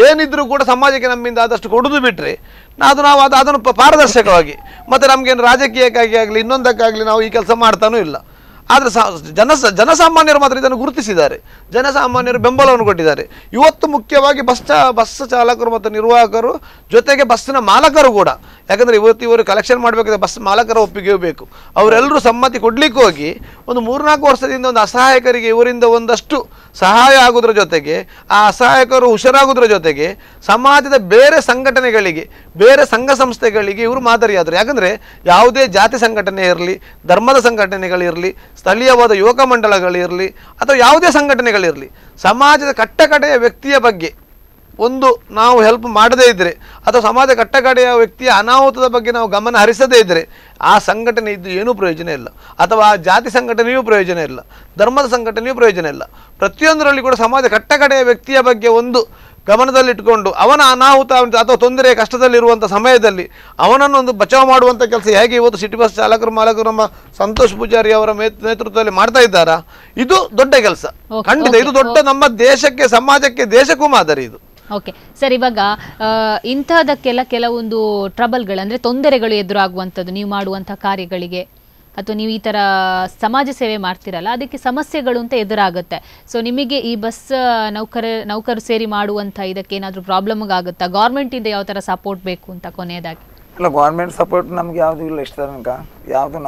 ಏನಿದ್ರೂ ಕೂಡ ಸಮಾಜಕ್ಕೆ ನಮ್ಮಿಂದ ಆದಷ್ಟು ಕೊಡೋದು ಬಿಟ್ಟರೆ ನಾವು ಅದನ್ನು ಪಾರದರ್ಶಕವಾಗಿ, ಮತ್ತು ನಮಗೇನು ರಾಜಕೀಯಕ್ಕಾಗಿ ಆಗಲಿ ಇನ್ನೊಂದಕ್ಕಾಗಲಿ ನಾವು ಈ ಕೆಲಸ ಮಾಡ್ತಾನೂ ಇಲ್ಲ. ಆದರೆ ಜನಸಾಮಾನ್ಯರು ಮಾತ್ರ ಇದನ್ನು ಗುರುತಿಸಿದ್ದಾರೆ, ಜನಸಾಮಾನ್ಯರು ಬೆಂಬಲವನ್ನು ಕೊಟ್ಟಿದ್ದಾರೆ. ಇವತ್ತು ಮುಖ್ಯವಾಗಿ ಬಸ್ ಚಾಲಕರು ಮತ್ತು ನಿರ್ವಾಹಕರು ಜೊತೆಗೆ ಬಸ್ಸಿನ ಮಾಲಕರು ಕೂಡ, ಯಾಕಂದರೆ ಇವರು ಕಲೆಕ್ಷನ್ ಮಾಡಬೇಕಾದ್ರೆ ಬಸ್ ಮಾಲಕರ ಒಪ್ಪಿಗೆ ಬೇಕು. ಅವರೆಲ್ಲರೂ ಸಮ್ಮತಿ ಕೊಡಲಿಕ್ಕೆ ಹೋಗಿ ಒಂದು 3-4 ವರ್ಷದಿಂದ ಒಂದು ಅಸಹಾಯಕರಿಗೆ ಇವರಿಂದ ಒಂದಷ್ಟು ಸಹಾಯ ಆಗೋದ್ರ ಜೊತೆಗೆ, ಆ ಅಸಹಾಯಕರು ಹುಷಾರಾಗೋದ್ರ ಜೊತೆಗೆ ಸಮಾಜದ ಬೇರೆ ಸಂಘಟನೆಗಳಿಗೆ, ಬೇರೆ ಸಂಘ ಸಂಸ್ಥೆಗಳಿಗೆ ಇವರು ಮಾದರಿಯಾದರು. ಯಾಕಂದರೆ ಯಾವುದೇ ಜಾತಿ ಸಂಘಟನೆ ಇರಲಿ, ಧರ್ಮದ ಸಂಘಟನೆಗಳಿರಲಿ, ಸ್ಥಳೀಯವಾದ ಯುವಕ ಮಂಡಳಗಳಿರಲಿ ಅಥವಾ ಯಾವುದೇ ಸಂಘಟನೆಗಳಿರಲಿ, ಸಮಾಜದ ಕಟ್ಟಕಡೆಯ ವ್ಯಕ್ತಿಯ ಬಗ್ಗೆ ಒಂದು ನಾವು ಹೆಲ್ಪ್ ಮಾಡದೇ ಇದ್ದರೆ ಅಥವಾ ಸಮಾಜ ಕಟ್ಟಕಡೆಯ ವ್ಯಕ್ತಿಯ ಅನಾಹುತದ ಬಗ್ಗೆ ನಾವು ಗಮನ ಹರಿಸದೇ ಇದ್ದರೆ ಆ ಸಂಘಟನೆ ಇದ್ದು ಏನೂ ಪ್ರಯೋಜನ ಇಲ್ಲ, ಅಥವಾ ಆ ಜಾತಿ ಸಂಘಟನೆಯೂ ಪ್ರಯೋಜನ ಇಲ್ಲ, ಧರ್ಮದ ಸಂಘಟನೆಯೂ ಪ್ರಯೋಜನ ಇಲ್ಲ. ಪ್ರತಿಯೊಂದರಲ್ಲಿ ಕೂಡ ಸಮಾಜ ಕಟ್ಟಕಡೆಯ ವ್ಯಕ್ತಿಯ ಬಗ್ಗೆ ಒಂದು ಗಮನದಲ್ಲಿಟ್ಟುಕೊಂಡು ಅವನ ಅನಾಹುತ ಅಥವಾ ತೊಂದರೆ ಕಷ್ಟದಲ್ಲಿರುವಂಥ ಸಮಯದಲ್ಲಿ ಅವನನ್ನು ಒಂದು ಬಚಾವ್ ಮಾಡುವಂಥ ಕೆಲಸ ಹೇಗೆ ಇವತ್ತು ಸಿಟಿ ಬಸ್ ಚಾಲಕರು ಮಾಲಕರು ನಮ್ಮ ಸಂತೋಷ್ ಪೂಜಾರಿ ಅವರ ನೇತೃತ್ವದಲ್ಲಿ ಮಾಡ್ತಾ ಇದ್ದಾರಾ, ಇದು ದೊಡ್ಡ ಕೆಲಸ. ಖಂಡಿತ ಇದು ದೊಡ್ಡ ನಮ್ಮ ದೇಶಕ್ಕೆ, ಸಮಾಜಕ್ಕೆ, ದೇಶಕ್ಕೂ ಮಾದರಿ ಇದು. ಓಕೆ ಸರ್, ಇವಾಗ ಇಂಥದಕ್ಕೆಲ್ಲ ಕೆಲವೊಂದು ಟ್ರಬಲ್ಗಳು ಅಂದರೆ ತೊಂದರೆಗಳು ಎದುರಾಗುವಂಥದ್ದು ನೀವು ಮಾಡುವಂಥ ಕಾರ್ಯಗಳಿಗೆ, ಅಥವಾ ನೀವು ಈ ಥರ ಸಮಾಜ ಸೇವೆ ಮಾಡ್ತಿರಲ್ಲ ಅದಕ್ಕೆ ಸಮಸ್ಯೆಗಳು ಅಂತ ಎದುರಾಗುತ್ತೆ. ಸೊ ನಿಮಗೆ ಈ ಬಸ್ ನೌಕರು ಸೇರಿ ಮಾಡುವಂಥ ಇದಕ್ಕೆ ಏನಾದರೂ ಪ್ರಾಬ್ಲಮ್ಗಾಗುತ್ತಾ? ಗೌರ್ಮೆಂಟಿಂದ ಯಾವ ಥರ ಸಪೋರ್ಟ್ ಬೇಕು ಅಂತ ಕೊನೆಯದಾಗಿ? ಇಲ್ಲ, ಗೌರ್ಮೆಂಟ್ ಸಪೋರ್ಟ್ ನಮ್ಗೆ ಯಾವುದೂ ಇಲ್ಲ ಇಷ್ಟ ತನಕ. ಯಾವುದು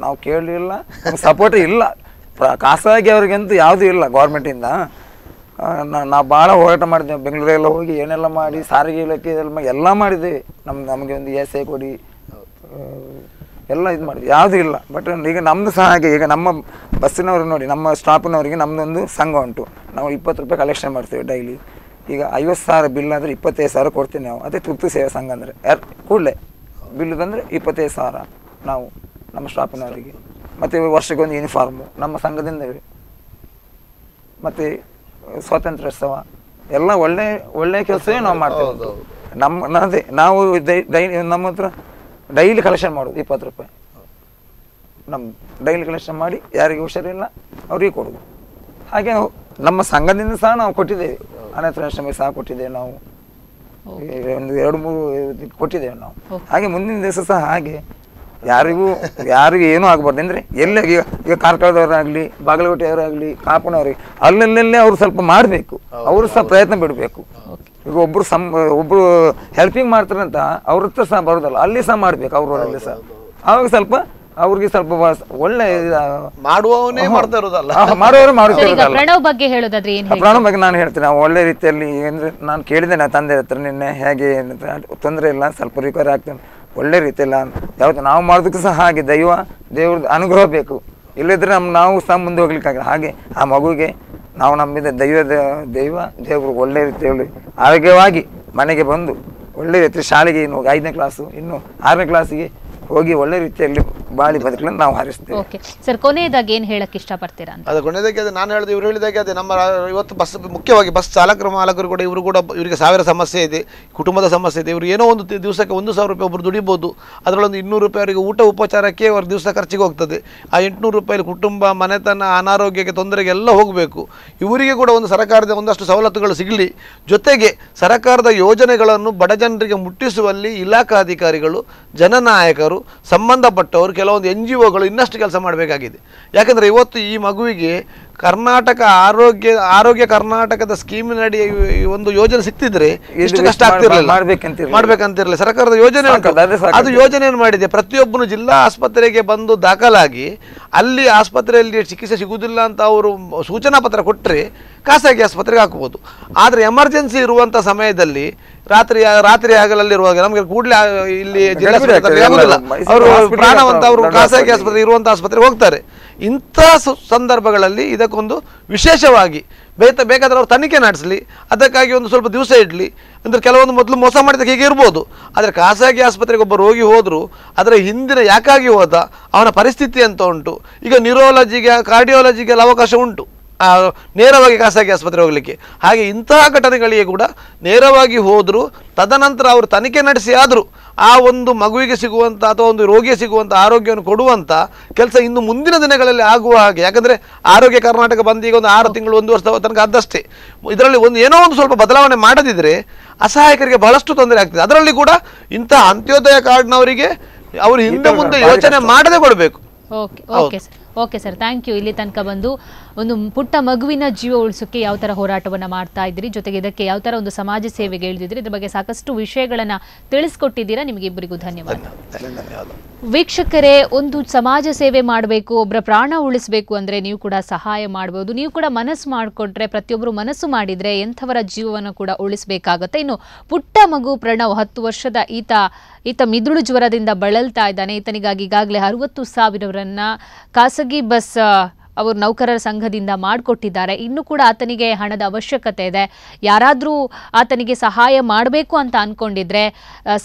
ನಾವು ಕೇಳಲಿಲ್ಲ, ಸಪೋರ್ಟ್ ಇಲ್ಲ. ಖಾಸಗಿ ಅವ್ರಿಗಂತೂ ಯಾವುದೂ ಇಲ್ಲ ಗೌರ್ಮೆಂಟಿಂದ. ನಾವು ಭಾಳ ಹೋರಾಟ ಮಾಡಿದ್ದೇವೆ, ಬೆಂಗಳೂರೆಲ್ಲ ಹೋಗಿ ಏನೆಲ್ಲ ಮಾಡಿ, ಸಾರಿಗೆ ಇಲಾಖೆ ಎಲ್ಲ ಮಾಡಿದ್ದೇವೆ. ನಮಗೆ ಒಂದು ESI ಕೊಡಿ ಎಲ್ಲ ಇದು ಮಾಡಿದ್ವಿ, ಯಾವುದೂ ಇಲ್ಲ. ಬಟ್ ಈಗ ನಮ್ಮದು ಸಹ ಹಾಗೆ. ಈಗ ನಮ್ಮ ಬಸ್ಸಿನವರು ನೋಡಿ, ನಮ್ಮ ಸ್ಟಾಪ್ನವರಿಗೆ ನಮ್ಮದೊಂದು ಸಂಘ ಉಂಟು. ನಾವು 20 ರೂಪಾಯಿ ಕಲೆಕ್ಷನ್ ಮಾಡ್ತೇವೆ ಡೈಲಿ. ಈಗ 50,000 ಬಿಲ್ ಅಂದರೆ 25,000 ಕೊಡ್ತೀವಿ ನಾವು. ಅದೇ ತುರ್ತು ಸೇವಾ ಸಂಘ ಅಂದರೆ ಕೂಡಲೇ ಬಿಲ್ಲುದಂದರೆ 25,000 ನಾವು ನಮ್ಮ ಸ್ಟಾಪ್ನವರಿಗೆ. ಮತ್ತು ವರ್ಷಕ್ಕೊಂದು ಯೂನಿಫಾರ್ಮು ನಮ್ಮ ಸಂಘದಿಂದವೇ. ಮತ್ತು ಸ್ವಾತಂತ್ರ್ಯೋತ್ಸವ ಎಲ್ಲ ಒಳ್ಳೆಯ ಕೆಲಸವೇ ನಾವು ಮಾಡ್ತೇವೆ. ಅದೇ ನಾವು ನಮ್ಮ ಹತ್ರ ಡೈಲಿ ಕಲೆಕ್ಷನ್ ಮಾಡೋದು 20 ರೂಪಾಯಿ. ನಮ್ಮ ಡೈಲಿ ಕಲೆಕ್ಷನ್ ಮಾಡಿ ಯಾರಿಗೆ ಹುಷಾರಿಲ್ಲ ಅವರಿಗೆ ಕೊಡೋದು. ಹಾಗೆ ನಮ್ಮ ಸಂಘದಿಂದ ಸಹ ನಾವು ಕೊಟ್ಟಿದ್ದೇವೆ, ಅನಾಥಾಶ್ರಮಕ್ಕೆ ಸಹ ಕೊಟ್ಟಿದ್ದೇವೆ ನಾವು, ಒಂದು 2-3 ಕೊಟ್ಟಿದ್ದೇವೆ ನಾವು. ಹಾಗೆ ಮುಂದಿನ ದಿವಸ ಸಹ ಹಾಗೆ ಯಾರಿಗೂ ಏನೂ ಆಗಬಾರ್ದು. ಅಂದರೆ ಎಲ್ಲ ಈಗ ಕಾರ್ಕಳದವರಾಗಲಿ, ಬಾಗಲಕೋಟೆಯವರಾಗಲಿ, ಕಾಪುನವ್ರಿಗೆ ಅಲ್ಲಲ್ಲೇ ಅವರು ಸ್ವಲ್ಪ ಮಾಡಬೇಕು, ಅವರು ಸಹ ಪ್ರಯತ್ನ ಬಿಡಬೇಕು. ಈಗ ಒಬ್ಬರು ಹೆಲ್ಪಿಂಗ್ ಮಾಡ್ತಾರಂತ ಅವ್ರ ಹತ್ರ ಸಹ ಬರೋದಲ್ಲ, ಅಲ್ಲಿ ಸಹ ಮಾಡಬೇಕು ಅವರಲ್ಲಿ ಸಹ. ಆವಾಗ ಸ್ವಲ್ಪ ಅವ್ರಿಗೆ ಸ್ವಲ್ಪ ಒಳ್ಳೆ ಮಾಡುವವನೇ ಮಾಡ್ತಾ ಇರೋದಲ್ಲ, ಮಾಡುವವರು ಮಾಡ್ತಾ ಇರೋದಲ್ಲ. ಪ್ರಣವ್ ಬಗ್ಗೆ ಹೇಳೋದಾದ್ರೆ ಪ್ರಣವ್ ಬಗ್ಗೆ ನಾನು ಹೇಳ್ತೇನೆ, ಒಳ್ಳೆ ರೀತಿಯಲ್ಲಿ. ಅಂದರೆ ನಾನು ಕೇಳಿದ್ದೇನೆ ತಂದೆ ಹತ್ರ ನಿನ್ನೆ, ಹೇಗೆ ತೊಂದರೆ ಇಲ್ಲ, ಸ್ವಲ್ಪ ರಿಕವರಿ ಆಗ್ತೇನೆ ಒಳ್ಳೆ ರೀತಿಯಲ್ಲ. ಯಾವತ್ತು ನಾವು ಮಾಡೋದಕ್ಕೂ ಸಹ ಹಾಗೆ ದೇವ್ರದ್ದು ಅನುಗ್ರಹ ಬೇಕು, ಇಲ್ಲದಿದ್ದರೆ ನಾವು ಸಹ ಮುಂದೆ ಹೋಗ್ಲಿಕ್ಕಾಗಲ್ಲ. ಹಾಗೆ ಆ ಮಗುವಿಗೆ ನಾವು ನಂಬಿದ ದೇವರು ಒಳ್ಳೆ ರೀತಿಯಲ್ಲಿ ಆರೋಗ್ಯವಾಗಿ ಮನೆಗೆ ಬಂದು ಒಳ್ಳೆ ರೀತಿ ಶಾಲೆಗೆ ಇನ್ನು 5ನೇ ಕ್ಲಾಸು ಇನ್ನು 6ನೇ ಕ್ಲಾಸಿಗೆ ಹೋಗಿ ಒಳ್ಳೆ ರೀತಿಯಲ್ಲಿ ಬಾಳಿ ಬದುಕಲು ನಾವು ಹಾರಿಸ್ತೇವೆ. ಓಕೆ ಸರ್, ಕೊನೆಯದಾಗಿ ಏನು ಹೇಳಕ್ಕೆ ಇಷ್ಟಪಡ್ತೀರಾ ಅಂತ? ಅದು ಕೊನೆಯದಾಗಿ ಅದೇ ನಾನು ಹೇಳಿದೆ, ಇವರು ಹೇಳಿದಾಗೆ ಅದೇ ನಮ್ಮ ಇವತ್ತು ಮುಖ್ಯವಾಗಿ ಬಸ್ ಚಾಲಕರು ಮಾಲಕರು ಕೂಡ ಇವರಿಗೆ 1000 ಸಮಸ್ಯೆ ಇದೆ, ಕುಟುಂಬದ ಸಮಸ್ಯೆ ಇದೆ. ಇವರು ಏನೋ ಒಂದು ದಿವಸಕ್ಕೆ 1,000 ರೂಪಾಯಿ ಒಬ್ಬರು ದುಡಿಬೋದು, ಅದರಲ್ಲೊಂದು 200 ರೂಪಾಯಿ ಅವರಿಗೆ ಊಟ ಉಪಚಾರಕ್ಕೆ ಅವ್ರ ದಿವಸ ಖರ್ಚಿಗೆ ಹೋಗ್ತದೆ. ಆ 800 ರೂಪಾಯಿ ಕುಟುಂಬ, ಮನೆತನ, ಅನಾರೋಗ್ಯಕ್ಕೆ, ತೊಂದರೆಗೆ ಎಲ್ಲ ಹೋಗಬೇಕು. ಇವರಿಗೆ ಕೂಡ ಒಂದು ಸರ್ಕಾರದ ಒಂದಷ್ಟು ಸವಲತ್ತುಗಳು ಸಿಗಲಿ. ಜೊತೆಗೆ ಸರ್ಕಾರದ ಯೋಜನೆಗಳನ್ನು ಬಡ ಜನರಿಗೆ ಮುಟ್ಟಿಸುವಲ್ಲಿ ಇಲಾಖಾಧಿಕಾರಿಗಳು, ಜನನಾಯಕರು, ಸಂಬಂಧಪಟ್ಟವರು ಕೆಲವೊಂದು NGOಗಳು ಇನ್ನಷ್ಟು ಕೆಲಸ ಮಾಡಬೇಕಾಗಿದೆ. ಯಾಕಂದರೆ ಇವತ್ತು ಈ ಮಗುವಿಗೆ ಕರ್ನಾಟಕ ಆರೋಗ್ಯ ಕರ್ನಾಟಕದ ಸ್ಕೀಮಿನಡಿ ಒಂದು ಯೋಜನೆ ಸಿಕ್ತಿದ್ರೆ ಇಷ್ಟು ಕಷ್ಟ ಆಗ್ತಿರಲಿಲ್ಲ, ಮಾಡ್ಬೇಕಂತಿರಲಿಲ್ಲ. ಸರ್ಕಾರದ ಯೋಜನೆ ಉಂಟು, ಅದು ಯೋಜನೆಯನ್ನು ಮಾಡಿದೆ. ಪ್ರತಿಯೊಬ್ಬನು ಜಿಲ್ಲಾ ಆಸ್ಪತ್ರೆಗೆ ಬಂದು ದಾಖಲಾಗಿ ಅಲ್ಲಿ ಆಸ್ಪತ್ರೆಯಲ್ಲಿ ಚಿಕಿತ್ಸೆ ಸಿಗುವುದಿಲ್ಲ ಅಂತ ಅವರು ಸೂಚನಾ ಪತ್ರ ಕೊಟ್ಟರೆ ಖಾಸಗಿ ಆಸ್ಪತ್ರೆಗೆ ಹಾಕಬಹುದು. ಆದರೆ ಎಮರ್ಜೆನ್ಸಿ ಇರುವಂಥ ಸಮಯದಲ್ಲಿ ರಾತ್ರಿ ಹಗಲಲ್ಲಿರುವಾಗ ನಮಗೆ ಕೂಡಲೇ ಇಲ್ಲಿ ಜಿಲ್ಲಾಸ್ಪತ್ರೆ ಆಗುದಿಲ್ಲ, ಅವರು ಪ್ರಾಣವಂತ ಅವರು ಖಾಸಗಿ ಆಸ್ಪತ್ರೆ ಇರುವಂಥ ಆಸ್ಪತ್ರೆಗೆ ಹೋಗ್ತಾರೆ. ಇಂಥ ಸಂದರ್ಭಗಳಲ್ಲಿ ಇದಕ್ಕೊಂದು ವಿಶೇಷವಾಗಿ ಬೇಕಾದ್ರೆ ಅವರು ತನಿಖೆ ನಡೆಸಲಿ, ಅದಕ್ಕಾಗಿ ಒಂದು ಸ್ವಲ್ಪ ದಿವಸ ಇಡಲಿ. ಅಂದರೆ ಕೆಲವೊಂದು ಮೊದಲು ಮೋಸ ಮಾಡಿದಕ್ಕೆ ಹೀಗೆ ಇರ್ಬೋದು, ಆದರೆ ಖಾಸಗಿ ಆಸ್ಪತ್ರೆಗೆ ಒಬ್ಬ ರೋಗಿ ಹೋದರೂ ಅದರ ಹಿಂದಿನ ಯಾಕಾಗಿ ಹೋದ, ಅವನ ಪರಿಸ್ಥಿತಿ ಅಂತ ಉಂಟು. ಈಗ ನ್ಯೂರಾಲಜಿಗೆ ಕಾರ್ಡಿಯಾಲಜಿಗೆಲ್ಲ ಅವಕಾಶ ಉಂಟು ನೇರವಾಗಿ ಖಾಸಗಿ ಆಸ್ಪತ್ರೆ ಹೋಗಲಿಕ್ಕೆ. ಹಾಗೆ ಇಂತಹ ಘಟನೆಗಳಿಗೆ ಕೂಡ ನೇರವಾಗಿ ಹೋದರೂ ತದನಂತರ ಅವರು ತನಿಖೆ ನಡೆಸಿ ಆದರೂ ಆ ಒಂದು ಮಗುವಿಗೆ ಸಿಗುವಂಥ ಅಥವಾ ಒಂದು ರೋಗಿಗೆ ಸಿಗುವಂಥ ಆರೋಗ್ಯವನ್ನು ಕೊಡುವಂಥ ಕೆಲಸ ಇನ್ನು ಮುಂದಿನ ದಿನಗಳಲ್ಲಿ ಆಗುವ ಹಾಗೆ. ಯಾಕಂದರೆ ಆರೋಗ್ಯ ಕರ್ನಾಟಕ ಬಂದು ಈಗ ಒಂದು 6 ತಿಂಗಳು 1 ವರ್ಷ ತನಕ ಆದಷ್ಟೇ. ಇದರಲ್ಲಿ ಏನೋ ಒಂದು ಸ್ವಲ್ಪ ಬದಲಾವಣೆ ಮಾಡದಿದ್ದರೆ ಅಸಹಾಯಕರಿಗೆ ಬಹಳಷ್ಟು ತೊಂದರೆ ಆಗ್ತದೆ. ಅದರಲ್ಲಿ ಕೂಡ ಇಂತಹ ಅಂತ್ಯೋದಯ ಕಾರ್ಡ್ನವರಿಗೆ ಅವರು ಹಿಂದೆ ಮುಂದೆ ಯೋಚನೆ ಮಾಡದೆ ಕೊಡಬೇಕು. Okay sir, thank you. ಇಲ್ಲಿ ತನಕ ಬಂದು ಒಂದು ಪುಟ್ಟ ಮಗುವಿನ ಜೀವ ಉಳಿಸೋಕ್ಕೆ ಯಾವ ಥರ ಹೋರಾಟವನ್ನು ಮಾಡ್ತಾ ಇದ್ದೀರಿ, ಜೊತೆಗೆ ಇದಕ್ಕೆ ಯಾವ ಥರ ಒಂದು ಸಮಾಜ ಸೇವೆಗೆ ಇಳಿದಿದ್ರಿ, ಇದ್ರ ಬಗ್ಗೆ ಸಾಕಷ್ಟು ವಿಷಯಗಳನ್ನು ತಿಳಿಸ್ಕೊಟ್ಟಿದ್ದೀರಾ. ನಿಮಗೆ ಇಬ್ಬರಿಗೂ ಧನ್ಯವಾದ. ವೀಕ್ಷಕರೇ, ಒಂದು ಸಮಾಜ ಸೇವೆ ಮಾಡಬೇಕು, ಒಬ್ಬರ ಪ್ರಾಣ ಉಳಿಸಬೇಕು ಅಂದರೆ ನೀವು ಕೂಡ ಸಹಾಯ ಮಾಡ್ಬೋದು. ನೀವು ಕೂಡ ಮನಸ್ಸು ಮಾಡಿಕೊಟ್ರೆ, ಪ್ರತಿಯೊಬ್ಬರು ಮನಸ್ಸು ಮಾಡಿದರೆ ಎಂಥವರ ಜೀವವನ್ನು ಕೂಡ ಉಳಿಸಬೇಕಾಗತ್ತೆ. ಇನ್ನು ಪುಟ್ಟ ಮಗು ಪ್ರಣವ್ 10 ವರ್ಷದ ಈತ ಮಿದುಳು ಜ್ವರದಿಂದ ಬಳಲ್ತಾ ಇದ್ದಾನೆ. ಈತನಿಗಾಗಿ ಈಗಾಗಲೇ 60,000 ಖಾಸಗಿ ಬಸ್ ಅವರು ನೌಕರರ ಸಂಘದಿಂದ ಮಾಡಿಕೊಟ್ಟಿದ್ದಾರೆ. ಇನ್ನೂ ಕೂಡ ಆತನಿಗೆ ಹಣದ ಅವಶ್ಯಕತೆ ಇದೆ. ಯಾರಾದರೂ ಆತನಿಗೆ ಸಹಾಯ ಮಾಡಬೇಕು ಅಂತ ಅಂದ್ಕೊಂಡಿದ್ರೆ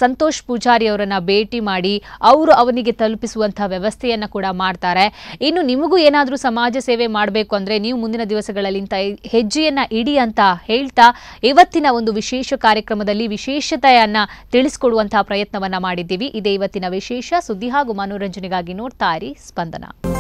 ಸಂತೋಷ್ ಪೂಜಾರಿ ಅವರನ್ನು ಭೇಟಿ ಮಾಡಿ ಅವರು ಅವನಿಗೆ ತಲುಪಿಸುವಂಥ ವ್ಯವಸ್ಥೆಯನ್ನು ಕೂಡ ಮಾಡ್ತಾರೆ. ಇನ್ನು ನಿಮಗೂ ಏನಾದರೂ ಸಮಾಜ ಸೇವೆ ಮಾಡಬೇಕು ಅಂದರೆ ನೀವು ಮುಂದಿನ ದಿವಸಗಳಲ್ಲಿ ಇಂಥ ಹೆಜ್ಜೆಯನ್ನು ಇಡಿ ಅಂತ ಹೇಳ್ತಾ ಇವತ್ತಿನ ಒಂದು ವಿಶೇಷ ಕಾರ್ಯಕ್ರಮದಲ್ಲಿ ವಿಶೇಷತೆಯನ್ನು ತಿಳಿಸ್ಕೊಡುವಂತಹ ಪ್ರಯತ್ನವನ್ನು ಮಾಡಿದ್ದೀವಿ. ಇದೇ ಇವತ್ತಿನ ವಿಶೇಷ ಸುದ್ದಿ ಹಾಗೂ ಮನೋರಂಜನೆಗಾಗಿ ನೋಡ್ತಾ ಇರಿ ಸ್ಪಂದನ.